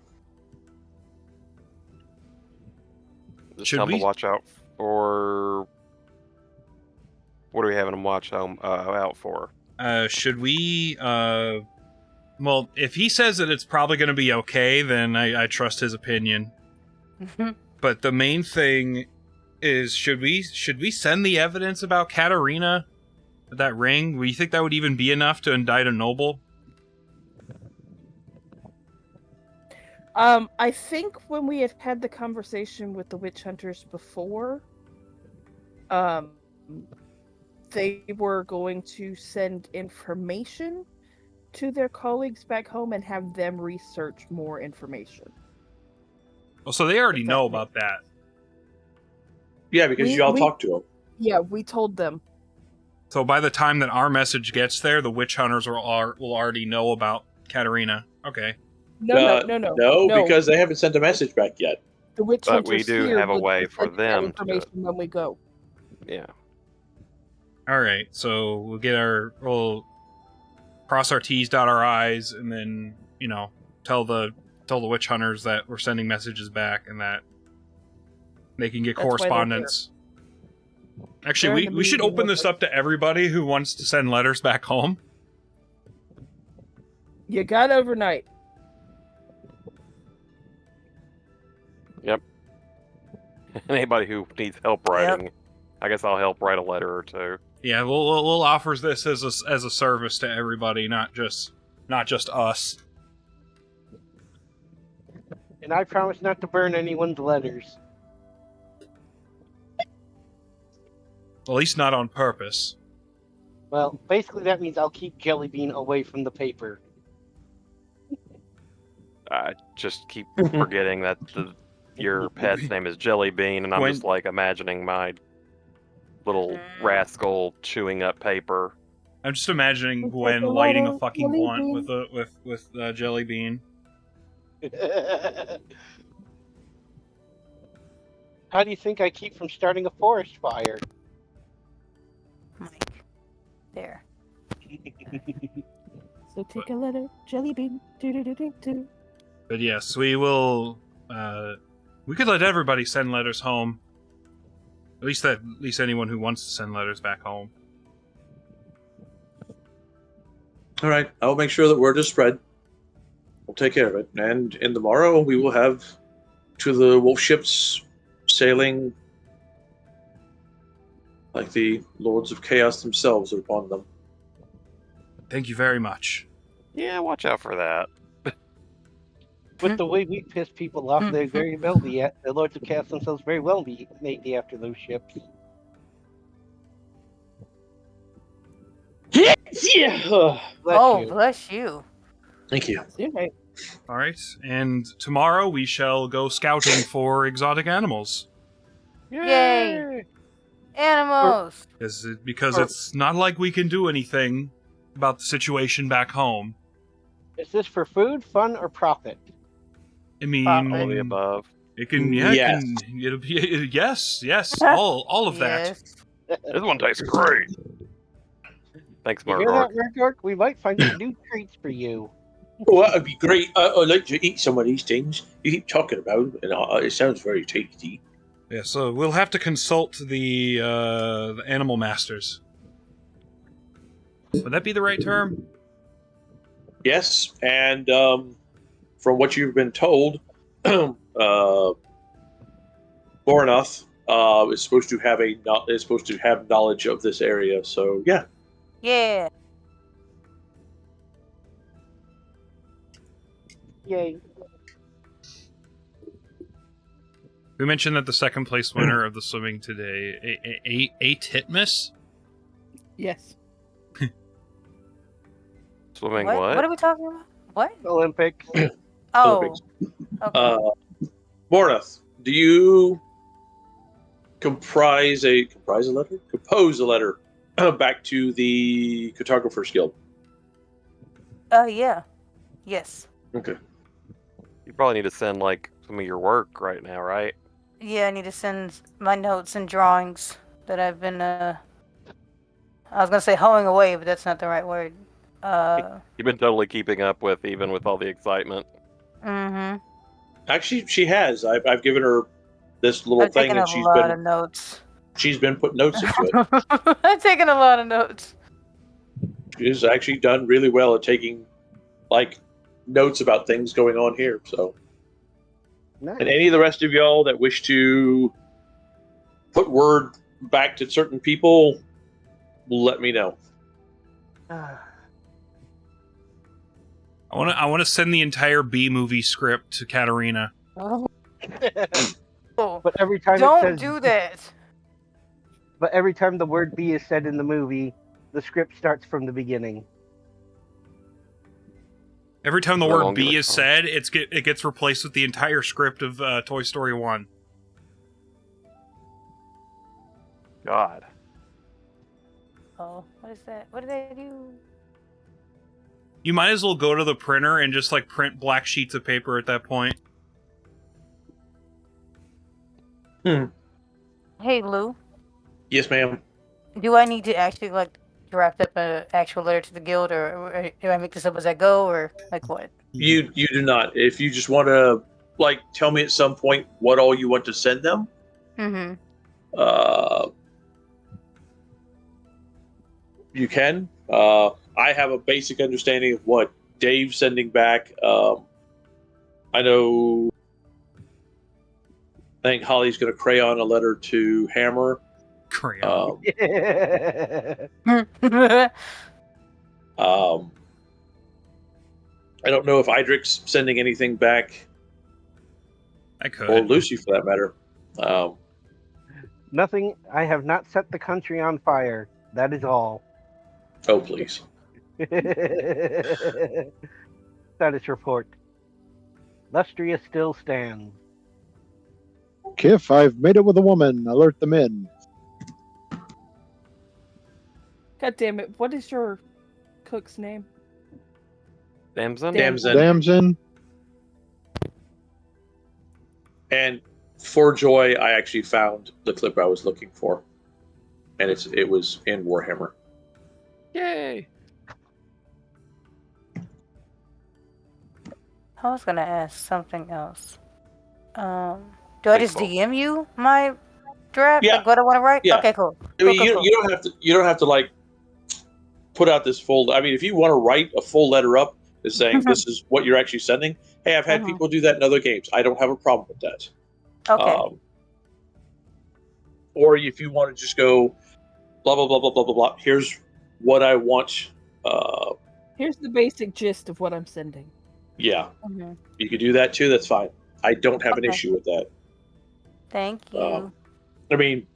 Speaker 4: Just
Speaker 3: Should
Speaker 4: tell them
Speaker 3: we-
Speaker 4: to watch out for... What are we having them watch out for?
Speaker 3: Should we? Well, if he says that it's probably going to be okay, then I trust his opinion. But the main thing is, should we send the evidence about Katarina, that ring? Do you think that would even be enough to indict a noble?
Speaker 1: I think when we had the conversation with the witch hunters before, they were going to send information to their colleagues back home and have them research more information.
Speaker 3: Oh, so they already
Speaker 1: If that
Speaker 3: know
Speaker 1: makes-
Speaker 3: about that.
Speaker 2: Yeah, because you all talked to him.
Speaker 1: Yeah, we told them.
Speaker 3: So by the time that our message gets there, the witch hunters will already know about Katarina. Okay.
Speaker 1: No,
Speaker 2: No, because they haven't sent a message back yet.
Speaker 1: the witch
Speaker 4: But
Speaker 1: hunters
Speaker 4: we do
Speaker 1: here
Speaker 4: have a
Speaker 1: would
Speaker 4: way
Speaker 1: be
Speaker 4: for
Speaker 1: sending that
Speaker 4: them to do it.
Speaker 1: information when we go.
Speaker 4: Yeah.
Speaker 3: All right. So we'll cross our T's, dot our I's, and then tell the witch hunters that we're sending messages back and that they can get
Speaker 1: That's why they're
Speaker 3: correspondence. Actually,
Speaker 1: They're in the
Speaker 3: we should
Speaker 1: meeting
Speaker 3: open
Speaker 1: with
Speaker 3: this
Speaker 1: us.
Speaker 3: up to everybody who wants to send letters back home.
Speaker 1: You got overnight.
Speaker 4: Anybody who needs help writing, I guess I'll help write a letter or two.
Speaker 3: Yeah, we'll offer this as a service to everybody, not just us.
Speaker 5: And I promise not to burn anyone's letters.
Speaker 3: At least not on purpose.
Speaker 5: Well, basically that means I'll keep Jelly Bean away from the paper.
Speaker 4: I just keep forgetting that your pet's name is Jelly Bean, and I'm
Speaker 3: Gwen-
Speaker 4: just like imagining my little rascal chewing up paper.
Speaker 3: I'm just imagining
Speaker 1: It's
Speaker 3: Gwen
Speaker 1: like a
Speaker 3: lighting
Speaker 1: lot
Speaker 3: a
Speaker 1: of
Speaker 3: fucking
Speaker 1: jelly
Speaker 3: blunt
Speaker 1: bean.
Speaker 3: with Jelly Bean.
Speaker 5: How do you think I keep from starting a forest fire?
Speaker 6: Mike. There.
Speaker 1: So take a letter, jelly bean. Do.
Speaker 3: But yes, we will. We could let everybody send letters home. At least anyone who wants to send letters back home.
Speaker 2: All right, I'll make sure that word is spread. We'll take care of it. And in the morrow, we will have to the wolf ships sailing like the lords of chaos themselves are upon them.
Speaker 3: Thank you very much.
Speaker 4: Yeah, watch out for that.
Speaker 5: With the way we piss people off, they very well be at the Lords of Chaos themselves very well be maybe after those ships.
Speaker 10: Yeah.
Speaker 5: Bless you.
Speaker 6: Bless you.
Speaker 2: Thank you.
Speaker 1: Okay.
Speaker 3: All right, and tomorrow we shall go scouting for exotic animals.
Speaker 6: Yay! Animals!
Speaker 3: Because it's not like we can do anything about the situation back home.
Speaker 5: Is this for food, fun, or profit?
Speaker 3: I mean,
Speaker 6: Probably.
Speaker 4: All the above.
Speaker 3: it can.
Speaker 2: Yes.
Speaker 3: It'll be yes, all of that.
Speaker 6: Yes.
Speaker 4: This one tastes great. Thanks,
Speaker 5: You hear that,
Speaker 4: Murdoch.
Speaker 5: Murdoch? We might find some new treats for you.
Speaker 2: Oh, that would be great. I'd like to eat some of these things you keep talking about, and it sounds very tasty.
Speaker 3: Yeah, so we'll have to consult the animal masters. Would that be the right term?
Speaker 2: Yes, and from what you've been told, Mornoth is supposed to have knowledge of this area. So yeah.
Speaker 6: Yeah.
Speaker 5: Yay.
Speaker 3: We mentioned that the second place winner of the swimming today, a Titmus.
Speaker 1: Yes.
Speaker 4: Swimming
Speaker 6: What?
Speaker 4: what?
Speaker 6: What are we talking about? What?
Speaker 5: Olympics.
Speaker 6: Oh.
Speaker 2: Olympics.
Speaker 6: Okay.
Speaker 2: Mornoth, do you compose a letter back to the Cartographers Guild?
Speaker 6: Yeah. Yes.
Speaker 2: Okay.
Speaker 4: You probably need to send like some of your work right now, right?
Speaker 6: Yeah, I need to send my notes and drawings that I've been I was gonna say hoeing away, but that's not the right word.
Speaker 4: You've been totally keeping up with, even with all the excitement.
Speaker 6: Mm-hmm.
Speaker 2: Actually, she has. I've given her this little
Speaker 6: I've
Speaker 2: thing,
Speaker 6: taken
Speaker 2: and
Speaker 6: a lot of notes.
Speaker 2: she's been putting notes into it.
Speaker 6: I've taken a lot of notes.
Speaker 2: She's actually done really well at taking like notes about things going on here. So,
Speaker 5: Nice.
Speaker 2: and any of the rest of y'all that wish to put word back to certain people, let me know.
Speaker 3: I want to send the entire B movie script to Katarina.
Speaker 6: Oh,
Speaker 5: But every time it
Speaker 6: don't
Speaker 5: says,
Speaker 6: do that.
Speaker 5: but every time the word B is said in the movie, the script starts from the beginning.
Speaker 3: Every time the
Speaker 4: No
Speaker 3: word
Speaker 4: longer
Speaker 3: B
Speaker 4: the
Speaker 3: is
Speaker 4: song.
Speaker 3: said, it gets replaced with the entire script of Toy Story 1.
Speaker 4: God.
Speaker 6: Oh, what is that? What did I do?
Speaker 3: You might as well go to the printer and just like print black sheets of paper at that point.
Speaker 6: Hey, Lou.
Speaker 2: Yes, ma'am.
Speaker 6: Do I need to actually like draft up an actual letter to the guild, or do I make this up as I go, or like what?
Speaker 2: You do not. If you just want to like tell me at some point what all you want to send them,
Speaker 6: Mm-hmm.
Speaker 2: you can. I have a basic understanding of what Dave's sending back. I know. I think Holly's going to crayon a letter to Hammer.
Speaker 3: Crayon.
Speaker 2: I don't know if Idric's sending anything back,
Speaker 3: I could.
Speaker 2: or Lucy for that matter.
Speaker 5: Nothing. I have not set the country on fire. That is all.
Speaker 2: Oh, please.
Speaker 5: Status report. Lustria still stands.
Speaker 8: Kiff, I've made it with a woman. Alert the men.
Speaker 1: God damn it! What is your cook's name?
Speaker 4: Damson?
Speaker 2: Damson.
Speaker 8: Damson.
Speaker 2: And for joy, I actually found the clip I was looking for, and it was in Warhammer.
Speaker 4: Yay!
Speaker 6: I was gonna ask something else. Do I just DM you my draft?
Speaker 2: Yeah.
Speaker 6: Like what I want to write?
Speaker 2: Yeah.
Speaker 6: Okay, cool.
Speaker 2: I mean,
Speaker 6: Cool.
Speaker 2: you don't have to like put out this full. I mean, if you want to write a full letter up is saying this is what you're actually sending. Hey, I've had people do that in other games. I don't have a problem with that.
Speaker 6: Okay.
Speaker 2: Or if you want to just go blah blah blah blah blah blah blah. Here's what I want.
Speaker 1: Here's the basic gist of what I'm sending.
Speaker 2: Yeah,
Speaker 6: Mm-hmm.
Speaker 2: you could do that too. That's fine. I don't have an
Speaker 6: Okay.
Speaker 2: issue with that.
Speaker 6: Thank you.
Speaker 2: I mean,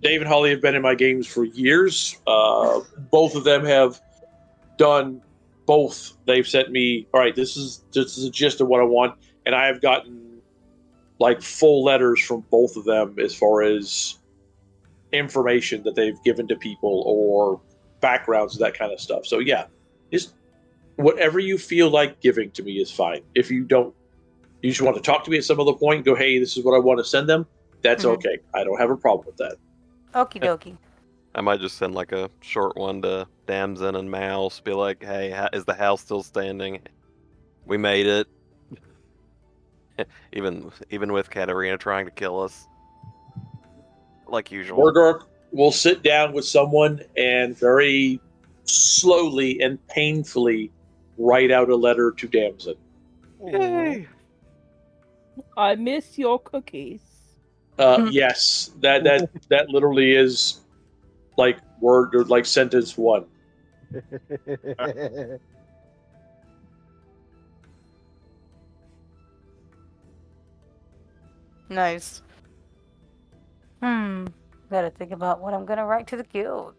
Speaker 2: Dave and Holly have been in my games for years. Both of them have done both. They've sent me, all right, this is a gist of what I want, and I have gotten like full letters from both of them as far as information that they've given to people or backgrounds, that kind of stuff. So yeah, just whatever you feel like giving to me is fine. If you don't, you just want to talk to me at some other point, go, hey, this is what I want to send them. That's okay. I don't have a problem with that.
Speaker 6: Okie dokie.
Speaker 4: I might just send like a short one to Damson and Mouse. Be like, hey, is the house still standing? We made it. even with Katarina trying to kill us. Like usual.
Speaker 2: Morgork will sit down with someone and very slowly and painfully write out a letter to Damson.
Speaker 4: Yay!
Speaker 1: I miss your cookies.
Speaker 2: Yes, that literally is like word or like sentence one.
Speaker 6: Nice. Gotta think about what I'm gonna write to the guild.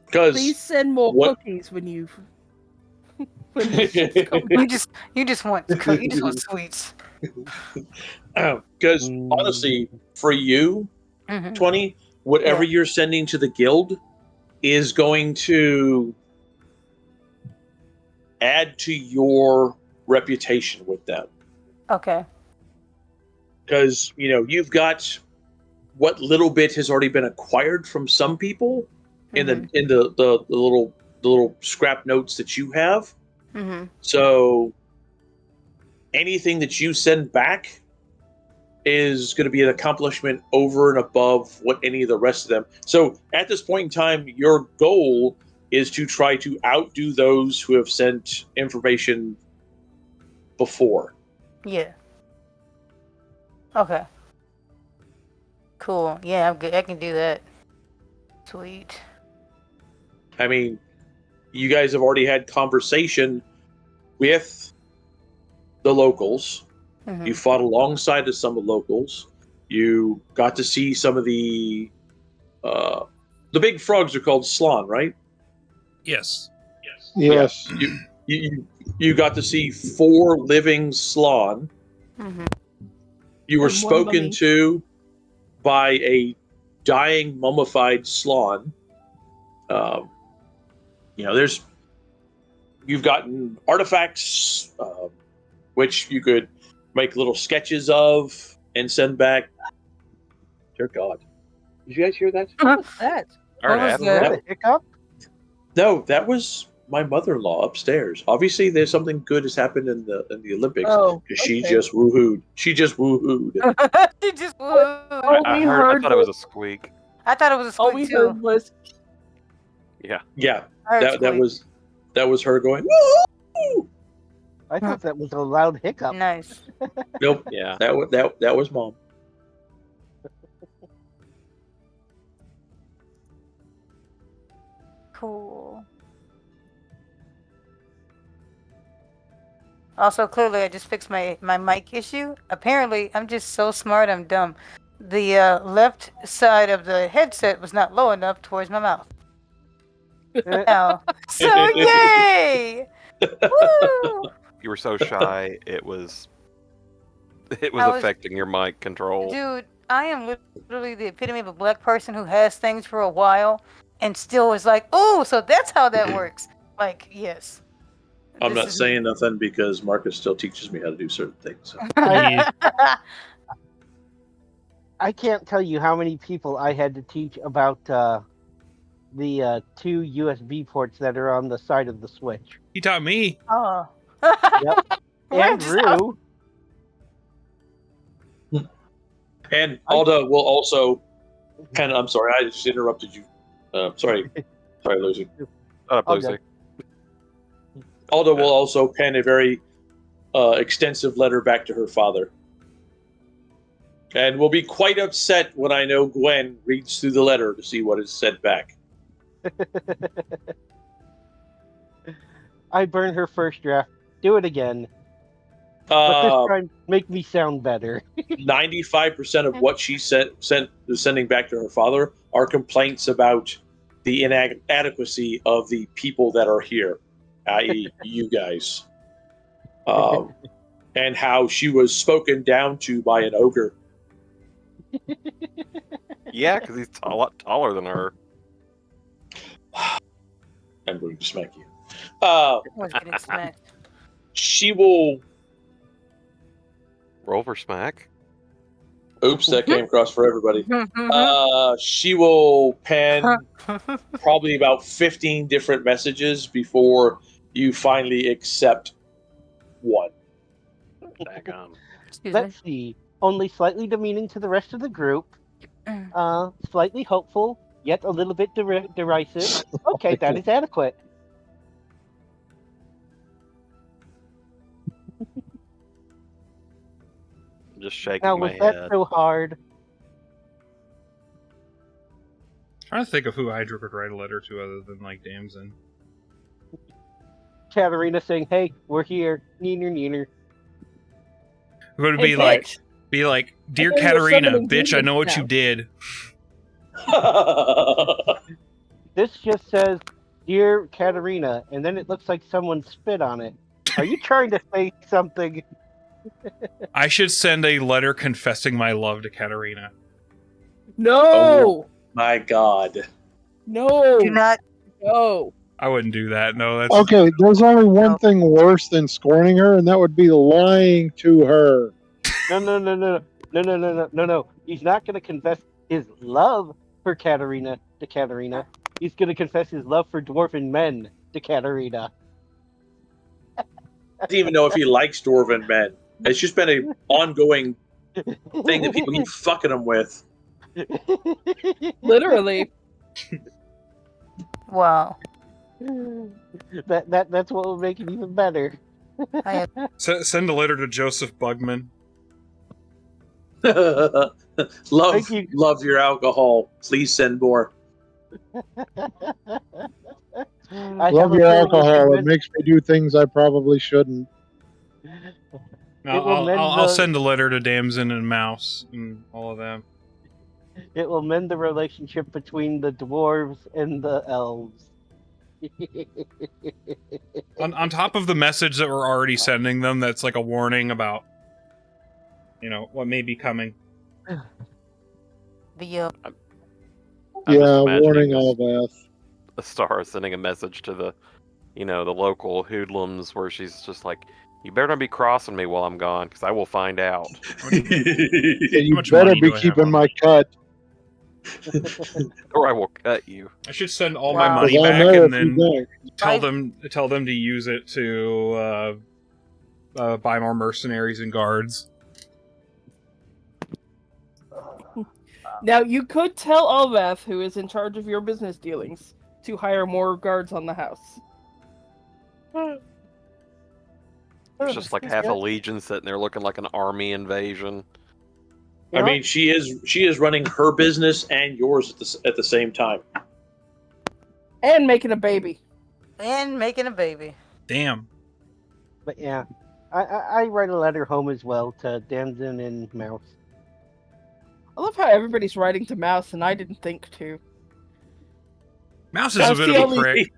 Speaker 2: Because
Speaker 1: Please send more
Speaker 2: what-
Speaker 1: cookies when you when the ship's coming.
Speaker 6: You just want sweets.
Speaker 2: Because honestly, for you,
Speaker 6: Mhm.
Speaker 2: 20, whatever
Speaker 6: Yeah.
Speaker 2: you're sending to the guild is going to add to your reputation with them.
Speaker 6: Okay.
Speaker 2: Because, you've got what little bit has already been acquired from some people in the little scrap notes that you have.
Speaker 6: Mhm.
Speaker 2: So anything that you send back is going to be an accomplishment over and above what any of the rest of them. So at this point in time, your goal is to try to outdo those who have sent information before.
Speaker 6: Yeah. Okay. Cool. Yeah, I'm good. I can do that. Sweet.
Speaker 2: I mean, you guys have already had conversation with the locals.
Speaker 6: Mhm.
Speaker 2: You fought alongside of some of the locals. You got to see some of the big frogs are called slan, right?
Speaker 3: Yes.
Speaker 8: Yes.
Speaker 2: You got to see 4 living slan.
Speaker 6: Mhm.
Speaker 2: You were
Speaker 1: And one
Speaker 2: spoken
Speaker 1: mummy.
Speaker 2: to by a dying mummified slan. You've gotten artifacts, which you could make little sketches of and send back. Dear God, did you guys hear that?
Speaker 1: What's that?
Speaker 6: What was
Speaker 5: Was that
Speaker 6: that?
Speaker 5: a hiccup?
Speaker 2: No, that was my mother-in-law upstairs. Obviously, there's something good has happened in the Olympics
Speaker 1: Oh,
Speaker 2: because she
Speaker 1: okay.
Speaker 2: just woohooed. She just woohooed.
Speaker 6: She just
Speaker 1: All
Speaker 4: I
Speaker 1: we
Speaker 4: heard. I
Speaker 1: heard
Speaker 4: thought it was a squeak.
Speaker 6: I thought it was a
Speaker 1: all
Speaker 6: squeak
Speaker 1: we
Speaker 6: too.
Speaker 1: heard was
Speaker 4: Yeah.
Speaker 2: Yeah,
Speaker 6: I heard
Speaker 2: that was her going. Woo!
Speaker 5: I thought that was a loud hiccup.
Speaker 6: Nice.
Speaker 2: Nope.
Speaker 4: Yeah.
Speaker 2: That was mom.
Speaker 6: Cool. Also, clearly, I just fixed my mic issue. Apparently, I'm just so smart, I'm dumb. The left side of the headset was not low enough towards my mouth. Now, so yay! Woo!
Speaker 4: You were so shy. It was
Speaker 6: I was-
Speaker 4: affecting your mic control.
Speaker 6: Dude, I am literally the epitome of a black person who has things for a while and still is like, oh, so that's how that works. Like, yes.
Speaker 2: I'm
Speaker 6: This
Speaker 2: not
Speaker 6: is-
Speaker 2: saying nothing because Marcus still teaches me how to do certain things. So.
Speaker 5: I can't tell you how many people I had to teach about the 2 USB ports that are on the side of the Switch.
Speaker 3: He taught me.
Speaker 6: Oh.
Speaker 5: Yep.
Speaker 6: We're
Speaker 5: And
Speaker 6: just-
Speaker 5: Rue.
Speaker 2: And Alda will also I'm sorry, I just interrupted you. Sorry, Lucy.
Speaker 4: Up,
Speaker 5: All
Speaker 4: Lucy.
Speaker 2: Alda will also pen a very extensive letter back to her father. And will be quite upset when I know Gwen reads through the letter to see what is said back.
Speaker 5: I burned her first draft. Do it again. But this
Speaker 2: Uh,
Speaker 5: time, make me sound better.
Speaker 2: 95% of what she sending back to her father are complaints about the inadequacy of the people that are here, i.e., you guys, and how she was spoken down to by an ogre.
Speaker 4: Yeah, because he's a lot taller than her.
Speaker 2: I'm going to smack you.
Speaker 6: was getting smacked.
Speaker 2: She will.
Speaker 4: Roll for smack.
Speaker 2: Oops, that came across for everybody. She will pen probably about 15 different messages before you finally accept one.
Speaker 4: Daggum.
Speaker 6: Excuse
Speaker 5: Let's see. Only slightly demeaning to the rest of the group. Slightly hopeful, yet a little bit derisive. Okay, that is adequate.
Speaker 4: just shaking
Speaker 5: Now,
Speaker 4: my
Speaker 5: was that
Speaker 4: head.
Speaker 5: so hard?
Speaker 3: Trying to think of who Hydra could write a letter to other than like Damson.
Speaker 5: Katarina saying, "Hey, we're here. Neener, neener."
Speaker 3: It would
Speaker 1: Hey,
Speaker 3: be
Speaker 1: bitch.
Speaker 3: like, dear
Speaker 1: I know you're
Speaker 3: Katarina,
Speaker 1: summoning
Speaker 3: bitch, I
Speaker 1: demons
Speaker 3: know what you
Speaker 1: now."
Speaker 3: did.
Speaker 5: This just says, "Dear Katarina," and then it looks like someone spit on it. Are you trying to say something?
Speaker 3: I should send a letter confessing my love to Katarina.
Speaker 1: No,
Speaker 2: Oh. My God.
Speaker 1: no,
Speaker 6: Do not.
Speaker 1: no.
Speaker 3: I wouldn't do that. No, that's
Speaker 8: Okay, there's only one
Speaker 6: No.
Speaker 8: thing worse than scorning her, and that would be lying to her.
Speaker 5: No. He's not going to confess his love for Katarina to Katarina. He's going to confess his love for dwarven men to Katarina.
Speaker 2: I don't even know if he likes dwarven men. It's just been an ongoing thing that people keep fucking him with.
Speaker 1: Literally.
Speaker 6: Wow.
Speaker 5: That's what will make it even better.
Speaker 6: I am.
Speaker 3: send a letter to Joseph Bugman.
Speaker 2: love
Speaker 5: you.
Speaker 2: your alcohol. Please send more.
Speaker 5: I have
Speaker 8: Love
Speaker 5: a
Speaker 8: your
Speaker 5: feeling it
Speaker 8: alcohol.
Speaker 5: will
Speaker 8: It makes me do things I probably shouldn't.
Speaker 3: No,
Speaker 5: It will mend
Speaker 3: I'll
Speaker 5: the-
Speaker 3: send a letter to Damson and Mouse and all of them.
Speaker 5: It will mend the relationship between the dwarves and the elves.
Speaker 3: On top of the message that we're already sending them, that's like a warning about, what may be coming.
Speaker 6: The
Speaker 4: I'm just
Speaker 8: Yeah,
Speaker 4: imagining
Speaker 8: warning
Speaker 4: this-
Speaker 8: Alvath.
Speaker 4: the star sending a message to the, the local hoodlums where she's just like, "You better not be crossing me while I'm gone, because I will find out."
Speaker 8: And you
Speaker 3: much
Speaker 8: better
Speaker 3: money
Speaker 8: be
Speaker 3: do I have
Speaker 8: keeping
Speaker 3: on
Speaker 8: my
Speaker 3: me?
Speaker 8: cut,
Speaker 4: Or I will cut you.
Speaker 3: I should send all
Speaker 6: Wow.
Speaker 3: my money
Speaker 8: because I'll
Speaker 3: back
Speaker 8: know
Speaker 3: and
Speaker 8: if you
Speaker 3: then
Speaker 8: don't.
Speaker 3: tell them to use it to buy more mercenaries and guards.
Speaker 1: Now, you could tell Alvath, who is in charge of your business dealings, to hire more guards on the house.
Speaker 4: There's just like half a legion sitting there looking like an army invasion.
Speaker 2: I mean, she is running her business and yours at the same time.
Speaker 1: And making a baby.
Speaker 6: and making a baby.
Speaker 3: Damn.
Speaker 5: But yeah, I write a letter home as well to Damson and Mouse.
Speaker 1: I love how everybody's writing to Mouse, and I didn't think to.
Speaker 3: Mouse is a bit of a prick.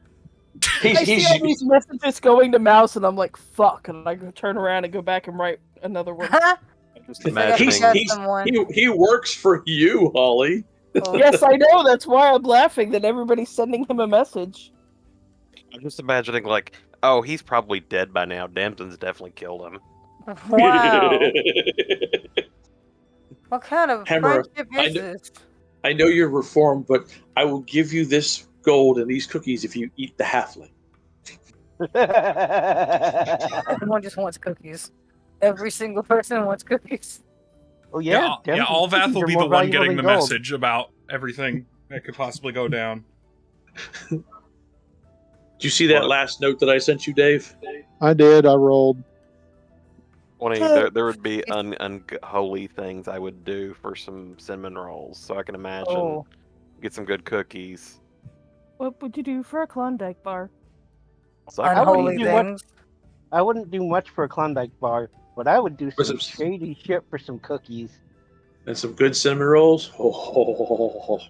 Speaker 1: I see all these messages going to Mouse, and I'm like, fuck. And I turn around and go back and write another one.
Speaker 4: Just imagining.
Speaker 2: He works for you, Holly.
Speaker 6: Oh.
Speaker 1: Yes, I know. That's why I'm laughing that everybody's sending him a message.
Speaker 4: I'm just imagining like, oh, he's probably dead by now. Damson's definitely killed him.
Speaker 6: Wow. What kind of
Speaker 2: Hammer,
Speaker 6: friendship is this?
Speaker 2: I know you're reformed, but I will give you this gold and these cookies if you eat the halfling.
Speaker 6: Everyone just wants cookies. Every single person wants cookies.
Speaker 5: Oh
Speaker 3: Yeah, Alvath will be the one getting the message about everything that could possibly go down.
Speaker 2: Did you see that last note that I sent you, Dave?
Speaker 8: I did. I rolled.
Speaker 4: There would be unholy things I would do for some cinnamon rolls, so I can imagine get some good cookies.
Speaker 1: What would you do for a Klondike bar?
Speaker 4: So
Speaker 6: Unholy things.
Speaker 5: I wouldn't do much for a Klondike bar, but I would do
Speaker 2: For
Speaker 5: some
Speaker 2: some-
Speaker 5: shady shit for some cookies.
Speaker 2: And some good cinnamon rolls. Oh.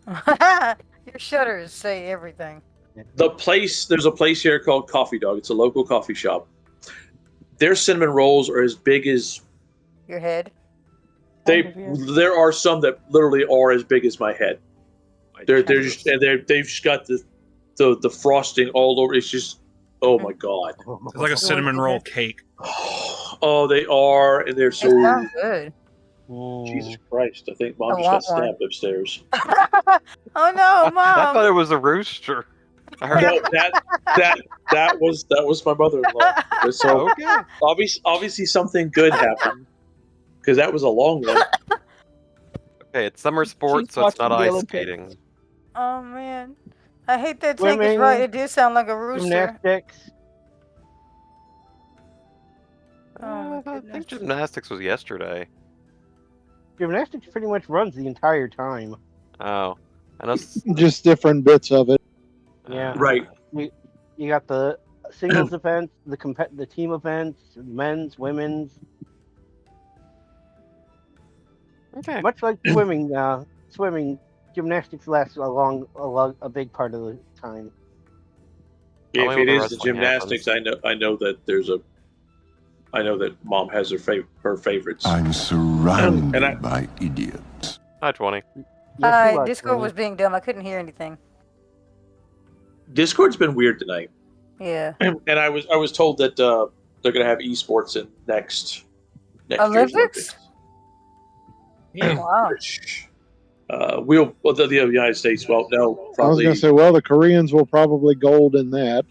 Speaker 6: Your shutters say everything.
Speaker 2: There's a place here called Coffee Dog. It's a local coffee shop. Their cinnamon rolls are as big as
Speaker 6: Your head.
Speaker 2: there are some that literally are as big as my head. They've just got the frosting all over. It's just, oh my god.
Speaker 3: It's like a cinnamon roll cake.
Speaker 2: Oh, they are, and they're
Speaker 6: It
Speaker 2: so.
Speaker 6: sounds good.
Speaker 2: Jesus Christ! I think Mom
Speaker 6: I
Speaker 2: just got
Speaker 6: want one.
Speaker 2: stabbed upstairs.
Speaker 6: Oh no, Mom!
Speaker 4: I thought it was a rooster. I heard
Speaker 2: No, that was my mother-in-law. So obviously something good happened because that was a long one.
Speaker 4: Okay, it's summer sports,
Speaker 1: She's
Speaker 4: so it's not
Speaker 1: watching the
Speaker 4: ice
Speaker 1: Olympics.
Speaker 4: skating.
Speaker 6: Oh man, I hate that Tank is
Speaker 5: Swimming,
Speaker 6: right. It did sound like a rooster.
Speaker 5: Gymnastics.
Speaker 6: Oh my
Speaker 4: I
Speaker 6: goodness.
Speaker 4: think gymnastics was yesterday.
Speaker 5: Gymnastics pretty much runs the entire time.
Speaker 4: Oh, I know.
Speaker 8: Just different bits of it.
Speaker 5: Yeah.
Speaker 2: Right.
Speaker 5: You got the singles events, the team events, men's, women's.
Speaker 4: Okay.
Speaker 5: Much like swimming, gymnastics lasts a big part of the time.
Speaker 2: If
Speaker 4: Only when
Speaker 2: it
Speaker 4: the
Speaker 2: is the
Speaker 4: wrestling
Speaker 2: gymnastics, I know that I know that Mom has her favorites.
Speaker 11: I'm surrounded
Speaker 2: And I-
Speaker 11: by idiots.
Speaker 4: Hi, 20.
Speaker 5: Yes, you are,
Speaker 6: Discord
Speaker 5: Tony.
Speaker 6: was being dumb. I couldn't hear anything.
Speaker 2: Discord's been weird tonight,
Speaker 6: Yeah.
Speaker 2: and I was told that they're going to have esports in next year's
Speaker 6: Olympics?
Speaker 2: Olympics.
Speaker 6: Wow.
Speaker 2: Which, the United States. Well, no,
Speaker 8: I was
Speaker 2: probably.
Speaker 8: going to say, well, the Koreans will probably gold in that.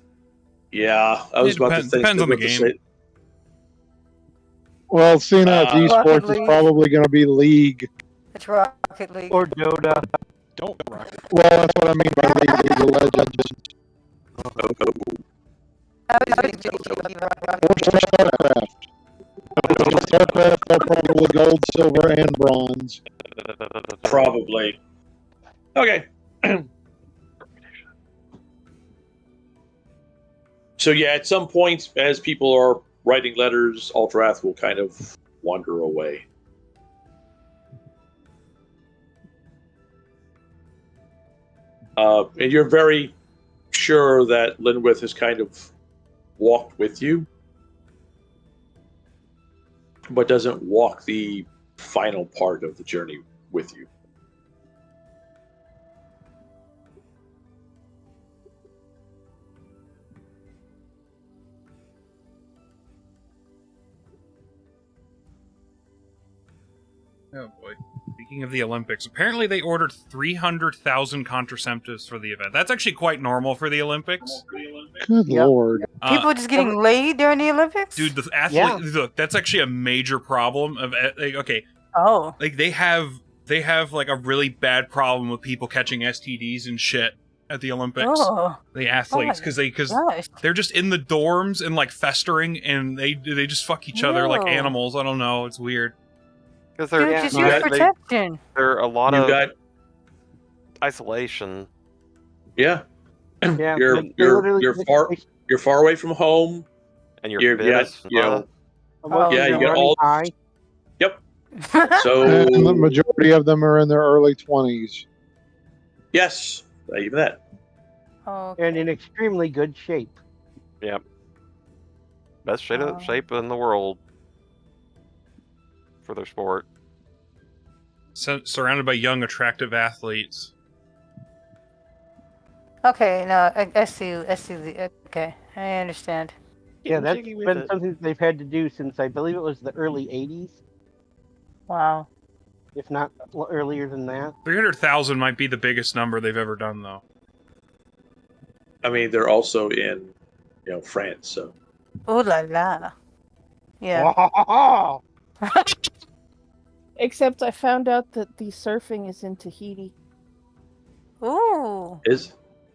Speaker 2: Yeah, I was about to think.
Speaker 3: Depends on the game.
Speaker 8: Well, seeing as
Speaker 6: Rocket
Speaker 8: esports is
Speaker 6: League.
Speaker 8: probably going to be League.
Speaker 6: It's Rocket League.
Speaker 5: Or Dota.
Speaker 9: Don't rocket.
Speaker 8: Well, that's what I mean by League of Legends.
Speaker 6: I was thinking
Speaker 8: Or StarCraft. StarCraft, they'll probably gold, silver, and bronze.
Speaker 2: Probably. Okay. So yeah, at some point, as people are writing letters, Ultrath will kind of wander away. And you're very sure that Linwith has kind of walked with you, but doesn't walk the final part of the journey with you.
Speaker 3: Oh boy. Speaking of the Olympics, apparently they ordered 300,000 contraceptives for the event. That's actually quite normal for the Olympics.
Speaker 8: Good lord.
Speaker 6: people just getting laid during the Olympics?
Speaker 3: Dude, the athlete. Look, that's actually a major problem.
Speaker 6: Oh.
Speaker 3: Like they have like a really bad problem with people catching STDs and shit at the Olympics.
Speaker 6: Oh.
Speaker 3: The athletes, because they're just in the dorms and like festering, and they just fuck each other like
Speaker 6: No.
Speaker 3: animals. I don't know. It's weird.
Speaker 4: Because
Speaker 6: Dude, just use protection.
Speaker 4: there are a lot
Speaker 2: You
Speaker 4: of
Speaker 2: got
Speaker 4: isolation.
Speaker 2: yeah.
Speaker 5: Yeah,
Speaker 2: You're far away from home,
Speaker 4: and you're
Speaker 2: you got all
Speaker 5: high.
Speaker 2: Yep. So
Speaker 8: And the majority of them are in their early 20s.
Speaker 2: yes, even that.
Speaker 5: And in extremely good shape.
Speaker 4: Yep. Best shape in the world for their sport.
Speaker 3: Surrounded by young, attractive athletes.
Speaker 6: Okay, no, I see the. Okay, I understand.
Speaker 5: Yeah, that's been something they've had to do since I believe it was the early 80s.
Speaker 6: Wow.
Speaker 5: If not earlier than that.
Speaker 3: 300,000 might be the biggest number they've ever done, though.
Speaker 2: I mean, they're also in, France, so.
Speaker 6: Ooh la la. Yeah.
Speaker 1: Except I found out that the surfing is in Tahiti.
Speaker 6: Ooh.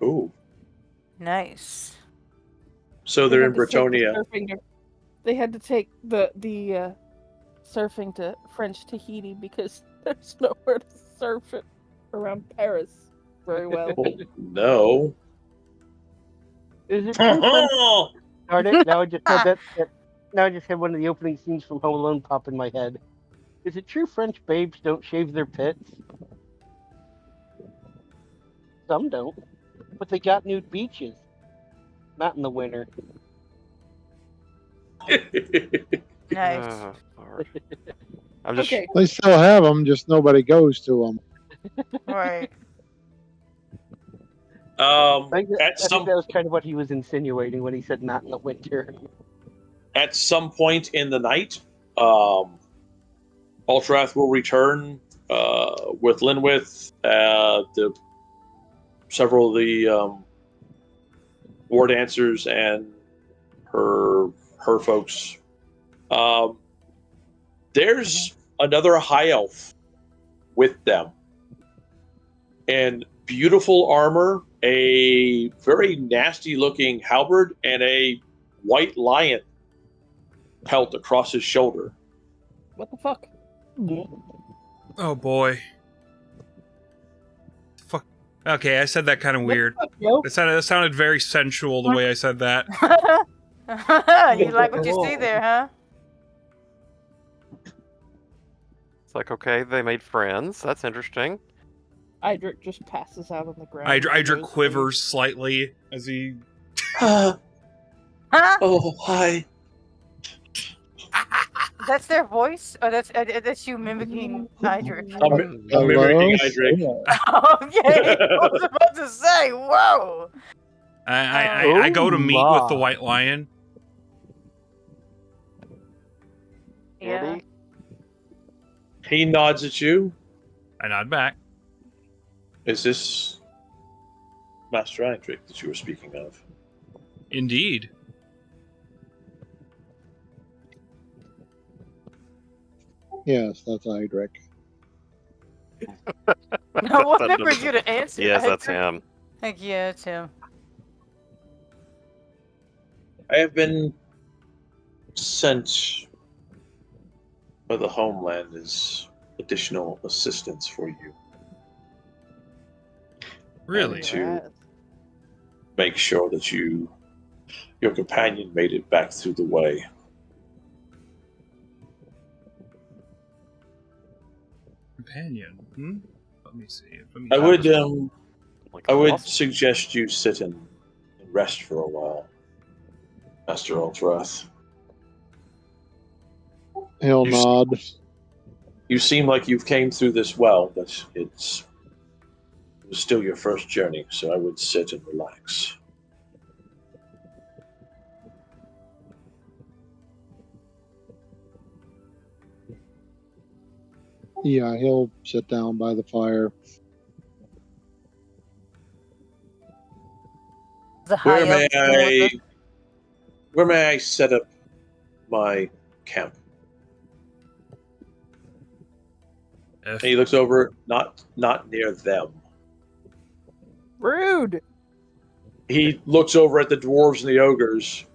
Speaker 2: Ooh.
Speaker 6: Nice.
Speaker 2: So they're in Britonia.
Speaker 1: They had to take the surfing to French Tahiti because there's nowhere to surf it around Paris very well.
Speaker 2: No.
Speaker 5: Is it true? Darn it! Now I just had that. Now I just had one of the opening scenes from Home Alone pop in my head. Is it true French babes don't shave their pits? Some don't, but they got nude beaches. Not in the winter.
Speaker 6: Nice.
Speaker 4: I'm just.
Speaker 1: Okay.
Speaker 8: They still have them, just nobody goes to them.
Speaker 6: Right.
Speaker 5: I think that was kind of what he was insinuating when he said not in the winter.
Speaker 2: At some point in the night, Ultrath will return with Linwith, several of the war dancers and her folks. There's another high elf with them, in beautiful armor, a very nasty looking halberd, and a white lion pelt across his shoulder.
Speaker 1: What the fuck?
Speaker 3: Oh boy. Fuck. Okay, I said that kind of weird.
Speaker 1: Yo.
Speaker 3: That sounded very sensual the way I said that.
Speaker 6: You like what you see there, huh?
Speaker 4: It's like, okay, they made friends. That's interesting.
Speaker 1: Idric just passes out on the ground.
Speaker 3: Idric quivers slightly as he.
Speaker 6: Huh?
Speaker 2: Oh, hi.
Speaker 6: That's their voice? Or that's you mimicking Idric?
Speaker 2: I'm mimicking Idric.
Speaker 6: Okay, I was about to say, whoa!
Speaker 3: I go to meet with the White Lion.
Speaker 6: Yeah.
Speaker 2: He nods at you.
Speaker 3: I nod back.
Speaker 2: Is this Master Idric that you were speaking of?
Speaker 3: Indeed.
Speaker 8: Yes, that's Idric.
Speaker 6: No one remembers you to answer.
Speaker 4: Yes, that's
Speaker 6: Idric.
Speaker 4: him.
Speaker 6: Heck yeah, it's him.
Speaker 2: I have been sent by the homeland as additional assistance for you.
Speaker 3: Really?
Speaker 2: And to make sure that your companion made it back through the way.
Speaker 3: Companion. Let me see.
Speaker 2: I would suggest you sit and rest for a while, Master Ultrath.
Speaker 8: He'll nod.
Speaker 2: You seem like you've came through this well, but it was still your first journey, so I would sit and relax.
Speaker 8: Yeah, he'll sit down by the fire.
Speaker 2: Where may I set up my camp? And he looks over, not near them.
Speaker 1: Rude.
Speaker 2: He looks over at the dwarves and the ogres.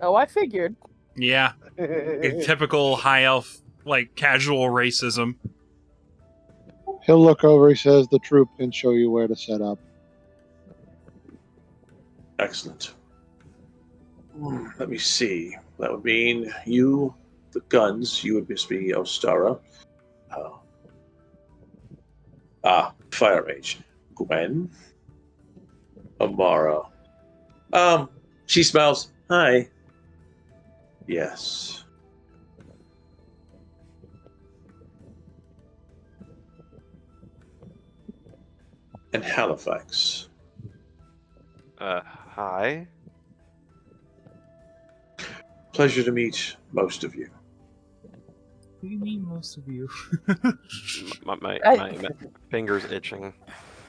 Speaker 1: Oh, I figured.
Speaker 3: Yeah. Typical high elf, like, casual racism.
Speaker 8: He'll look over, he says, the troop can show you where to set up.
Speaker 2: Excellent. Let me see. That would mean you, the guns, you would be Ostara. Fire Mage. Gwen. Amara. She smiles. Hi. Yes. And Halifax.
Speaker 4: Hi.
Speaker 2: Pleasure to meet most of you.
Speaker 3: What do you mean, most of you?
Speaker 4: my fingers itching.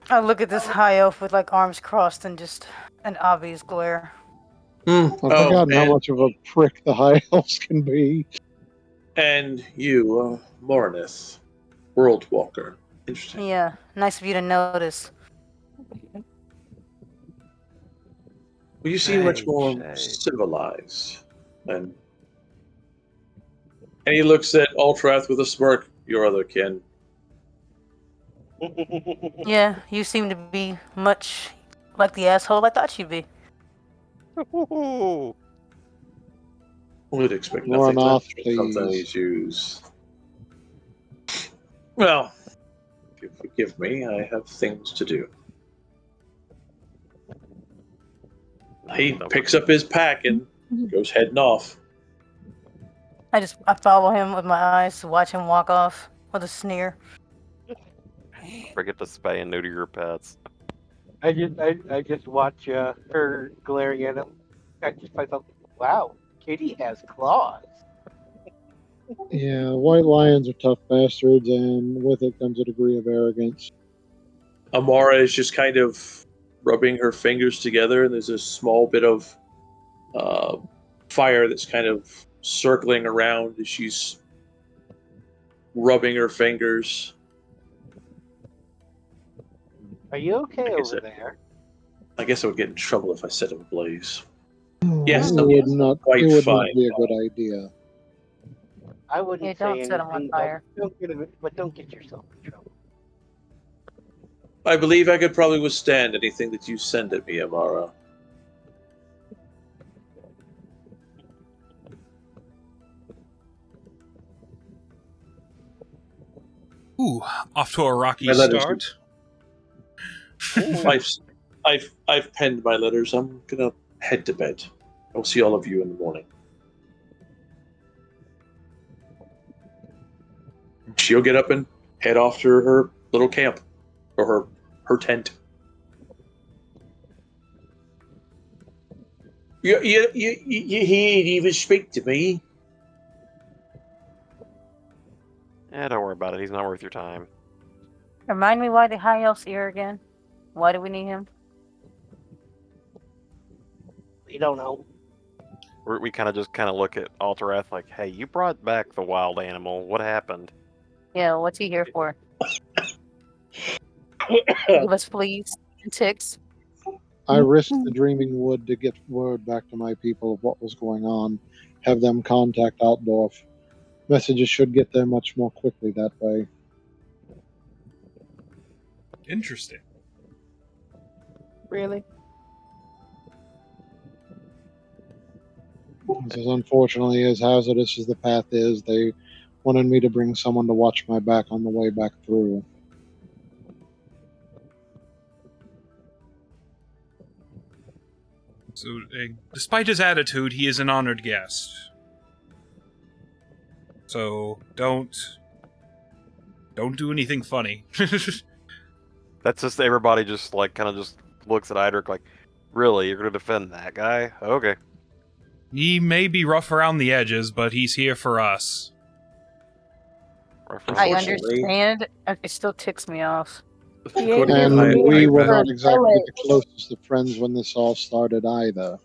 Speaker 6: I look at this high elf with like arms crossed and just an obvious glare.
Speaker 8: I've forgotten how much of a prick the high elves can be.
Speaker 2: And you, Morinith, World Walker. Interesting.
Speaker 6: Yeah, nice of you to notice.
Speaker 2: Well, you seem much more civilized. And he looks at Ultrath with a smirk, your other kin.
Speaker 6: Yeah, you seem to be much like the asshole I thought you'd be.
Speaker 2: Would expect
Speaker 8: Run
Speaker 2: nothing
Speaker 8: off,
Speaker 2: less from some of these Jews. Well, if you forgive me, I have things to do. He picks up his pack and goes heading off.
Speaker 6: I follow him with my eyes to watch him walk off with a sneer.
Speaker 4: Forget to spay and neuter your pets.
Speaker 5: I just watch her glaring at him. I just myself, wow, Kitty has claws.
Speaker 8: Yeah, white lions are tough bastards, and with it comes a degree of arrogance.
Speaker 2: Amara is just kind of rubbing her fingers together, and there's a small bit of fire that's kind of circling around as she's rubbing her fingers.
Speaker 5: Are you okay over there?
Speaker 2: I guess I would get in trouble if I set it ablaze.
Speaker 8: Yes, it would not.
Speaker 2: quite
Speaker 8: It would
Speaker 2: fine.
Speaker 8: not be a good idea.
Speaker 5: I wouldn't
Speaker 6: Yeah,
Speaker 5: say
Speaker 6: don't
Speaker 5: anything.
Speaker 6: set 'em on fire.
Speaker 5: But don't get yourself in trouble.
Speaker 2: I believe I could probably withstand anything that you send at me, Amara.
Speaker 3: Ooh, off to a rocky
Speaker 2: My letters
Speaker 3: start.
Speaker 2: I've penned my letters. I'm gonna head to bed. I'll see all of you in the morning. She'll get up and head off to her little camp, or her tent. He ain't even speak to me.
Speaker 4: Don't worry about it. He's not worth your time.
Speaker 6: Remind me why the high elf's here again. Why do we need him?
Speaker 5: We don't know.
Speaker 4: We kind of look at Alterath like, hey, you brought back the wild animal. What happened?
Speaker 6: Yeah, what's he here for? Give us fleas and ticks.
Speaker 8: I risked the Dreaming Wood to get word back to my people of what was going on, have them contact Altdorf. Messages should get there much more quickly that way.
Speaker 3: Interesting.
Speaker 1: Really?
Speaker 8: As unfortunately as hazardous as the path is, they wanted me to bring someone to watch my back on the way back through.
Speaker 3: So, despite his attitude, he is an honored guest. So don't do anything funny.
Speaker 4: That's just everybody just like kind of just looks at Idric like, really, you're gonna defend that guy? Okay.
Speaker 3: He may be rough around the edges, but he's here for us.
Speaker 6: I understand. It still ticks me off.
Speaker 8: And we were
Speaker 1: for
Speaker 8: not exactly
Speaker 1: LA.
Speaker 8: the closest of friends when this all started either.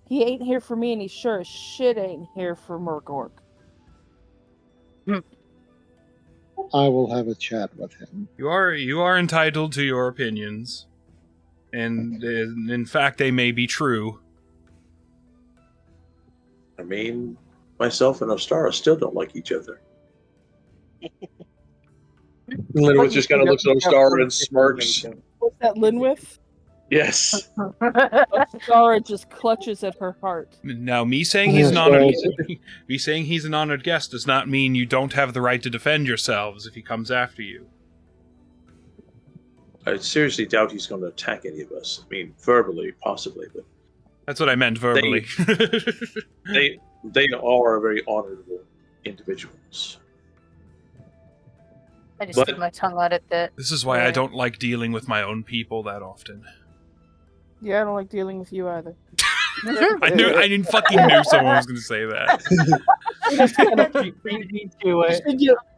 Speaker 1: He ain't here for me, and he sure as shit ain't here for Murgorg.
Speaker 8: I will have a chat with him.
Speaker 3: You are entitled to your opinions, and in fact, they may be true.
Speaker 2: I mean, myself and Ostara still don't like each other. Linwood just kind of looks at Ostara and smirks.
Speaker 1: What's that, Linwith?
Speaker 2: Yes.
Speaker 1: Ostara just clutches at her heart.
Speaker 3: Now, me saying he's an honored guest does not mean you don't have the right to defend yourselves if he comes after you.
Speaker 2: I seriously doubt he's going to attack any of us. I mean, verbally, possibly, but
Speaker 3: that's what I meant verbally.
Speaker 2: They are very honorable individuals.
Speaker 6: I just stick my tongue out at that.
Speaker 3: This is why I don't like dealing with my own people that often.
Speaker 1: Yeah, I don't like dealing with you either.
Speaker 3: I fucking knew someone was going to say that.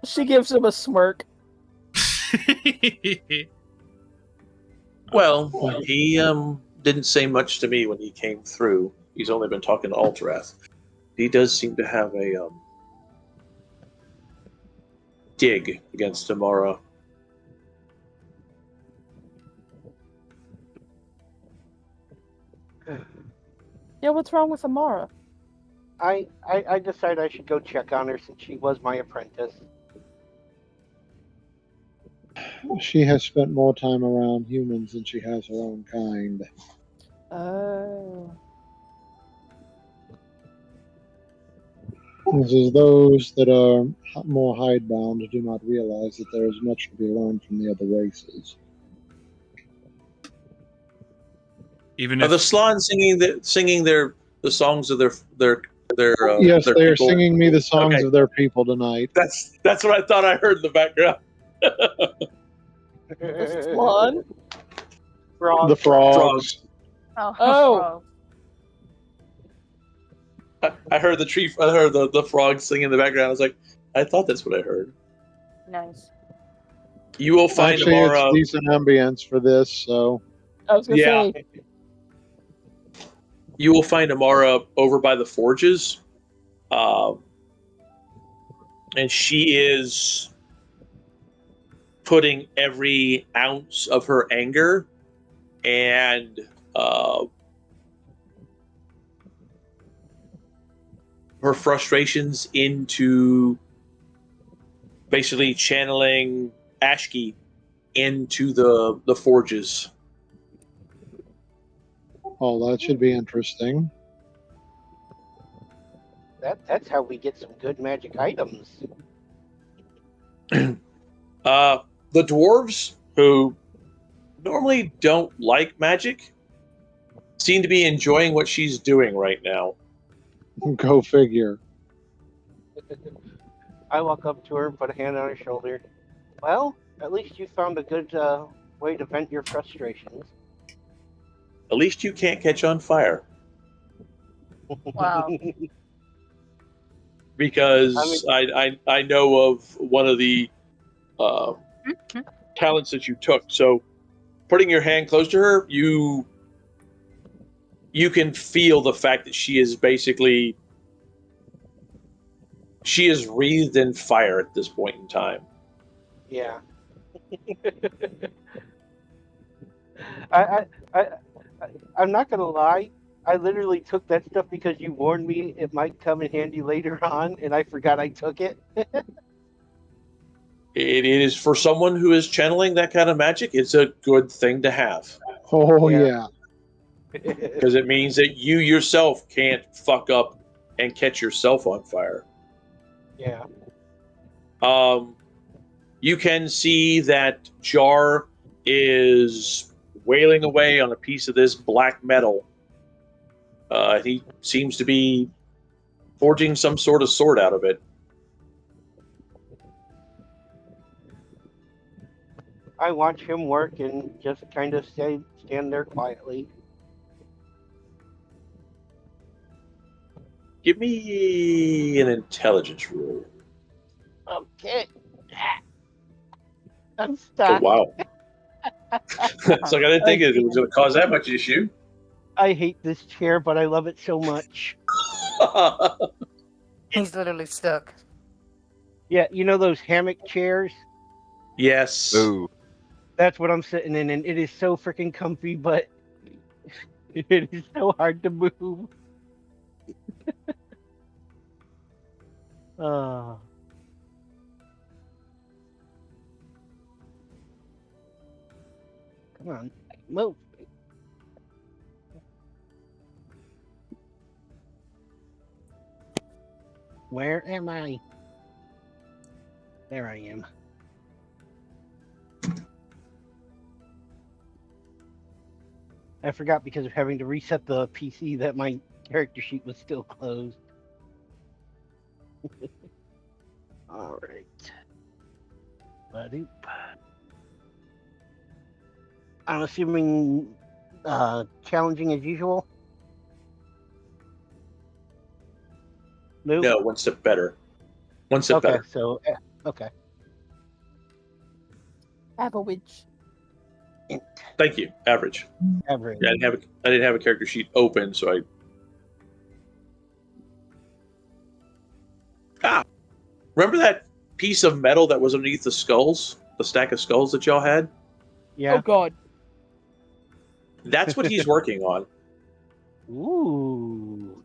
Speaker 1: She gives him a smirk.
Speaker 2: Well, he didn't say much to me when he came through. He's only been talking to Alterath. He does seem to have a dig against Amara.
Speaker 1: Yeah, what's wrong with Amara?
Speaker 5: I decided I should go check on her since she was my apprentice.
Speaker 8: She has spent more time around humans than she has her own kind.
Speaker 1: Oh.
Speaker 8: This is those that are more hidebound do not realize that there is much to be learned from the other races.
Speaker 3: Even
Speaker 2: Are the Slan singing the songs of their
Speaker 8: yes,
Speaker 2: their
Speaker 8: they are
Speaker 2: people?
Speaker 8: singing me the songs
Speaker 2: Okay.
Speaker 8: of their people tonight.
Speaker 2: That's what I thought I heard in the background.
Speaker 1: The Swan?
Speaker 8: The frogs.
Speaker 6: Oh.
Speaker 2: I heard the frogs singing in the background. I was like, I thought that's what I heard.
Speaker 6: Nice.
Speaker 2: You will find
Speaker 8: Actually,
Speaker 2: Amara.
Speaker 8: it's decent ambience for this, so.
Speaker 1: I was gonna say.
Speaker 2: You will find Amara over by the forges, and she is putting every ounce of her anger and her her frustrations into basically channeling Ashki into the forges.
Speaker 8: Oh, that should be interesting.
Speaker 5: That's how we get some good magic items.
Speaker 2: The dwarves, who normally don't like magic, seem to be enjoying what she's doing right now.
Speaker 8: Go figure.
Speaker 5: I walk up to her and put a hand on her shoulder. Well, at least you found a good way to vent your frustrations.
Speaker 2: At least you can't catch on fire.
Speaker 6: Wow.
Speaker 2: Because I know of one of the talents that you took. So putting your hand close to her, you can feel the fact that she is wreathed in fire at this point in time.
Speaker 5: Yeah. I'm not gonna lie. I literally took that stuff because you warned me it might come in handy later on, and I forgot I took it.
Speaker 2: It is, for someone who is channeling that kind of magic, it's a good thing to have.
Speaker 8: Oh,
Speaker 5: Yeah.
Speaker 8: yeah.
Speaker 2: Because it means that you yourself can't fuck up and catch yourself on fire.
Speaker 5: Yeah.
Speaker 2: You can see that Jar is wailing away on a piece of this black metal. He seems to be forging some sort of sword out of it.
Speaker 5: I watch him work and just kind of stand there quietly.
Speaker 2: Give me an intelligence roll.
Speaker 5: Okay. I'm
Speaker 2: Oh,
Speaker 5: stuck.
Speaker 2: wow. It's like I didn't think it was going to cause that much issue.
Speaker 5: I hate this chair, but I love it so much.
Speaker 6: He's literally stuck.
Speaker 5: Yeah, you know those hammock chairs?
Speaker 2: Yes.
Speaker 4: Ooh.
Speaker 5: That's what I'm sitting in, and it is so freaking comfy, but it is so hard to move. Oh. Come on, move. Where am I? There I am. I forgot because of having to reset the PC that my character sheet was still closed. All right. Ba-doop. I'm assuming challenging as usual. Nope.
Speaker 2: No, one step better. One step
Speaker 5: Okay,
Speaker 2: better.
Speaker 5: so okay.
Speaker 1: Average.
Speaker 2: Thank you. Average.
Speaker 5: Average.
Speaker 2: Yeah, I didn't have a character sheet open, so remember that piece of metal that was underneath the skulls, the stack of skulls that y'all had?
Speaker 5: Yeah.
Speaker 1: Oh god.
Speaker 2: That's what he's working on.
Speaker 5: Ooh.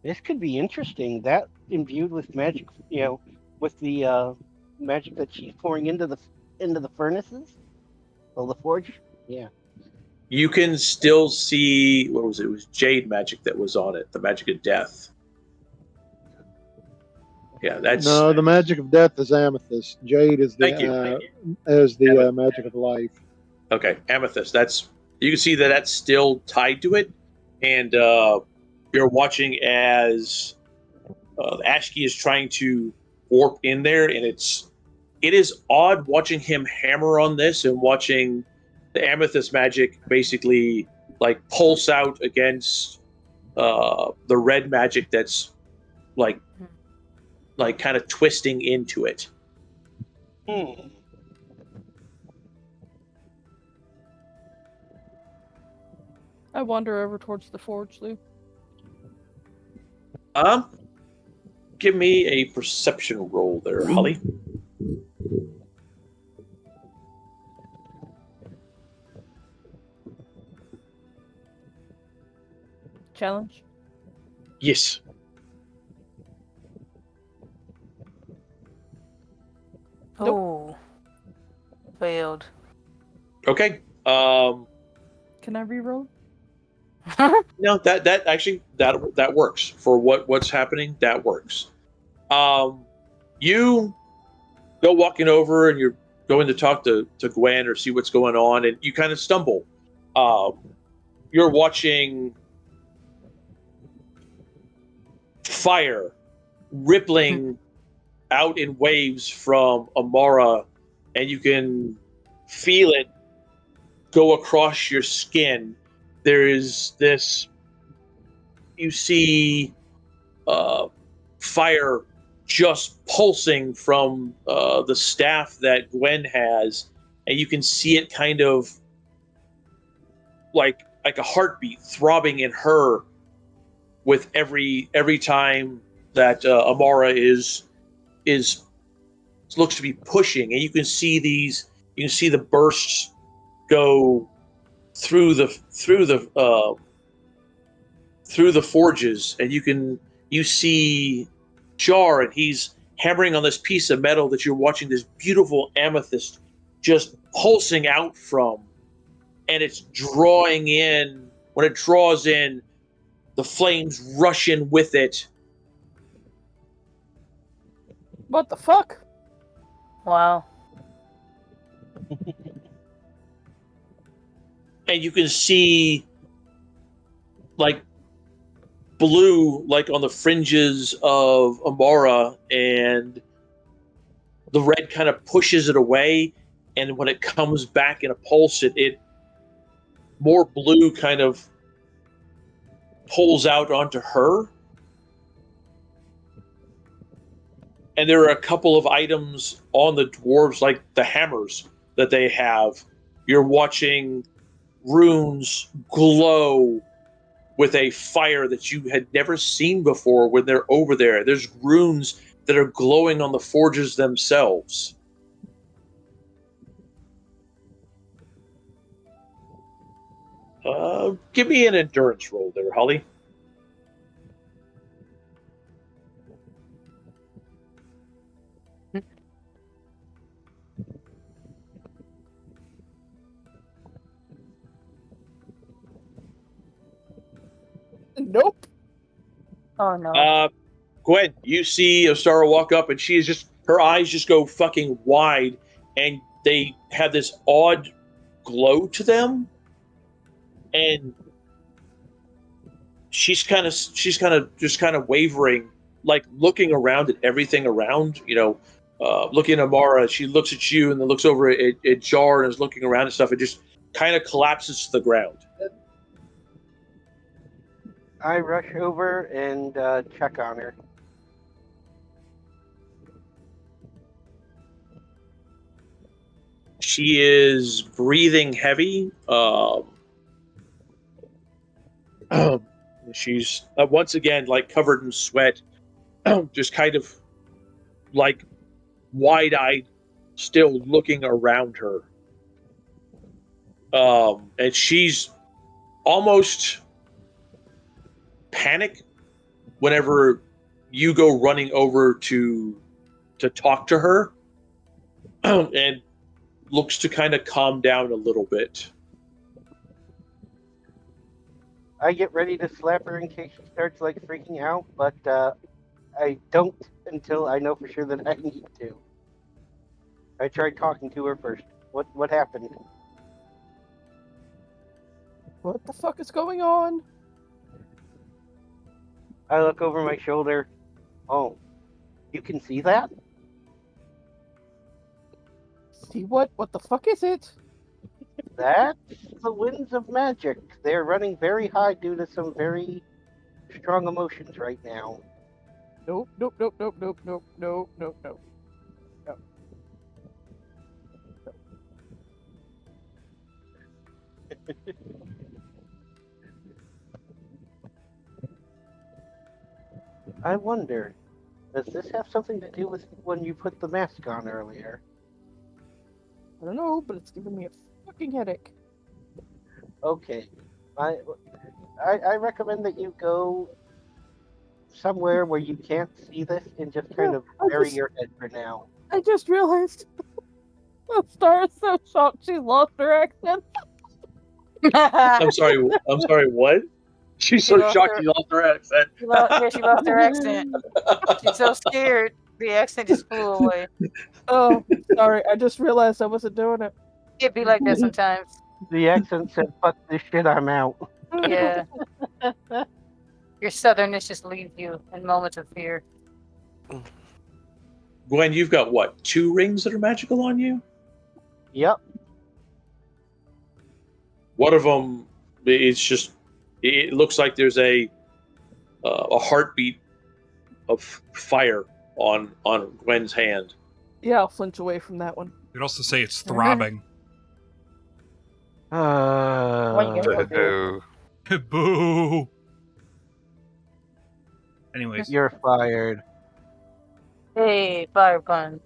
Speaker 5: This could be interesting. That imbued with magic, with the magic that she's pouring into the furnaces, well, the forge. Yeah.
Speaker 2: You can still see, what was it? It was jade magic that was on it, the magic of death. Yeah, that's
Speaker 8: No, the magic of death is amethyst. Jade is
Speaker 2: Thank you.
Speaker 8: the magic of life.
Speaker 2: okay. Amethyst. You can see that that's still tied to it, and you're watching as Ashki is trying to warp in there, and it is odd watching him hammer on this and watching the amethyst magic basically like pulse out against the red magic that's like kind of twisting into it.
Speaker 5: Hmm.
Speaker 1: I wander over towards the forge, Lou.
Speaker 2: Give me a perception roll there, Holly.
Speaker 1: Challenge.
Speaker 2: Yes.
Speaker 6: Oh. Failed.
Speaker 2: Okay.
Speaker 1: Can I reroll?
Speaker 2: No, that actually that works for what's happening. That works. You go walking over and you're going to talk to Gwen or see what's going on, and you kind of stumble. You're watching fire rippling out in waves from Amara, and you can feel it go across your skin. There is this. You see fire just pulsing from the staff that Gwen has, and you can see it kind of like a heartbeat throbbing in her with every time that Amara is looks to be pushing, and you can see the bursts go through the forges, and you see Jar, and he's hammering on this piece of metal that you're watching this beautiful amethyst just pulsing out from, and it's drawing in. When it draws in, the flames rush in with it.
Speaker 1: What the fuck?
Speaker 6: Wow.
Speaker 2: And you can see like blue like on the fringes of Amara, and the red kind of pushes it away, and when it comes back in a pulse, it more blue kind of pulls out onto her. And there are a couple of items on the dwarves, like the hammers that they have. You're watching runes glow with a fire that you had never seen before when they're over there. There's runes that are glowing on the forges themselves. Give me an endurance roll there, Holly.
Speaker 1: Nope.
Speaker 6: Oh no.
Speaker 2: Gwen, you see Ostara walk up, and she is just, her eyes just go fucking wide, and they have this odd glow to them, and she's kind of just kind of wavering, like looking around at everything around. Looking at Amara, she looks at you and then looks over at Jar and is looking around and stuff. It just kind of collapses to the ground.
Speaker 5: I rush over and check on her.
Speaker 2: She is breathing heavy. She's once again like covered in sweat, just kind of like wide-eyed, still looking around her. And she's almost panic whenever you go running over to talk to her, and looks to kind of calm down a little bit.
Speaker 5: I get ready to slap her in case she starts like freaking out, but I don't until I know for sure that I need to. I tried talking to her first. What happened?
Speaker 1: What the fuck is going on?
Speaker 5: I look over my shoulder. Oh, you can see that?
Speaker 1: See what? What the fuck is it?
Speaker 5: That's the winds of magic. They're running very high due to some very strong emotions right now.
Speaker 1: Nope, nope, nope, nope, nope, nope, nope, nope, nope. No.
Speaker 5: I wonder, does this have something to do with when you put the mask on earlier?
Speaker 1: I don't know, but it's giving me a fucking headache.
Speaker 5: Okay. I recommend that you go somewhere where you can't see this and just kind of bury your head for now.
Speaker 1: I just realized Star is so shocked she lost her accent.
Speaker 2: I'm sorry. I'm sorry. What? She's
Speaker 6: She
Speaker 2: so
Speaker 6: lost
Speaker 2: shocked
Speaker 6: her-
Speaker 2: she lost her accent.
Speaker 6: she lost her accent. She's so scared. The accent just flew away.
Speaker 1: Oh, sorry. I just realized I wasn't doing it.
Speaker 6: It'd be like that sometimes.
Speaker 5: The accent said, "Fuck this shit, I'm out."
Speaker 6: Yeah. Your southernness just leaves you in moments of fear.
Speaker 2: Gwen, you've got what? 2 rings that are magical on you?
Speaker 5: Yep.
Speaker 2: One of them, it's just. It looks like there's a heartbeat of fire on Gwen's hand.
Speaker 1: Yeah, I'll flinch away from that one.
Speaker 3: You could also say it's throbbing.
Speaker 6: What you gonna do?
Speaker 4: Boo.
Speaker 3: Boo. Anyways,
Speaker 5: You're fired.
Speaker 6: Hey, fire punch.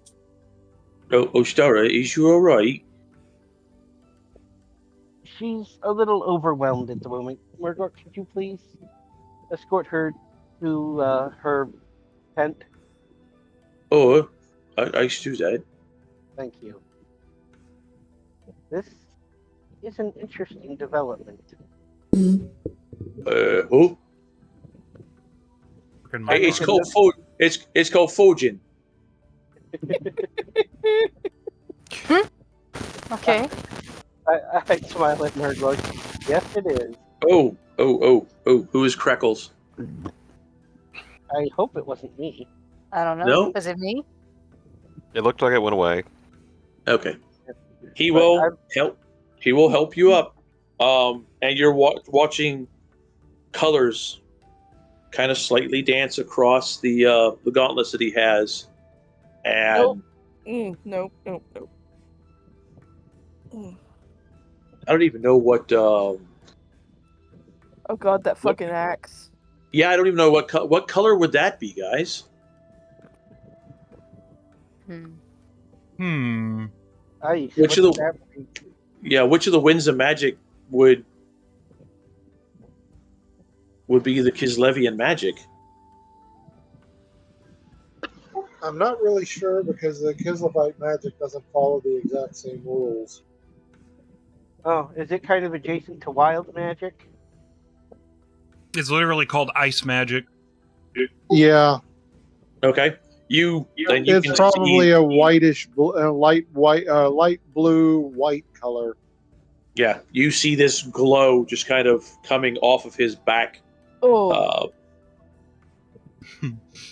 Speaker 2: Oh, Stara, is you all right?
Speaker 5: She's a little overwhelmed at the moment. Murdoch, could you please escort her to her tent?
Speaker 2: Oh, I do that.
Speaker 5: Thank you. This is an interesting development.
Speaker 2: Oh,
Speaker 3: freaking
Speaker 5: I
Speaker 2: it's
Speaker 5: can
Speaker 2: called it's called forging.
Speaker 6: Okay.
Speaker 5: I smile at Murdoch. Yes, it is.
Speaker 2: Oh, who is Crackles?
Speaker 5: I hope it wasn't me.
Speaker 6: I don't know.
Speaker 2: No?
Speaker 6: Is it me?
Speaker 4: It looked like it went away.
Speaker 2: Okay. He
Speaker 5: But
Speaker 2: will
Speaker 5: I'm-
Speaker 2: help. He will help you up. And you're watching colors kind of slightly dance across the gauntlets that he has, and
Speaker 1: Nope. Nope.
Speaker 2: I don't even know what.
Speaker 1: Oh god, that fucking axe.
Speaker 2: Yeah, I don't even know what color would that be, guys.
Speaker 5: Ice.
Speaker 2: Which of
Speaker 5: what's
Speaker 2: the-
Speaker 5: happening?
Speaker 2: Yeah, which of the winds of magic would be the Kislevian magic?
Speaker 8: I'm not really sure because the Kislevite magic doesn't follow the exact same rules.
Speaker 5: Oh, is it kind of adjacent to wild magic?
Speaker 3: it's literally called ice magic.
Speaker 8: Yeah,
Speaker 2: Okay, you can
Speaker 8: it's probably
Speaker 2: see,
Speaker 8: a whitish, light blue, white color.
Speaker 2: yeah, you see this glow just kind of coming off of his back.
Speaker 1: Oh.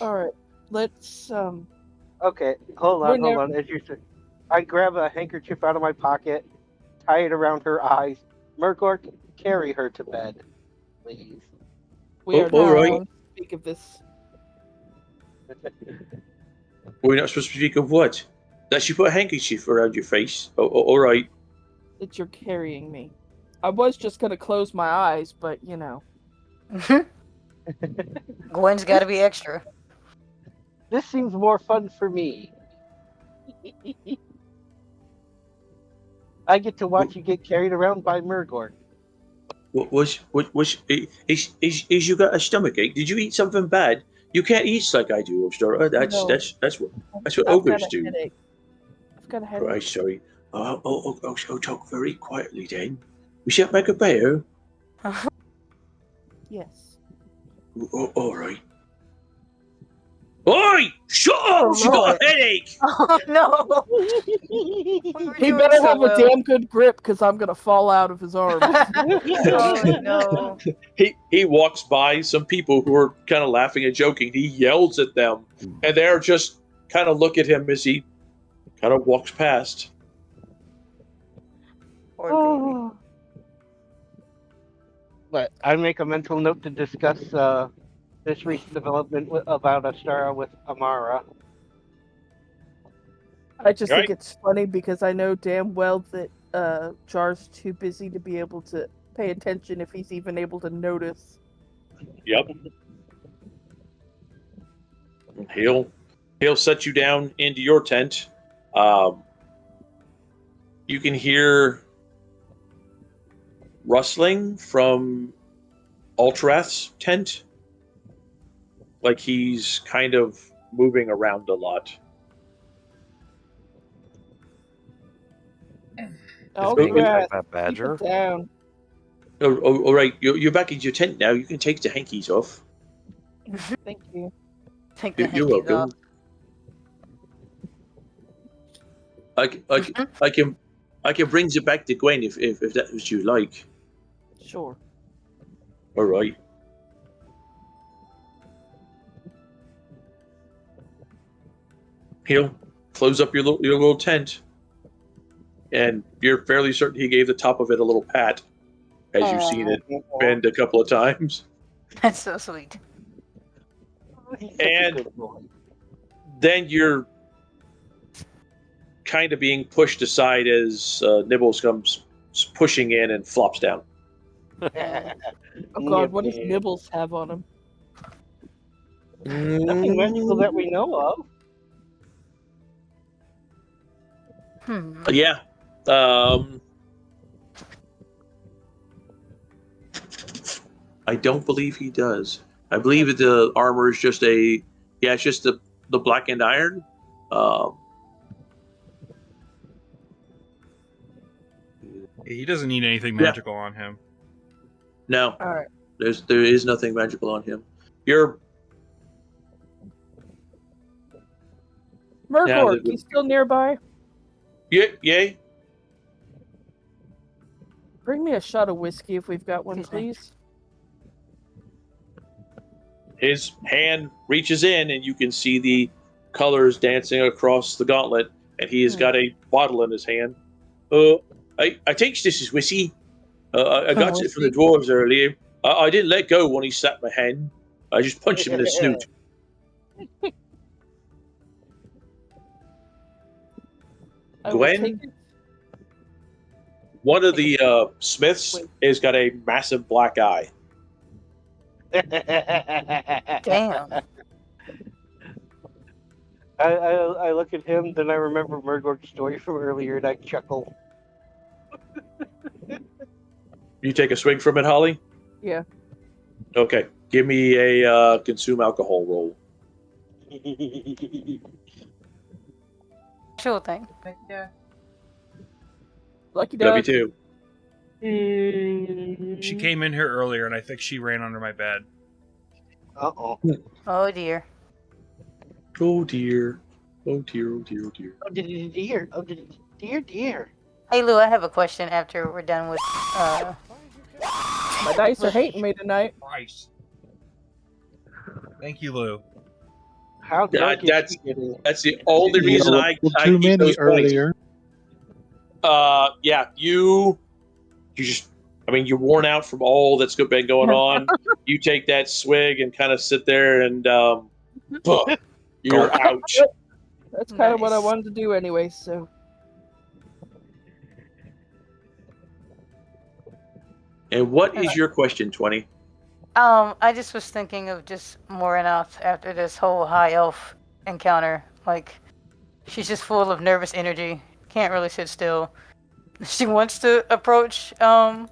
Speaker 1: Alright. Let's
Speaker 5: Okay, hold
Speaker 1: We're
Speaker 5: on. As you said, I grab a handkerchief out of my pocket, tie it around her eyes. Murdoch, carry her to bed, please.
Speaker 1: we are
Speaker 2: all
Speaker 1: now
Speaker 2: right.
Speaker 1: going to speak of this.
Speaker 2: We're not supposed to speak of what? That she put a handkerchief around your face. Oh, all right.
Speaker 1: That you're carrying me. I was just gonna close my eyes, but you know.
Speaker 6: Gwen's got to be extra.
Speaker 5: This seems more fun for me. I get to watch you get carried around by Murgor.
Speaker 2: Is you got a stomach ache? Did you eat something bad? You can't eat like I do, Obstora.
Speaker 1: No.
Speaker 2: That's what
Speaker 1: I've got
Speaker 2: ogres
Speaker 1: a
Speaker 2: do.
Speaker 1: headache. I've got a headache.
Speaker 2: Right, sorry. Talk very quietly then. We shan't make a bear.
Speaker 1: Yes.
Speaker 2: All right. Oi! Shut up! She got
Speaker 6: Lord.
Speaker 2: a headache.
Speaker 6: Oh no!
Speaker 1: He better have a damn good grip, because I'm gonna fall out of his arms.
Speaker 6: Oh no!
Speaker 2: He walks by some people who are kind of laughing and joking. He yells at them, and they're just kind of look at him as he kind of walks past.
Speaker 6: Poor baby.
Speaker 5: But I make a mental note to discuss this recent development about Astara with Amara.
Speaker 1: I just
Speaker 2: Right.
Speaker 1: think it's funny because I know damn well that Jar's too busy to be able to pay attention if he's even able to notice.
Speaker 2: Yep. He'll set you down into your tent. You can hear rustling from Ultrath's tent, like he's kind of moving around a lot.
Speaker 1: Oh,
Speaker 4: being
Speaker 1: crap.
Speaker 4: attacked by a
Speaker 1: Keep
Speaker 4: badger.
Speaker 1: it down.
Speaker 2: All right, you're back in your tent now. You can take the hankies off.
Speaker 1: Thank you.
Speaker 6: Take the
Speaker 2: You're
Speaker 6: hankies
Speaker 2: welcome.
Speaker 6: off.
Speaker 2: I can bring you back to Gwen if that was you like.
Speaker 1: Sure.
Speaker 2: All right. He'll close up your little tent, and you're fairly certain he gave the top of it a little pat, as you've seen it bend a couple of times.
Speaker 6: That's so sweet.
Speaker 5: He's such a
Speaker 2: And
Speaker 5: good boy.
Speaker 2: then you're kind of being pushed aside as Nibbles comes pushing in and flops down.
Speaker 1: Oh god, what does Nibbles have on him?
Speaker 5: Nothing magical that we know of.
Speaker 2: Yeah. I don't believe he does. I believe that the armor is just it's just the blackened iron.
Speaker 3: He doesn't need anything magical on him.
Speaker 2: No,
Speaker 1: All right.
Speaker 2: there is nothing magical on him. You're
Speaker 1: Murgork, you still nearby?
Speaker 2: yay.
Speaker 1: Bring me a shot of whiskey if we've got one, please.
Speaker 2: His hand reaches in, and you can see the colors dancing across the gauntlet, and he has got a bottle in his hand. I think this is whiskey. I got it from the dwarves earlier. I didn't let go when he slapped my hand. I just punched him in the snoot. Gwen, one of the smiths has got a massive black eye.
Speaker 6: Damn.
Speaker 5: I look at him, then I remember Murgork's story from earlier, and I chuckle.
Speaker 2: You take a swig from it, Holly?
Speaker 1: Yeah.
Speaker 2: Okay. Give me a consume alcohol roll.
Speaker 6: Sure thing.
Speaker 1: Yeah. Lucky
Speaker 2: Love
Speaker 1: dog.
Speaker 2: you
Speaker 3: She
Speaker 2: too.
Speaker 3: came in here earlier, and I think she ran under my bed.
Speaker 5: Uh-oh.
Speaker 6: Oh dear.
Speaker 2: Oh dear. Oh dear, oh dear, oh dear.
Speaker 5: Oh, dear. Oh, dear.
Speaker 6: Hey Lou, I have a question after we're done with
Speaker 1: My dice are hating me tonight.
Speaker 3: Christ. Thank you, Lou.
Speaker 5: How drunk is she getting?
Speaker 2: That's the only reason I
Speaker 8: too
Speaker 2: keep
Speaker 8: many
Speaker 2: those points.
Speaker 8: earlier.
Speaker 2: Yeah, you just, I mean, you're worn out from all that's been going on. You take that swig and kind of sit there and you're ouch.
Speaker 1: That's kind of what I wanted to do anyway, so.
Speaker 2: And what is your question, 20?
Speaker 6: I just was thinking of just Moranoth after this whole high elf encounter. Like, she's just full of nervous energy. Can't really sit still. She wants to approach Altharath,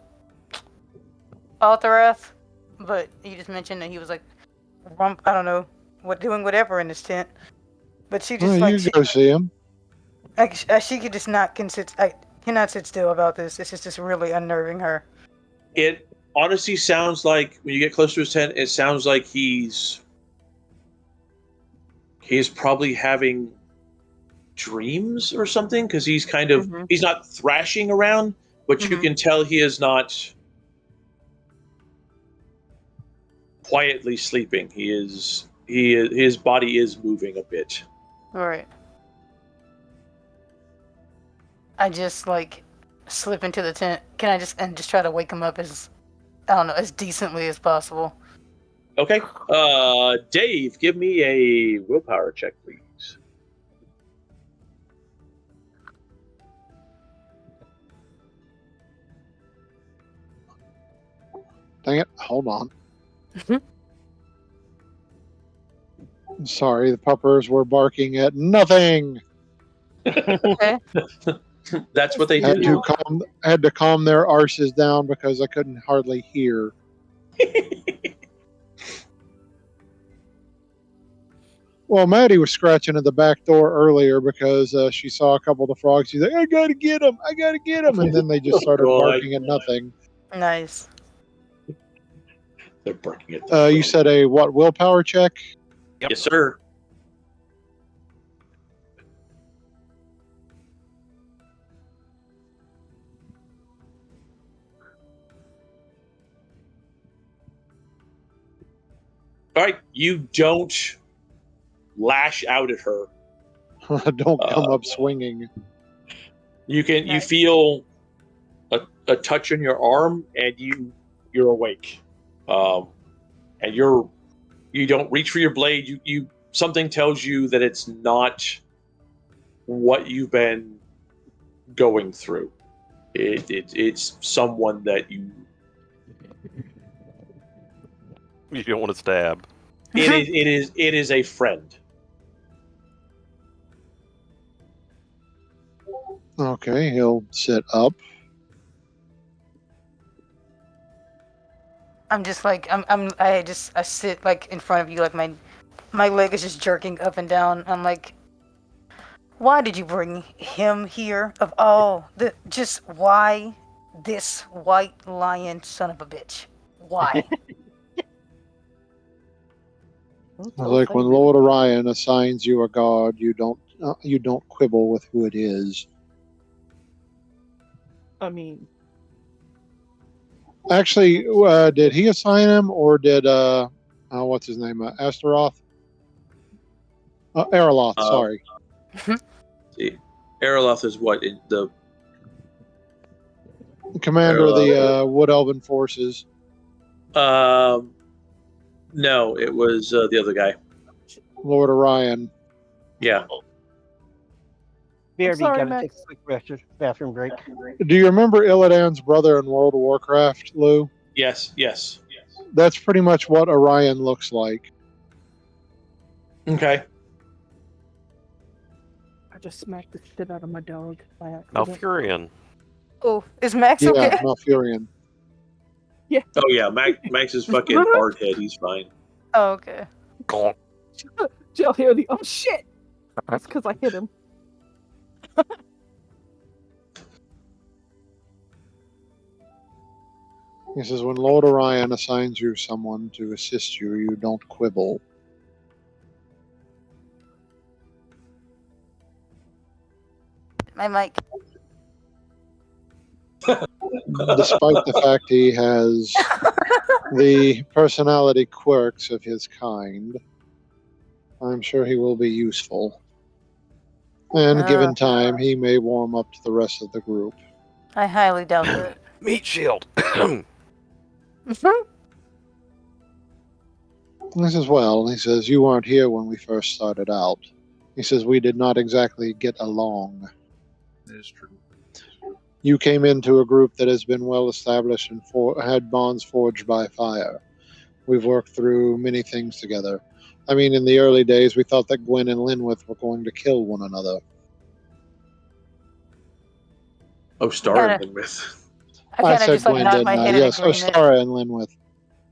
Speaker 6: but you just mentioned that he was like, I don't know, doing whatever in his tent. But she just
Speaker 8: You go see him.
Speaker 6: She could just cannot sit still about this. This is just really unnerving her.
Speaker 2: It honestly sounds like, when you get close to his tent, it sounds like he's probably having dreams or something, because he's kind of, he's not thrashing around, but you can tell he is not quietly sleeping. His body is moving a bit.
Speaker 6: All right. I just slip into the tent. Can I just try to wake him up as decently as possible?
Speaker 2: Okay. Dave, give me a willpower check, please.
Speaker 8: Dang it. Hold on. Sorry, the puppers were barking at nothing.
Speaker 6: Okay.
Speaker 2: That's what they do.
Speaker 8: Had to calm their arses down because I couldn't hardly hear. Well, Maddie was scratching at the back door earlier because she saw a couple of the frogs. She's like, I gotta get them, I gotta get them. And then they just started barking at nothing.
Speaker 6: Nice.
Speaker 2: They're barking at the
Speaker 8: You said a what, willpower check?
Speaker 4: Yep.
Speaker 2: Yes, sir. All right, you don't lash out at her.
Speaker 8: Don't come up swinging.
Speaker 2: You feel a touch on your arm, and you're awake. And you don't reach for your blade. You something tells you that it's not what you've been going through. It's someone that you
Speaker 4: don't want to stab.
Speaker 2: It is a friend.
Speaker 8: Okay, he'll sit up.
Speaker 6: I'm just like I sit like in front of you, like my leg is just jerking up and down. I'm like, why did you bring him here? Of all just why this white lion son of a bitch? Why?
Speaker 8: Like when Lord Orion assigns you a guard, you don't quibble with who it is.
Speaker 1: I mean,
Speaker 8: actually, did he assign him, or did what's his name, Astaroth? Erloth, sorry.
Speaker 2: Erloth is what the
Speaker 8: commander of the Wood Elven forces.
Speaker 2: No, it was the other guy.
Speaker 8: Lord Orion.
Speaker 2: Yeah.
Speaker 5: BRB,
Speaker 1: sorry,
Speaker 5: gotta
Speaker 1: Max.
Speaker 5: take a quick bathroom break.
Speaker 8: Do you remember Illidan's brother in World of Warcraft, Lou?
Speaker 2: Yes.
Speaker 8: That's pretty much what Orion looks like.
Speaker 2: Okay.
Speaker 1: I just smacked the shit out of my dog by accident.
Speaker 4: Malfurion.
Speaker 6: Oh, is Max
Speaker 8: Yeah,
Speaker 6: okay?
Speaker 8: Malfurion.
Speaker 1: Yeah.
Speaker 2: Oh yeah, Max is fucking hard head. He's fine.
Speaker 6: Oh, okay.
Speaker 1: Jill hear the oh shit. That's because I hit him.
Speaker 8: He says, when Lord Orion assigns you someone to assist you, you don't quibble.
Speaker 6: My mic.
Speaker 8: Despite the fact he has the personality quirks of his kind, I'm sure he will be useful. And given time, he may warm up to the rest of the group.
Speaker 6: I highly doubt that.
Speaker 4: Meat shield.
Speaker 8: He says, well, he says, you weren't here when we first started out. He says, we did not exactly get along.
Speaker 3: That is true.
Speaker 8: You came into a group that has been well established and had bonds forged by fire. We've worked through many things together. I mean, in the early days, we thought that Gwen and Linwith were going to kill one another.
Speaker 2: Oh, Star and Linwith.
Speaker 8: I said just, Gwen, didn't I? Yes, Ostara and Linwith.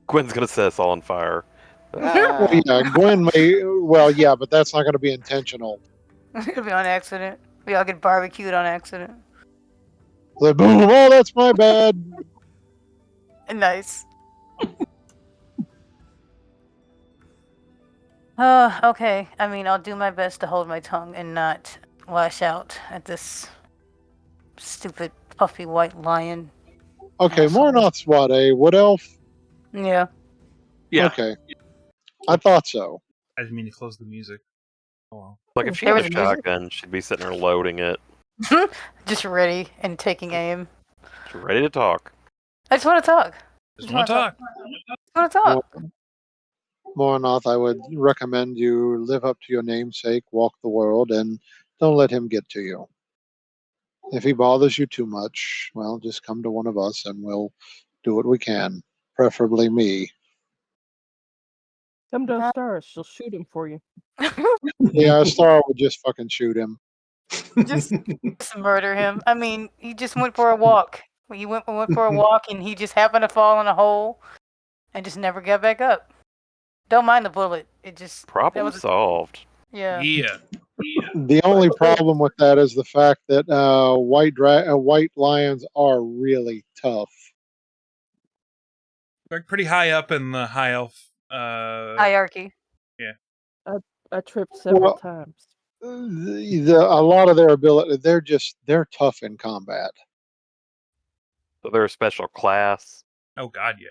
Speaker 4: Gwen's gonna set us all on fire.
Speaker 8: Well, yeah, Gwen may. Well, yeah, but that's not going to be intentional.
Speaker 6: It'll be on accident. We all get barbecued on accident.
Speaker 8: Like, boom! Oh, that's my bad.
Speaker 6: Nice. Okay. I mean, I'll do my best to hold my tongue and not lash out at this stupid puffy white lion.
Speaker 8: Okay, Mornoth's what, a wood elf?
Speaker 6: Yeah.
Speaker 2: Yeah.
Speaker 8: Okay. I thought so.
Speaker 3: I didn't mean to close the music. Oh well.
Speaker 4: Like if she had a shotgun, she'd be sitting there loading it.
Speaker 6: Just ready and taking aim.
Speaker 4: She's ready to talk.
Speaker 6: I just want to talk.
Speaker 3: Just want to talk.
Speaker 6: I want to talk.
Speaker 8: Mornoth, I would recommend you live up to your namesake, walk the world, and don't let him get to you. If he bothers you too much, well, just come to one of us and we'll do what we can. Preferably me.
Speaker 1: Come to Stars, she'll shoot him for you.
Speaker 8: Yeah, Star would just fucking shoot him.
Speaker 6: Just murder him. I mean, he just went for a walk. He went for a walk and he just happened to fall in a hole and just never got back up. Don't mind the bullet. It just
Speaker 4: Problem solved.
Speaker 6: Yeah.
Speaker 3: Yeah.
Speaker 8: The only problem with that is the fact that white lions are really tough.
Speaker 3: They're pretty high up in the high elf.
Speaker 6: Hierarchy.
Speaker 1: I tripped several
Speaker 8: Well,
Speaker 1: times.
Speaker 8: A lot of their ability, they're tough in combat.
Speaker 4: So they're a special class.
Speaker 3: Oh God, yeah.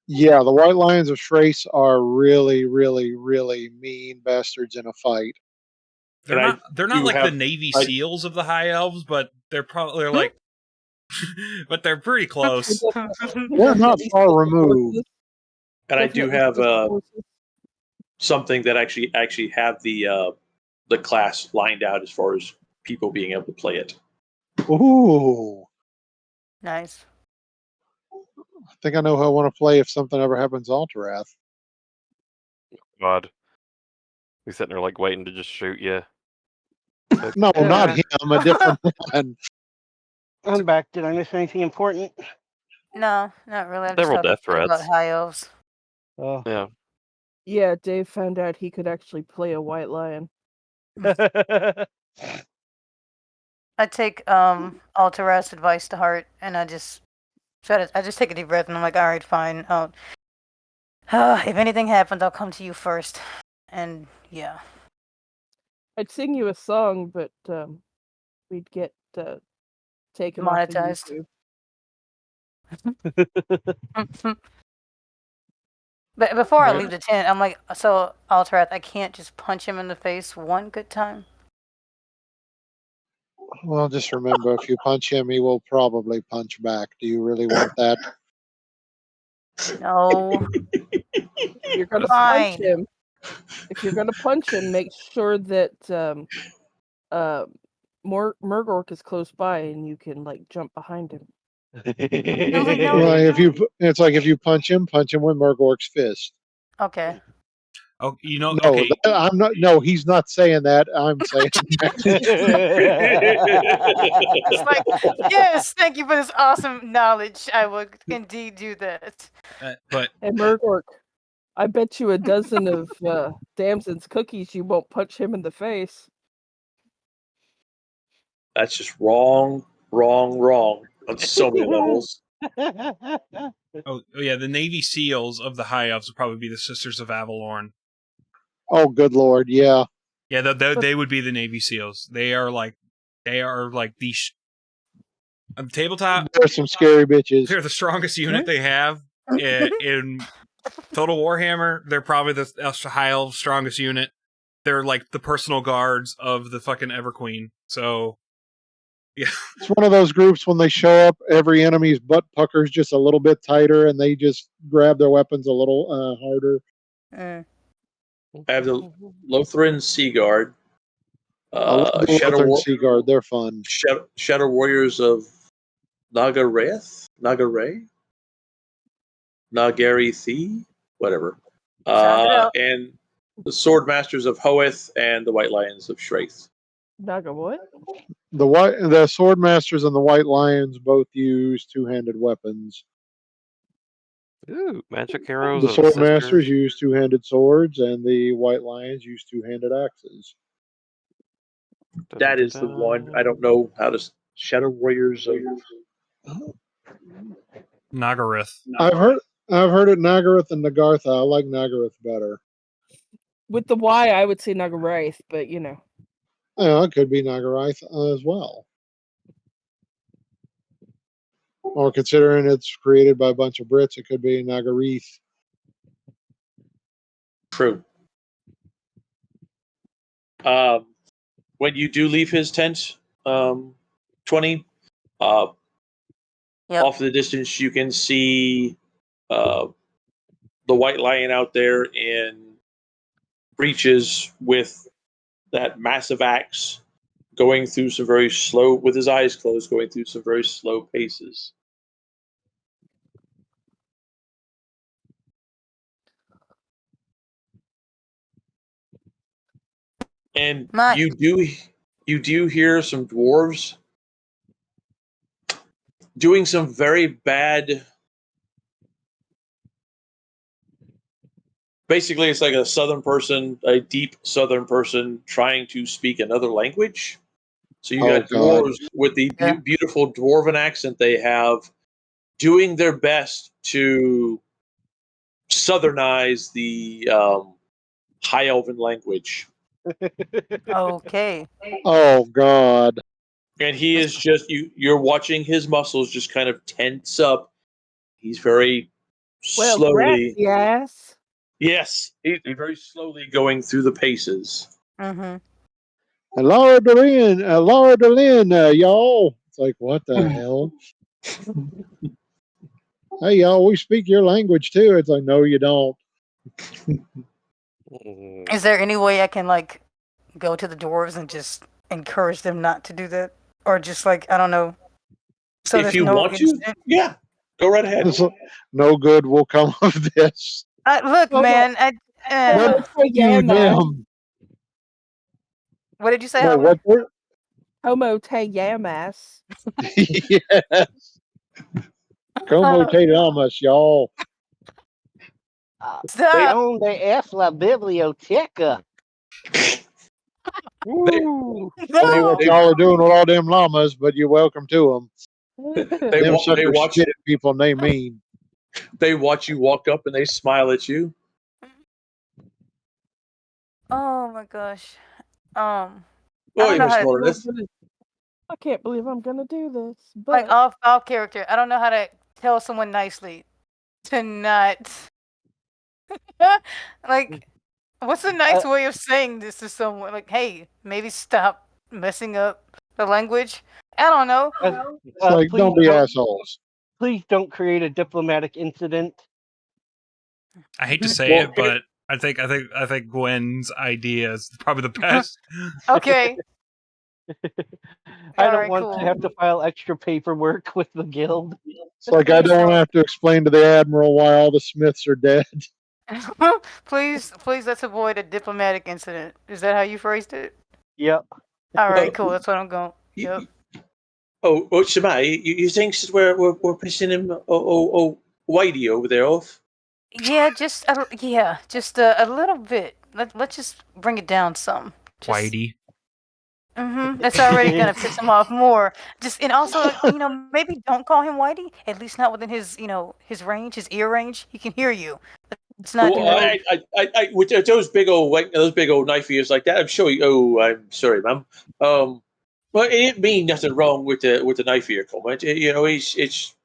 Speaker 8: Yeah, the white lions of Thrace are really, really, really mean bastards in a fight.
Speaker 3: They're
Speaker 2: And
Speaker 3: not. They're not
Speaker 2: do
Speaker 3: like the
Speaker 2: have-
Speaker 3: Navy
Speaker 2: I-
Speaker 3: SEAls of the high elves, but they're like. But they're pretty close.
Speaker 8: They're not far removed.
Speaker 2: And I do
Speaker 1: Definitely
Speaker 2: have
Speaker 1: special forces.
Speaker 2: something that actually have the class lined out as far as people being able to play it.
Speaker 8: Ooh,
Speaker 6: Nice.
Speaker 8: I think I know who I want to play if something ever happens to Alterath.
Speaker 4: God. He's sitting there like waiting to just shoot you.
Speaker 8: No, not him, a different one.
Speaker 5: I'm back. Did I miss anything important?
Speaker 6: No, not really. I'm
Speaker 4: Several
Speaker 6: just
Speaker 4: death
Speaker 6: talking about
Speaker 4: threats.
Speaker 6: high elves.
Speaker 5: Oh.
Speaker 4: Yeah.
Speaker 1: Yeah, Dave found out he could actually play a white lion.
Speaker 6: I take Altair's advice to heart, and I just take a deep breath, and I'm like, all right, fine. If anything happens, I'll come to you first. And yeah.
Speaker 1: I'd sing you a song, but we'd get taken off of
Speaker 6: Monetized.
Speaker 1: YouTube.
Speaker 6: But before I
Speaker 8: Yeah.
Speaker 6: leave the tent, I'm like, so Alterath, I can't just punch him in the face one good time.
Speaker 8: Well, just remember, if you punch him, he will probably punch back. Do you really want that?
Speaker 6: No.
Speaker 1: If you're gonna
Speaker 6: Fine.
Speaker 1: punch him, make sure that Murgork is close by and you can like jump behind him.
Speaker 6: No.
Speaker 8: Well, it's like if you punch him with Murgork's fist.
Speaker 6: Okay.
Speaker 3: Oh,
Speaker 8: No,
Speaker 3: okay.
Speaker 8: I'm not. No, he's not saying that. I'm saying.
Speaker 6: It's like, yes, thank you for this awesome knowledge. I will indeed do that.
Speaker 3: But
Speaker 1: Hey Murgork, I bet you a dozen of Damson's cookies you won't punch him in the face.
Speaker 2: That's just wrong on so many levels.
Speaker 3: oh yeah, the Navy SEAls of the high elves would probably be the Sisters of Avalorn.
Speaker 8: Oh, good lord, yeah.
Speaker 3: Yeah, they would be the Navy SEAls. They are like the on the tabletop.
Speaker 8: There's some scary bitches.
Speaker 3: They're the strongest unit they have in Total Warhammer. They're probably the high elf strongest unit. They're like the personal guards of the fucking Everqueen. So, yeah.
Speaker 8: It's one of those groups when they show up, every enemy's butt puckers just a little bit tighter, and they just grab their weapons a little harder.
Speaker 2: I have the Lothran Sea Guard.
Speaker 8: I love the Lothran Sea Guard. They're fun.
Speaker 2: Shadow Warriors of Nagari Thi, whatever. And the Sword Masters of Hoeth and the White Lions of Shraith.
Speaker 1: Naga what?
Speaker 8: The Sword Masters and the White Lions both use two-handed weapons.
Speaker 4: Ooh, magic arrows.
Speaker 8: The
Speaker 4: of
Speaker 8: Sword
Speaker 4: sisters.
Speaker 8: Masters use two-handed swords, and the White Lions use two-handed axes.
Speaker 2: That is the one. I don't know how to. Shadow Warriors of
Speaker 3: Nagarith.
Speaker 8: I've heard it Nagaroth and Nagartha. I like Nagaroth better.
Speaker 1: With the Y, I would say Nagaraith, but you know.
Speaker 8: Yeah, it could be Nagaraith as well. Or considering it's created by a bunch of Brits, it could be Nagarith.
Speaker 2: True. When you do leave his tent, 20, off in the distance, you can see the White Lion out there in breeches with that massive axe going through some very slow, with his eyes closed, going through some very slow paces. And you do hear some dwarves doing some very bad basically it's like a southern person, a deep southern person trying to speak another language. So you
Speaker 8: Oh,
Speaker 2: got
Speaker 8: God.
Speaker 2: dwarves with the
Speaker 6: Yeah.
Speaker 2: beautiful dwarven accent they have, doing their best to southernize the high elven language.
Speaker 6: Okay.
Speaker 8: Oh, God.
Speaker 2: And he is just you're watching his muscles just kind of tense up. He's very
Speaker 1: Well,
Speaker 2: slowly
Speaker 1: gracias.
Speaker 2: yes, he's very slowly going through the paces.
Speaker 6: Mm-hmm.
Speaker 8: Laura Delin, y'all. It's like, what the hell? Hey, y'all, we speak your language too. It's like, no, you don't.
Speaker 6: Is there any way I can like go to the dwarves and just encourage them not to do that, or just like I don't know, so
Speaker 2: If
Speaker 6: there's
Speaker 2: you
Speaker 6: no
Speaker 2: want to,
Speaker 6: incident?
Speaker 2: yeah, go right ahead.
Speaker 8: No good will come of this.
Speaker 6: Look,
Speaker 1: Homo,
Speaker 6: man.
Speaker 1: homo te
Speaker 8: You
Speaker 1: llamas.
Speaker 8: them.
Speaker 6: What did you say,
Speaker 8: No,
Speaker 6: Homer?
Speaker 8: what were
Speaker 1: Homo te llamas.
Speaker 8: yes. Como te llamas, y'all.
Speaker 6: Stop.
Speaker 5: Donde es la biblioteca?
Speaker 8: Woo. I
Speaker 6: No.
Speaker 8: don't know what y'all are doing with all them llamas, but you're welcome to them.
Speaker 2: They
Speaker 8: Them
Speaker 2: they
Speaker 8: suckers
Speaker 2: watch
Speaker 8: spit at people and they mean.
Speaker 2: they watch you walk up and they smile at you.
Speaker 6: Oh my gosh. I
Speaker 2: Oh,
Speaker 6: don't
Speaker 2: you
Speaker 6: know
Speaker 2: must
Speaker 6: how to
Speaker 2: know this.
Speaker 1: I can't believe I'm gonna do this,
Speaker 6: like
Speaker 1: but
Speaker 6: off character. I don't know how to tell someone nicely to not like. What's a nice way of saying this to someone? Like, hey, maybe stop messing up the language. I don't know.
Speaker 8: It's like,
Speaker 5: Please
Speaker 8: don't be assholes.
Speaker 5: please don't create a diplomatic incident.
Speaker 3: I hate to say
Speaker 2: Well,
Speaker 3: it, but I think Gwen's idea is probably the best.
Speaker 6: Okay.
Speaker 5: I
Speaker 6: All
Speaker 5: don't
Speaker 6: right,
Speaker 5: want
Speaker 6: cool.
Speaker 5: to have to file extra paperwork with the guild.
Speaker 8: It's like, I don't want to have to explain to the Admiral why all the Smiths are dead.
Speaker 6: please, let's avoid a diplomatic incident. Is that how you phrased it?
Speaker 5: Yep.
Speaker 6: All right, cool. That's what I'm going.
Speaker 2: You-
Speaker 6: Yep.
Speaker 2: Shemai, you think we're pissing him Whitey over there off?
Speaker 6: Yeah, just a little bit. Let's just bring it down some. Just
Speaker 3: Whitey.
Speaker 6: That's already gonna piss him off more. Just and also, maybe don't call him Whitey. At least not within his, his range, his ear range. He can hear you. Let's not do
Speaker 2: Well,
Speaker 6: that.
Speaker 2: with those big old knife ears like that, I'm sure. I'm sorry, ma'am. Well, it didn't mean nothing wrong with the knife ear comment. It's.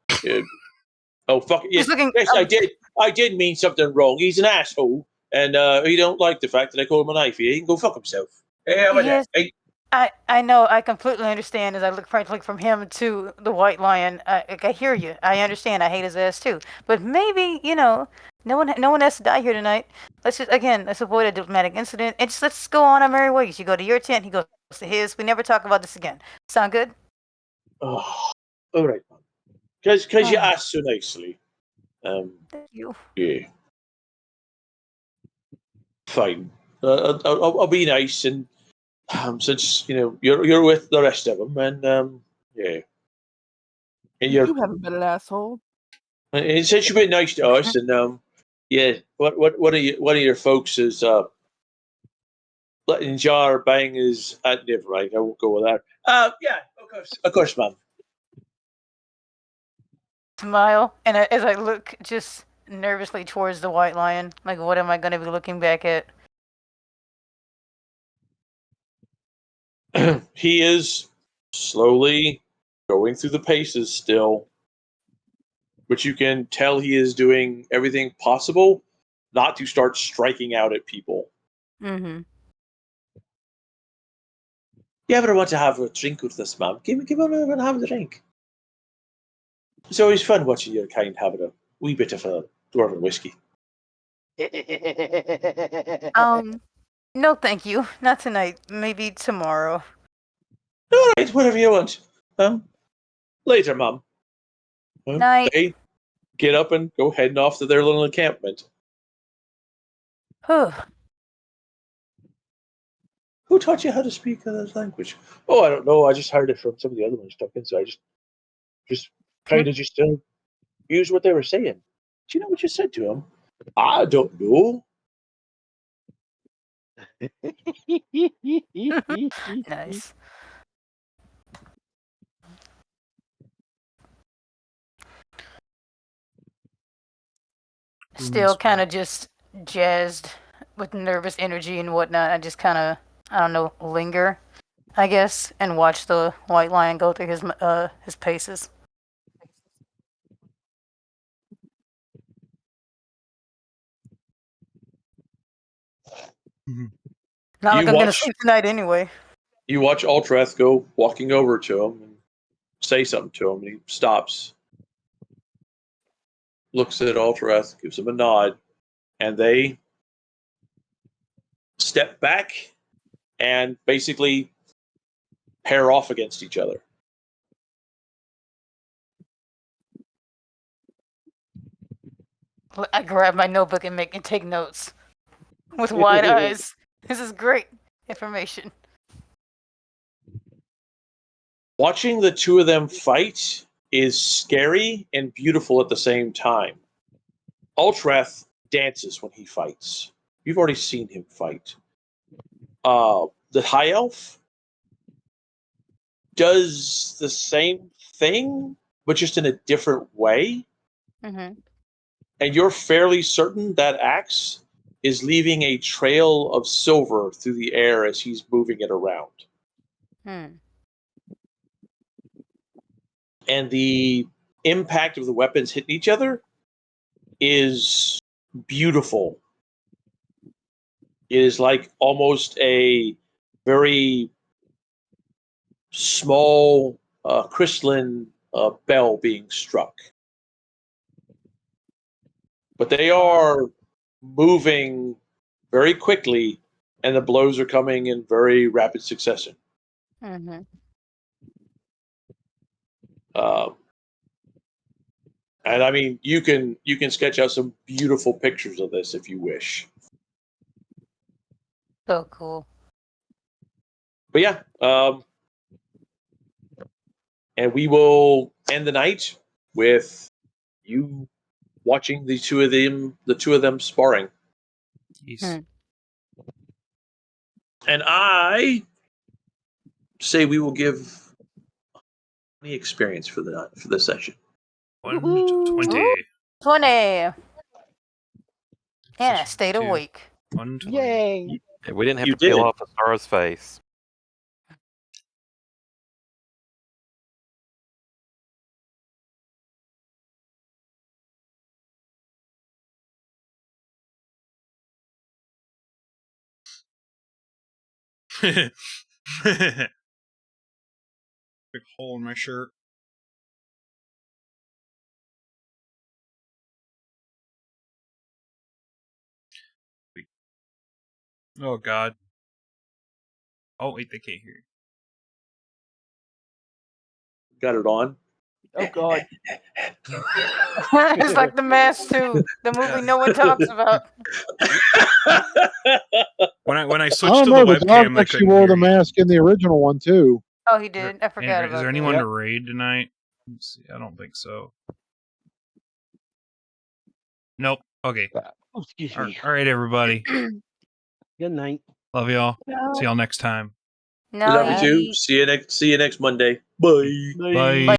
Speaker 2: Oh fuck it!
Speaker 6: He's
Speaker 2: Yes,
Speaker 6: looking.
Speaker 2: yes, I did. I did mean something wrong. He's an asshole, and he don't like the fact that I call him a knife ear. He can go fuck himself. Hey, how about that?
Speaker 6: Yes,
Speaker 2: Hey,
Speaker 6: I know. I completely understand. As I look frankly from him to the White Lion, I hear you. I understand. I hate his ass too. But maybe no one has to die here tonight. Let's avoid a diplomatic incident and just let's go on our merry ways. You go to your tent, he goes to his. We never talk about this again. Sound good?
Speaker 2: oh, all right, man. Because you asked so nicely.
Speaker 6: Thank you.
Speaker 2: Yeah, fine. I'll be nice and since you're with the rest of them and yeah, and
Speaker 1: you haven't been an asshole.
Speaker 2: and since you've been nice to us and yeah, what one of your folks is letting Jar bang his never mind, I won't go with that. Yeah, of course, ma'am.
Speaker 6: Smile, and as I look just nervously towards the White Lion, like what am I going to be looking back at?
Speaker 2: He is slowly going through the paces still, but you can tell he is doing everything possible not to start striking out at people.
Speaker 6: Mm-hmm.
Speaker 2: You ever want to have a drink with us, ma'am? Come on over and have a drink. It's always fun watching your kind having a wee bit of a dwarven whiskey.
Speaker 6: No, thank you. Not tonight. Maybe tomorrow.
Speaker 2: All right, whatever you want. Later, mum.
Speaker 6: Night.
Speaker 2: They get up and go heading off to their little encampment.
Speaker 6: Whew.
Speaker 2: Who taught you how to speak that language? Oh, I don't know. I just heard it from some of the other ones talking, so I just kind of just use what they were saying. Do you know what you said to him? I don't know.
Speaker 6: Nice. Still kind of just jazzed with nervous energy and whatnot. I just kind of, I don't know, linger, I guess, and watch the white lion go through his paces. Not like I'm gonna sleep tonight anyway.
Speaker 2: You watch Ultrath go walking over to him and say something to him, and he stops, looks at Ultrath, gives him a nod, and they step back and basically pair off against each other.
Speaker 6: I grab my notebook and take notes with wide eyes. This is great information.
Speaker 2: Watching the two of them fight is scary and beautiful at the same time. Ultrath dances when he fights. You've already seen him fight. The High Elf does the same thing, but just in a different way.
Speaker 6: Mm-hmm.
Speaker 2: And you're fairly certain that axe is leaving a trail of silver through the air as he's moving it around. And the impact of the weapons hitting each other is beautiful. It is like almost a very small crystalline bell being struck. But they are moving very quickly, and the blows are coming in very rapid succession.
Speaker 6: Mm-hmm.
Speaker 2: And I mean, you can sketch out some beautiful pictures of this if you wish.
Speaker 6: So cool.
Speaker 2: But yeah, and we will end the night with you watching the two of them sparring.
Speaker 3: Yes.
Speaker 2: And I say we will give the experience for the session.
Speaker 3: 120.
Speaker 6: 20. And I stayed awake.
Speaker 3: 120.
Speaker 5: Yay!
Speaker 4: We didn't have
Speaker 2: You
Speaker 4: to peel
Speaker 2: did.
Speaker 4: off Asara's face.
Speaker 3: Big hole in my shirt. Oh God. Oh wait, they can't hear you.
Speaker 2: Got it on.
Speaker 1: Oh God.
Speaker 6: It's like The Mask too, the movie no one talks about.
Speaker 3: When I
Speaker 8: I
Speaker 3: switched
Speaker 8: don't
Speaker 3: to the
Speaker 8: know. The dog
Speaker 3: webcam, I
Speaker 8: actually
Speaker 3: couldn't
Speaker 8: wore
Speaker 3: hear
Speaker 8: the
Speaker 3: you.
Speaker 8: mask in the original one too.
Speaker 6: Oh, he did. I forgot
Speaker 3: Is
Speaker 6: about
Speaker 3: there
Speaker 6: that.
Speaker 3: anyone
Speaker 5: Yep.
Speaker 3: to raid tonight? Let's see. I don't think so. Nope. Okay.
Speaker 5: Oh, excuse me.
Speaker 3: All right, everybody.
Speaker 5: Good night.
Speaker 3: Love y'all. See y'all next time.
Speaker 6: No,
Speaker 2: Love you too. See you next Monday. Bye.
Speaker 3: Bye.